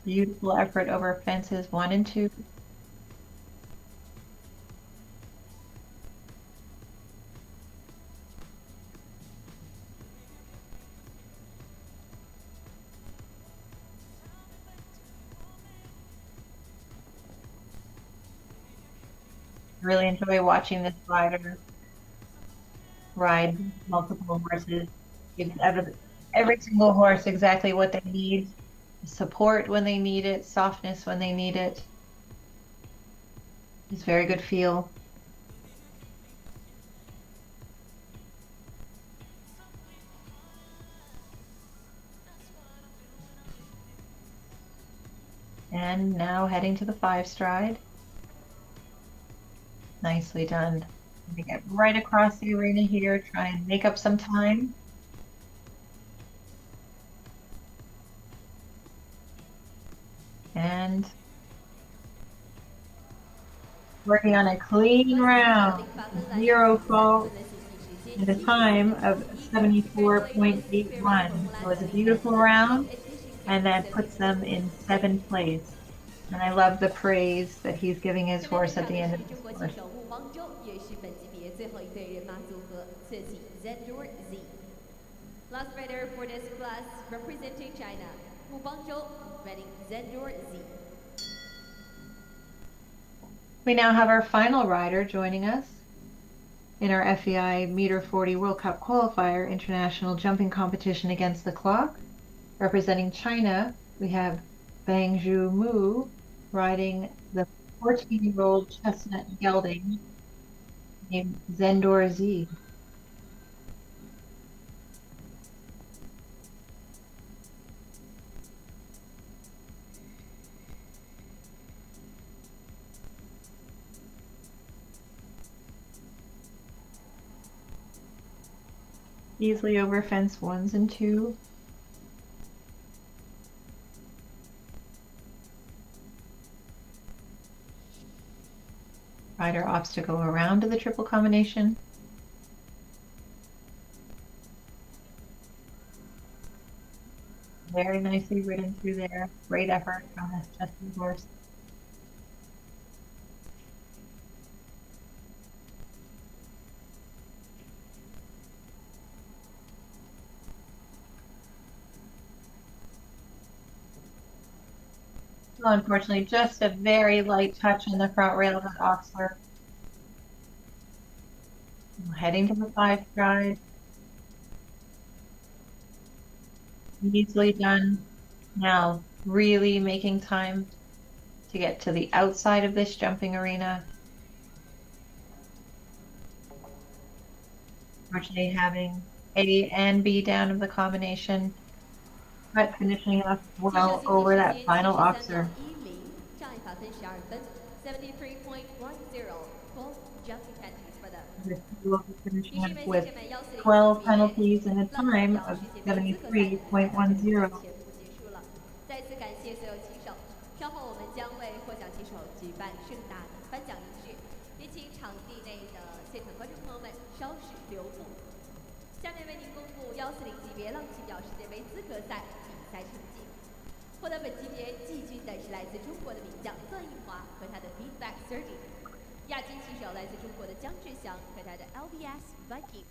Beautiful effort over fences 1 and 2. Really enjoy watching this rider ride multiple horses. Gives every single horse exactly what they need. Support when they need it, softness when they need it. It's very good feel. And now heading to the 5 stride. Nicely done. We get right across the arena here, try and make up some time. And working on a clean round, 0 fault, and a time of 74.81. It was a beautiful round, and that puts them in 7th place. And I love the praise that he's giving his horse at the end of this course. Last rider for this class representing China, Wu Bangzhou, riding Zendor Z. We now have our final rider joining us in our FEI Meter 40 World Cup Qualifier International Jumping Competition against the clock. Representing China, we have Bangzhou Mu riding the 14-year-old chestnut gelding named Zendor Z. Easily over fence 1s and 2. Rider opts to go around to the triple combination. Very nicely ridden through there. Great effort from this chestnut horse. Well, unfortunately, just a very light touch on the front rail of the oxler. Heading to the 5 stride. Easily done. Now, really making time to get to the outside of this jumping arena. Unfortunately, having A and B down of the combination, but finishing up well over that final oxer. 障碍罚分12分 73.10 12 jumping penalties for them. Finishing up with 12 penalties and a time of 73.10. 再次感谢所有骑手，稍后盛大的颁奖仪式，也请场地内的现场观众朋友们稍事留步。下面为您公布140级别浪琴表世界杯资格赛比赛成绩。获得本级别季军的是来自中国的名将段奕华和他的 Beatback 30，亚军旗手来自中国的姜志祥和他的 LBS Viking。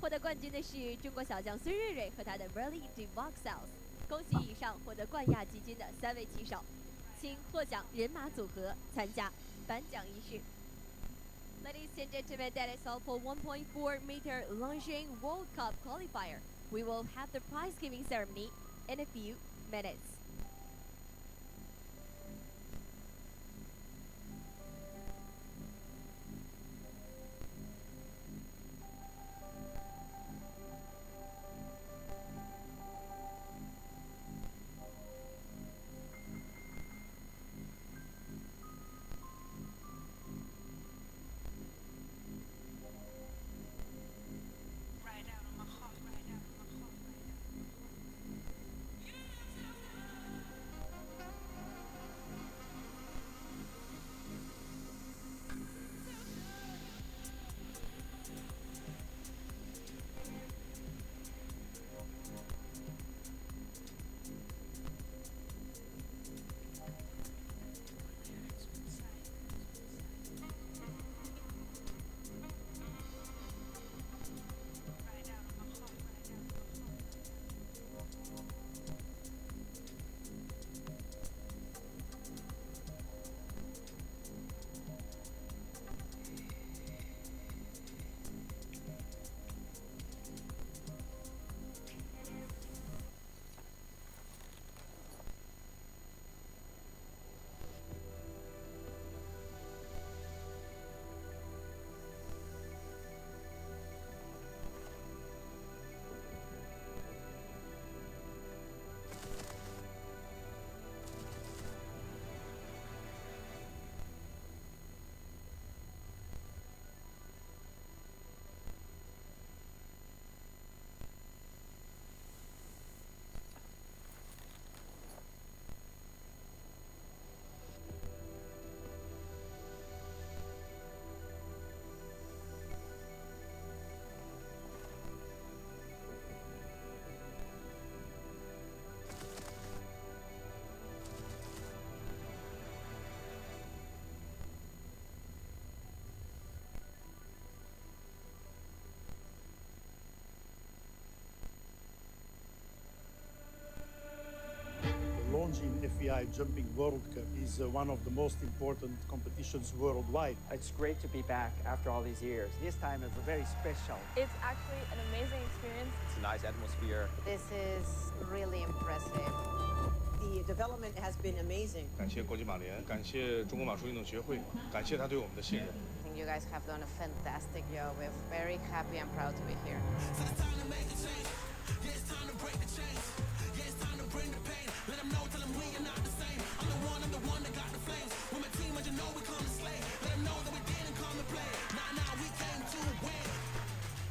获得冠军的是中国小将孙瑞瑞和他的 Rally de Voxels。恭喜以上获得冠亚季军的3位旗手，请获奖人马组合参加颁奖仪式。Ladies and gentlemen, that is all for 1.4-meter Longines World Cup Qualifier. We will have the prize-giving ceremony in a few minutes. Longines FEI Jumping World Cup is one of the most important competitions worldwide. It's great to be back after all these years. This time is very special. It's actually an amazing experience. It's a nice atmosphere. This is really impressive. The development has been amazing. 感谢国际马联，感谢中国马术运动协会，感谢他对我们的信任。I think you guys have done a fantastic job. We're very happy and proud to be here.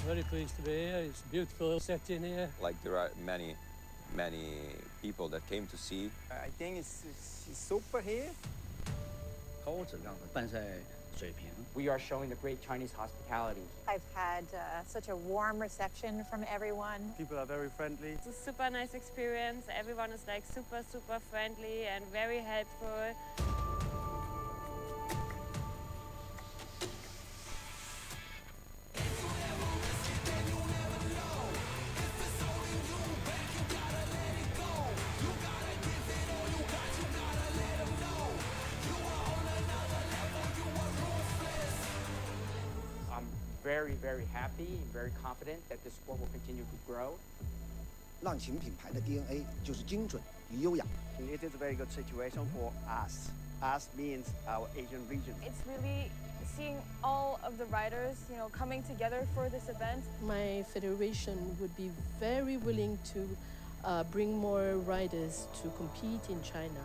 Very pleased to be here. It's a beautiful setting here. Like there are many people that came to see. I think it's super here. 高质量的办赛水平。 We are showing the great Chinese hospitality. I've had such a warm reception from everyone. People are very friendly. It's a super nice experience. Everyone is like super friendly and very helpful. Very happy and very confident that this sport will continue to grow. 浪琴品牌的 DNA 就是精准与优雅。 It is a very good situation for us. Us means our Asian region. It's really seeing all of the riders, coming together for this event. My federation would be very willing to bring more riders to compete in China.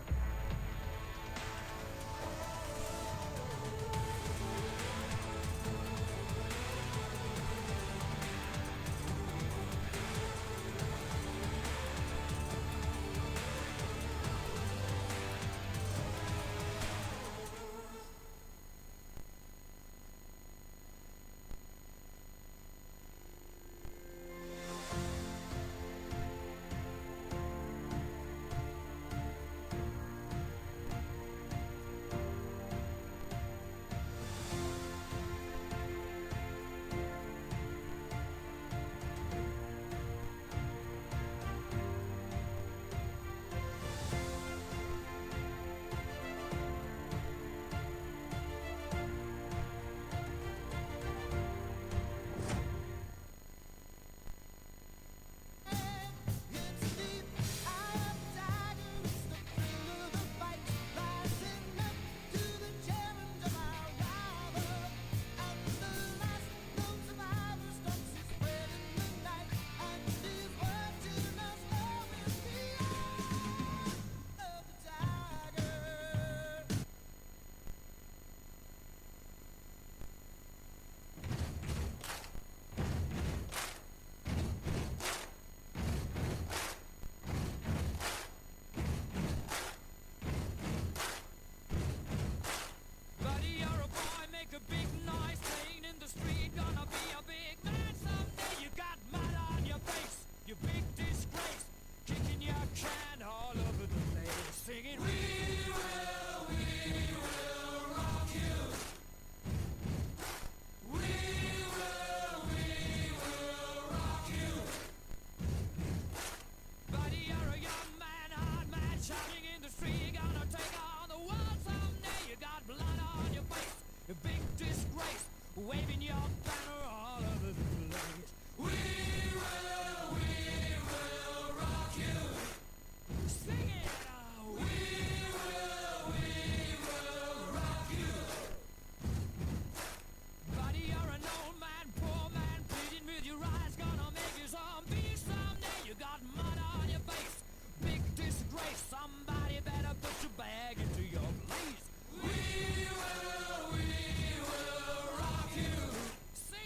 a big disgrace, waving your banner all over the place. We will rock you. Sing it! We will rock you. Buddy, you're an old man, poor man, pleading with your eyes, gonna make you zombie someday. You got mud on your face, big disgrace. Somebody better put your bag into your place. We will rock you. Sing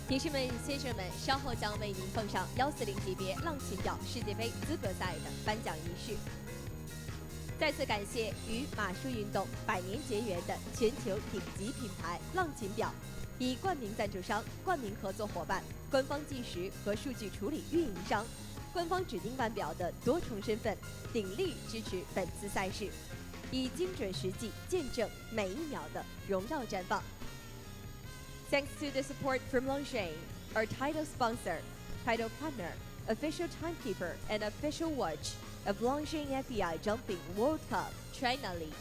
女士们、先生们，稍后将为您奉上140级别浪琴表世界杯资格赛的颁奖仪式。再次感谢与马术运动百年结缘的全球顶级品牌浪琴表，以冠名赞助商、冠名合作伙伴、官方计时和数据处理运营商、官方指定腕表的多重身份，鼎力支持本次赛事，以精准实际见证每一秒的荣耀绽放。Thanks to the support from Longines, our title sponsor, title partner, official timekeeper, and official watch of Longines FEI Jumping World Cup China League.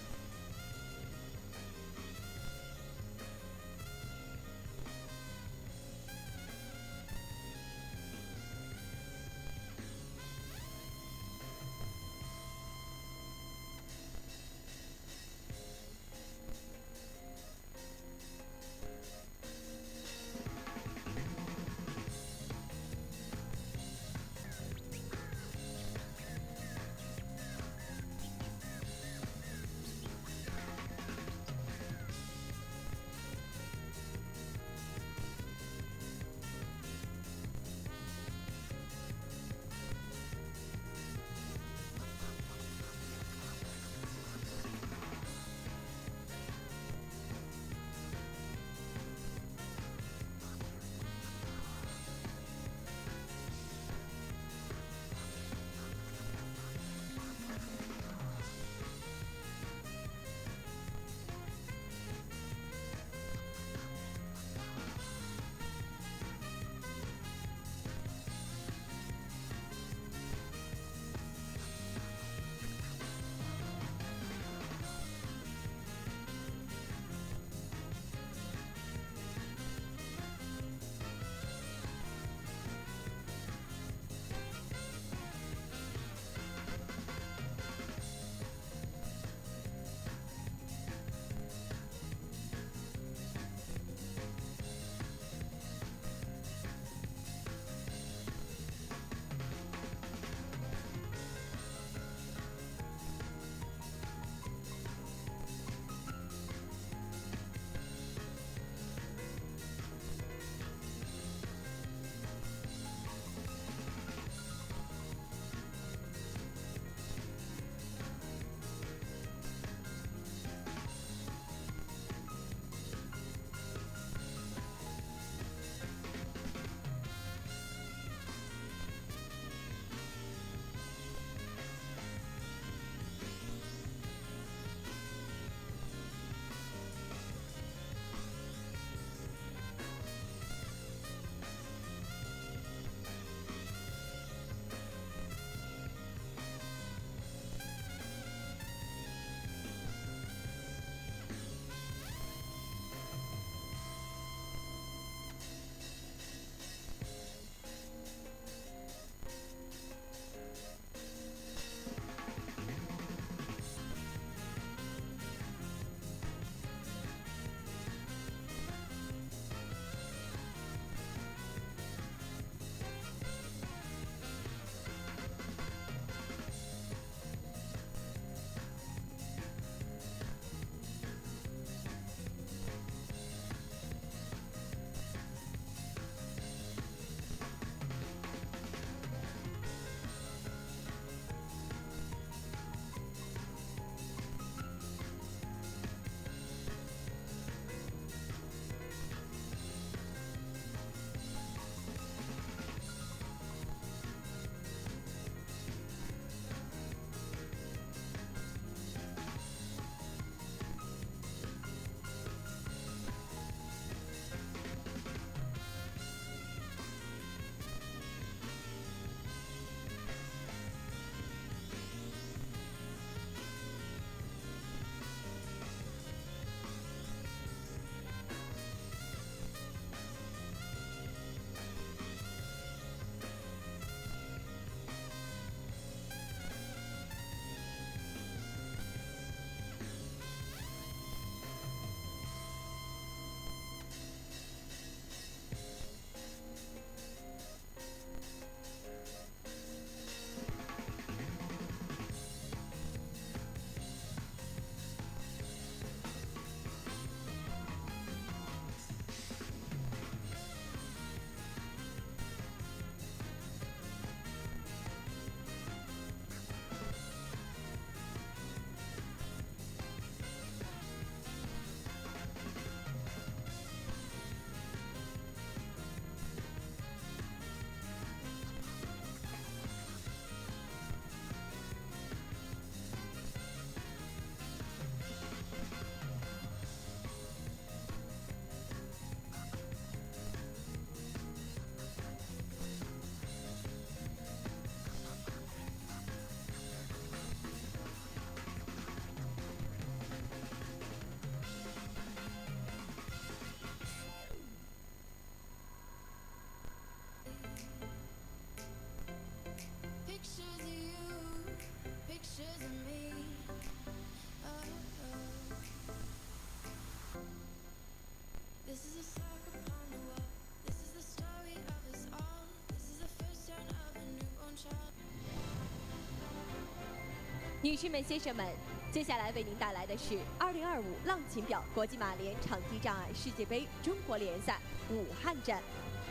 女士们、先生们，接下来为您带来的是2025浪琴表国际马联场地障碍世界杯中国联赛武汉站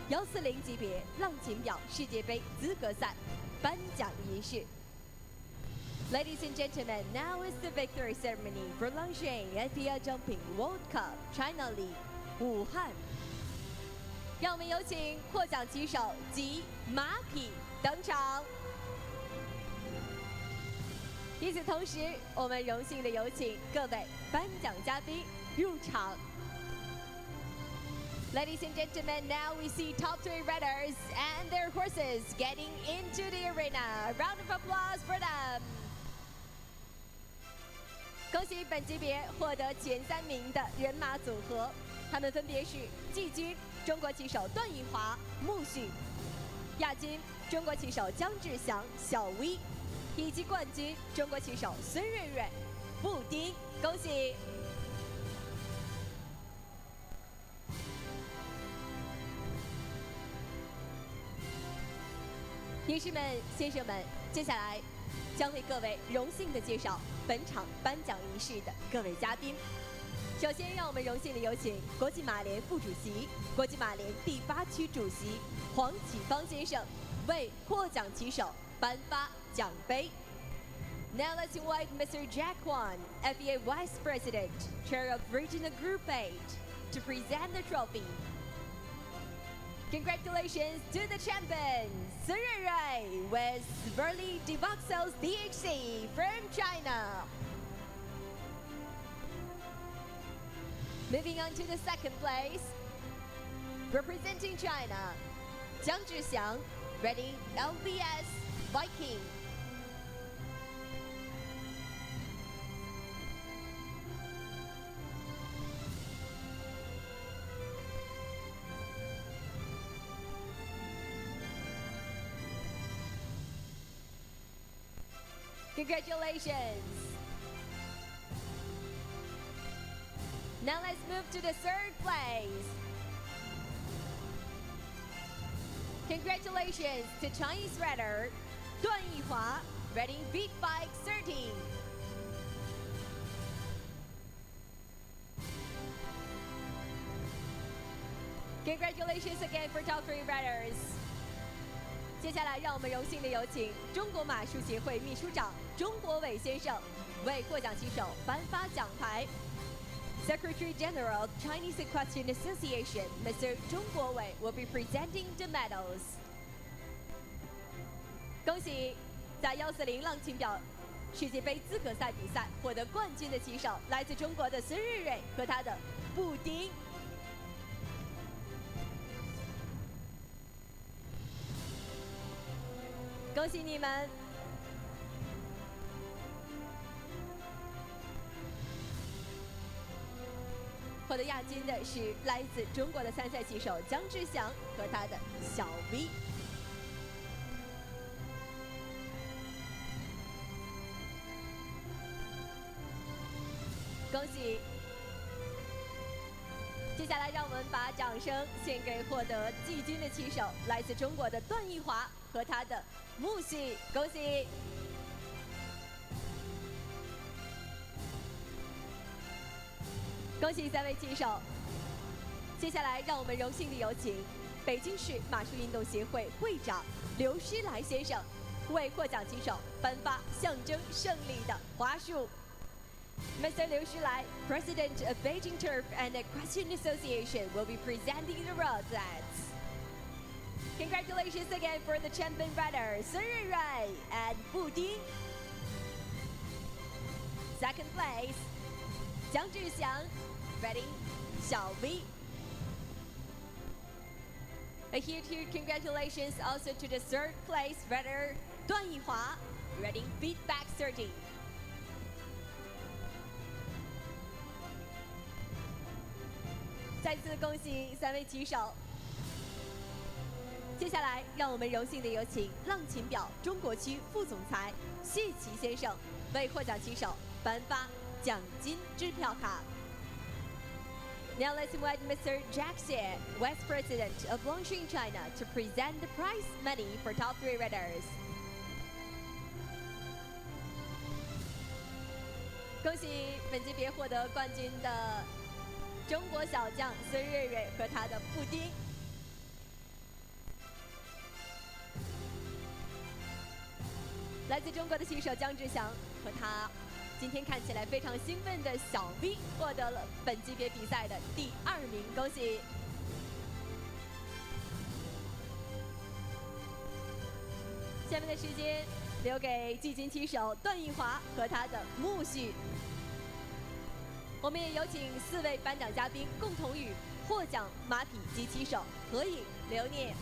140级别浪琴表世界杯资格赛颁奖仪式。Ladies and gentlemen, now is the victory ceremony for Longines FEI Jumping World Cup China League 武汉。让我们有请获奖旗手及马匹登场。与此同时，我们荣幸地有请各位颁奖嘉宾入场。Ladies and gentlemen, now we see top 3 riders and their horses getting into the arena. A round of applause for them. 恭喜本级别获得前3名的人马组合，他们分别是季军中国骑手段奕华、穆旭，亚军中国骑手姜志祥、小 V。以及冠军中国骑手孙瑞瑞、布丁，恭喜！女士们、先生们，接下来将为各位荣幸地介绍本场颁奖仪式的各位嘉宾。首先，让我们荣幸地有请国际马联副主席、国际马联第8区主席黄启芳先生为获奖骑手颁发奖杯。Now let's invite Mr. Jack Wan, FEI Vice President, Chair of Regional Group 8, to present the trophy. Congratulations to the champion, Sun Ruirui, with Burley Devoxels DHC from China. Moving on to the second place, representing China, Jiang Zhixiang, riding LBS Viking. Congratulations! Now let's move to the third place. Congratulations to Chinese rider Duan Yihua, riding Beat Bike 13. Congratulations again for top 3 riders. 接下来，让我们荣幸地有请中国马术协会秘书长钟国伟先生为获奖骑手颁发奖牌。Secretary General of Chinese Equestrian Association, Mr. 钟国伟 will be presenting the medals. 恭喜在140浪琴表世界杯资格赛比赛获得冠军的骑手，来自中国的孙瑞瑞和他的布丁。恭喜你们！获得亚军的是来自中国的参赛骑手姜志祥和他的小 V。恭喜！接下来，让我们把掌声献给获得季军的骑手，来自中国的段奕华和他的穆旭，恭喜！恭喜3位骑手。接下来，让我们荣幸地有请北京市马术运动协会会长刘诗来先生为获奖骑手颁发象征胜利的花束。Mr. Liu Shilai, President of Beijing Turf and Equestrian Association, will be presenting the rosettes. Congratulations again for the champion riders, Sun Ruirui and Bu Ding. Second place, Jiang Zhixiang, riding Xiao Wei. A huge congratulations also to the third place rider, Duan Yihua, riding Feedback 30. 再次恭喜3位骑手。接下来，让我们荣幸地有请浪琴表中国区副总裁谢奇先生为获奖骑手颁发奖金支票卡。Now let's invite Mr. Jack Xie, Vice President of Longines China, to present the prize money for top 3 riders. 恭喜本级别获得冠军的中国小将孙瑞瑞和他的布丁。来自中国的棋手姜志祥和他今天看起来非常兴奋的小 V 获得了本级别比赛的第2名，恭喜！下面的时间留给季军棋手段奕华和他的木絮。我们也有请4位颁奖嘉宾共同与获奖马匹及棋手合影留念。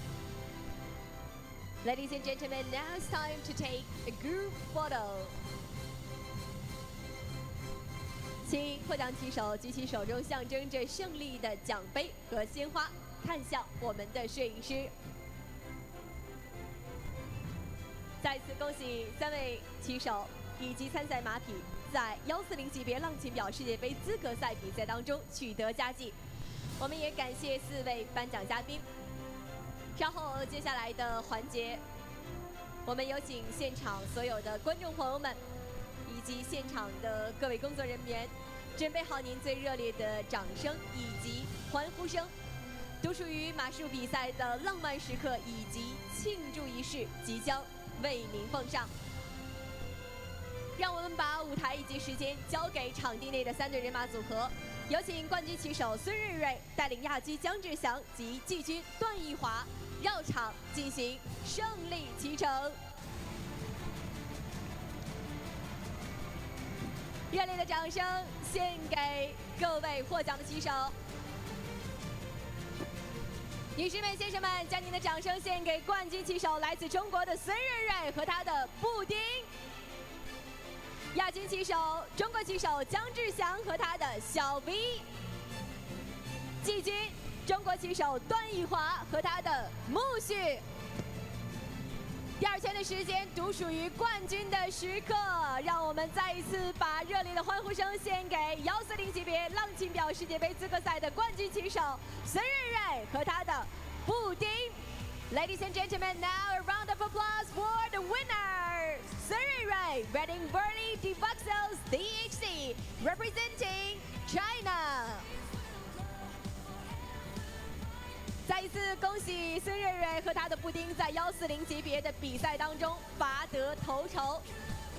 Ladies and gentlemen, now it's time to take a group photo. 请获奖棋手举起手中象征着胜利的奖杯和鲜花，看向我们的摄影师。再次恭喜3位棋手以及参赛马匹在140级别浪琴表世界杯资格赛比赛当中取得佳绩。我们也感谢4位颁奖嘉宾。稍后接下来的环节，我们有请现场所有的观众朋友们以及现场的各位工作人员，准备好您最热烈的掌声以及欢呼声。独属于马术比赛的浪漫时刻以及庆祝仪式即将为您奉上。让我们把舞台以及时间交给场地内的3对人马组合，有请冠军棋手孙瑞瑞带领亚军姜志祥及季军段奕华绕场进行胜利骑乘。热烈的掌声献给各位获奖的棋手。女士们、先生们，将您的掌声献给冠军棋手来自中国的孙瑞瑞和他的布丁。亚军棋手中国棋手姜志祥和他的小 V， 季军中国棋手段奕华和他的木絮。第2圈的时间独属于冠军的时刻，让我们再一次把热烈的欢呼声献给140级别浪琴表世界杯资格赛的冠军棋手孙瑞瑞和他的布丁。Ladies and gentlemen, now a round of applause for the winner, Sun Ruirui, Reading Burley Debuxels DHC, representing China. 再一次恭喜孙瑞瑞和他的布丁在140级别的比赛当中拔得头筹，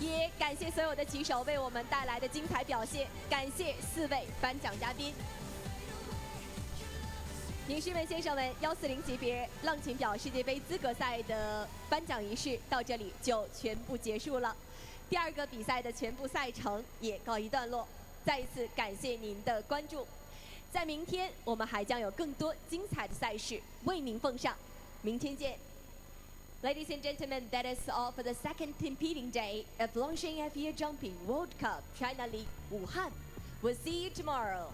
也感谢所有的棋手为我们带来的精彩表现，感谢4位颁奖嘉宾。女士们、先生们，140级别浪琴表世界杯资格赛的颁奖仪式到这里就全部结束了，第2个比赛的全部赛程也告一段落。再一次感谢您的关注，在明天我们还将有更多精彩的赛事为您奉上，明天见。Ladies and gentlemen, that is all for the second competing day of Longines FEI Jumping World Cup China League Wuhan. We'll see you tomorrow.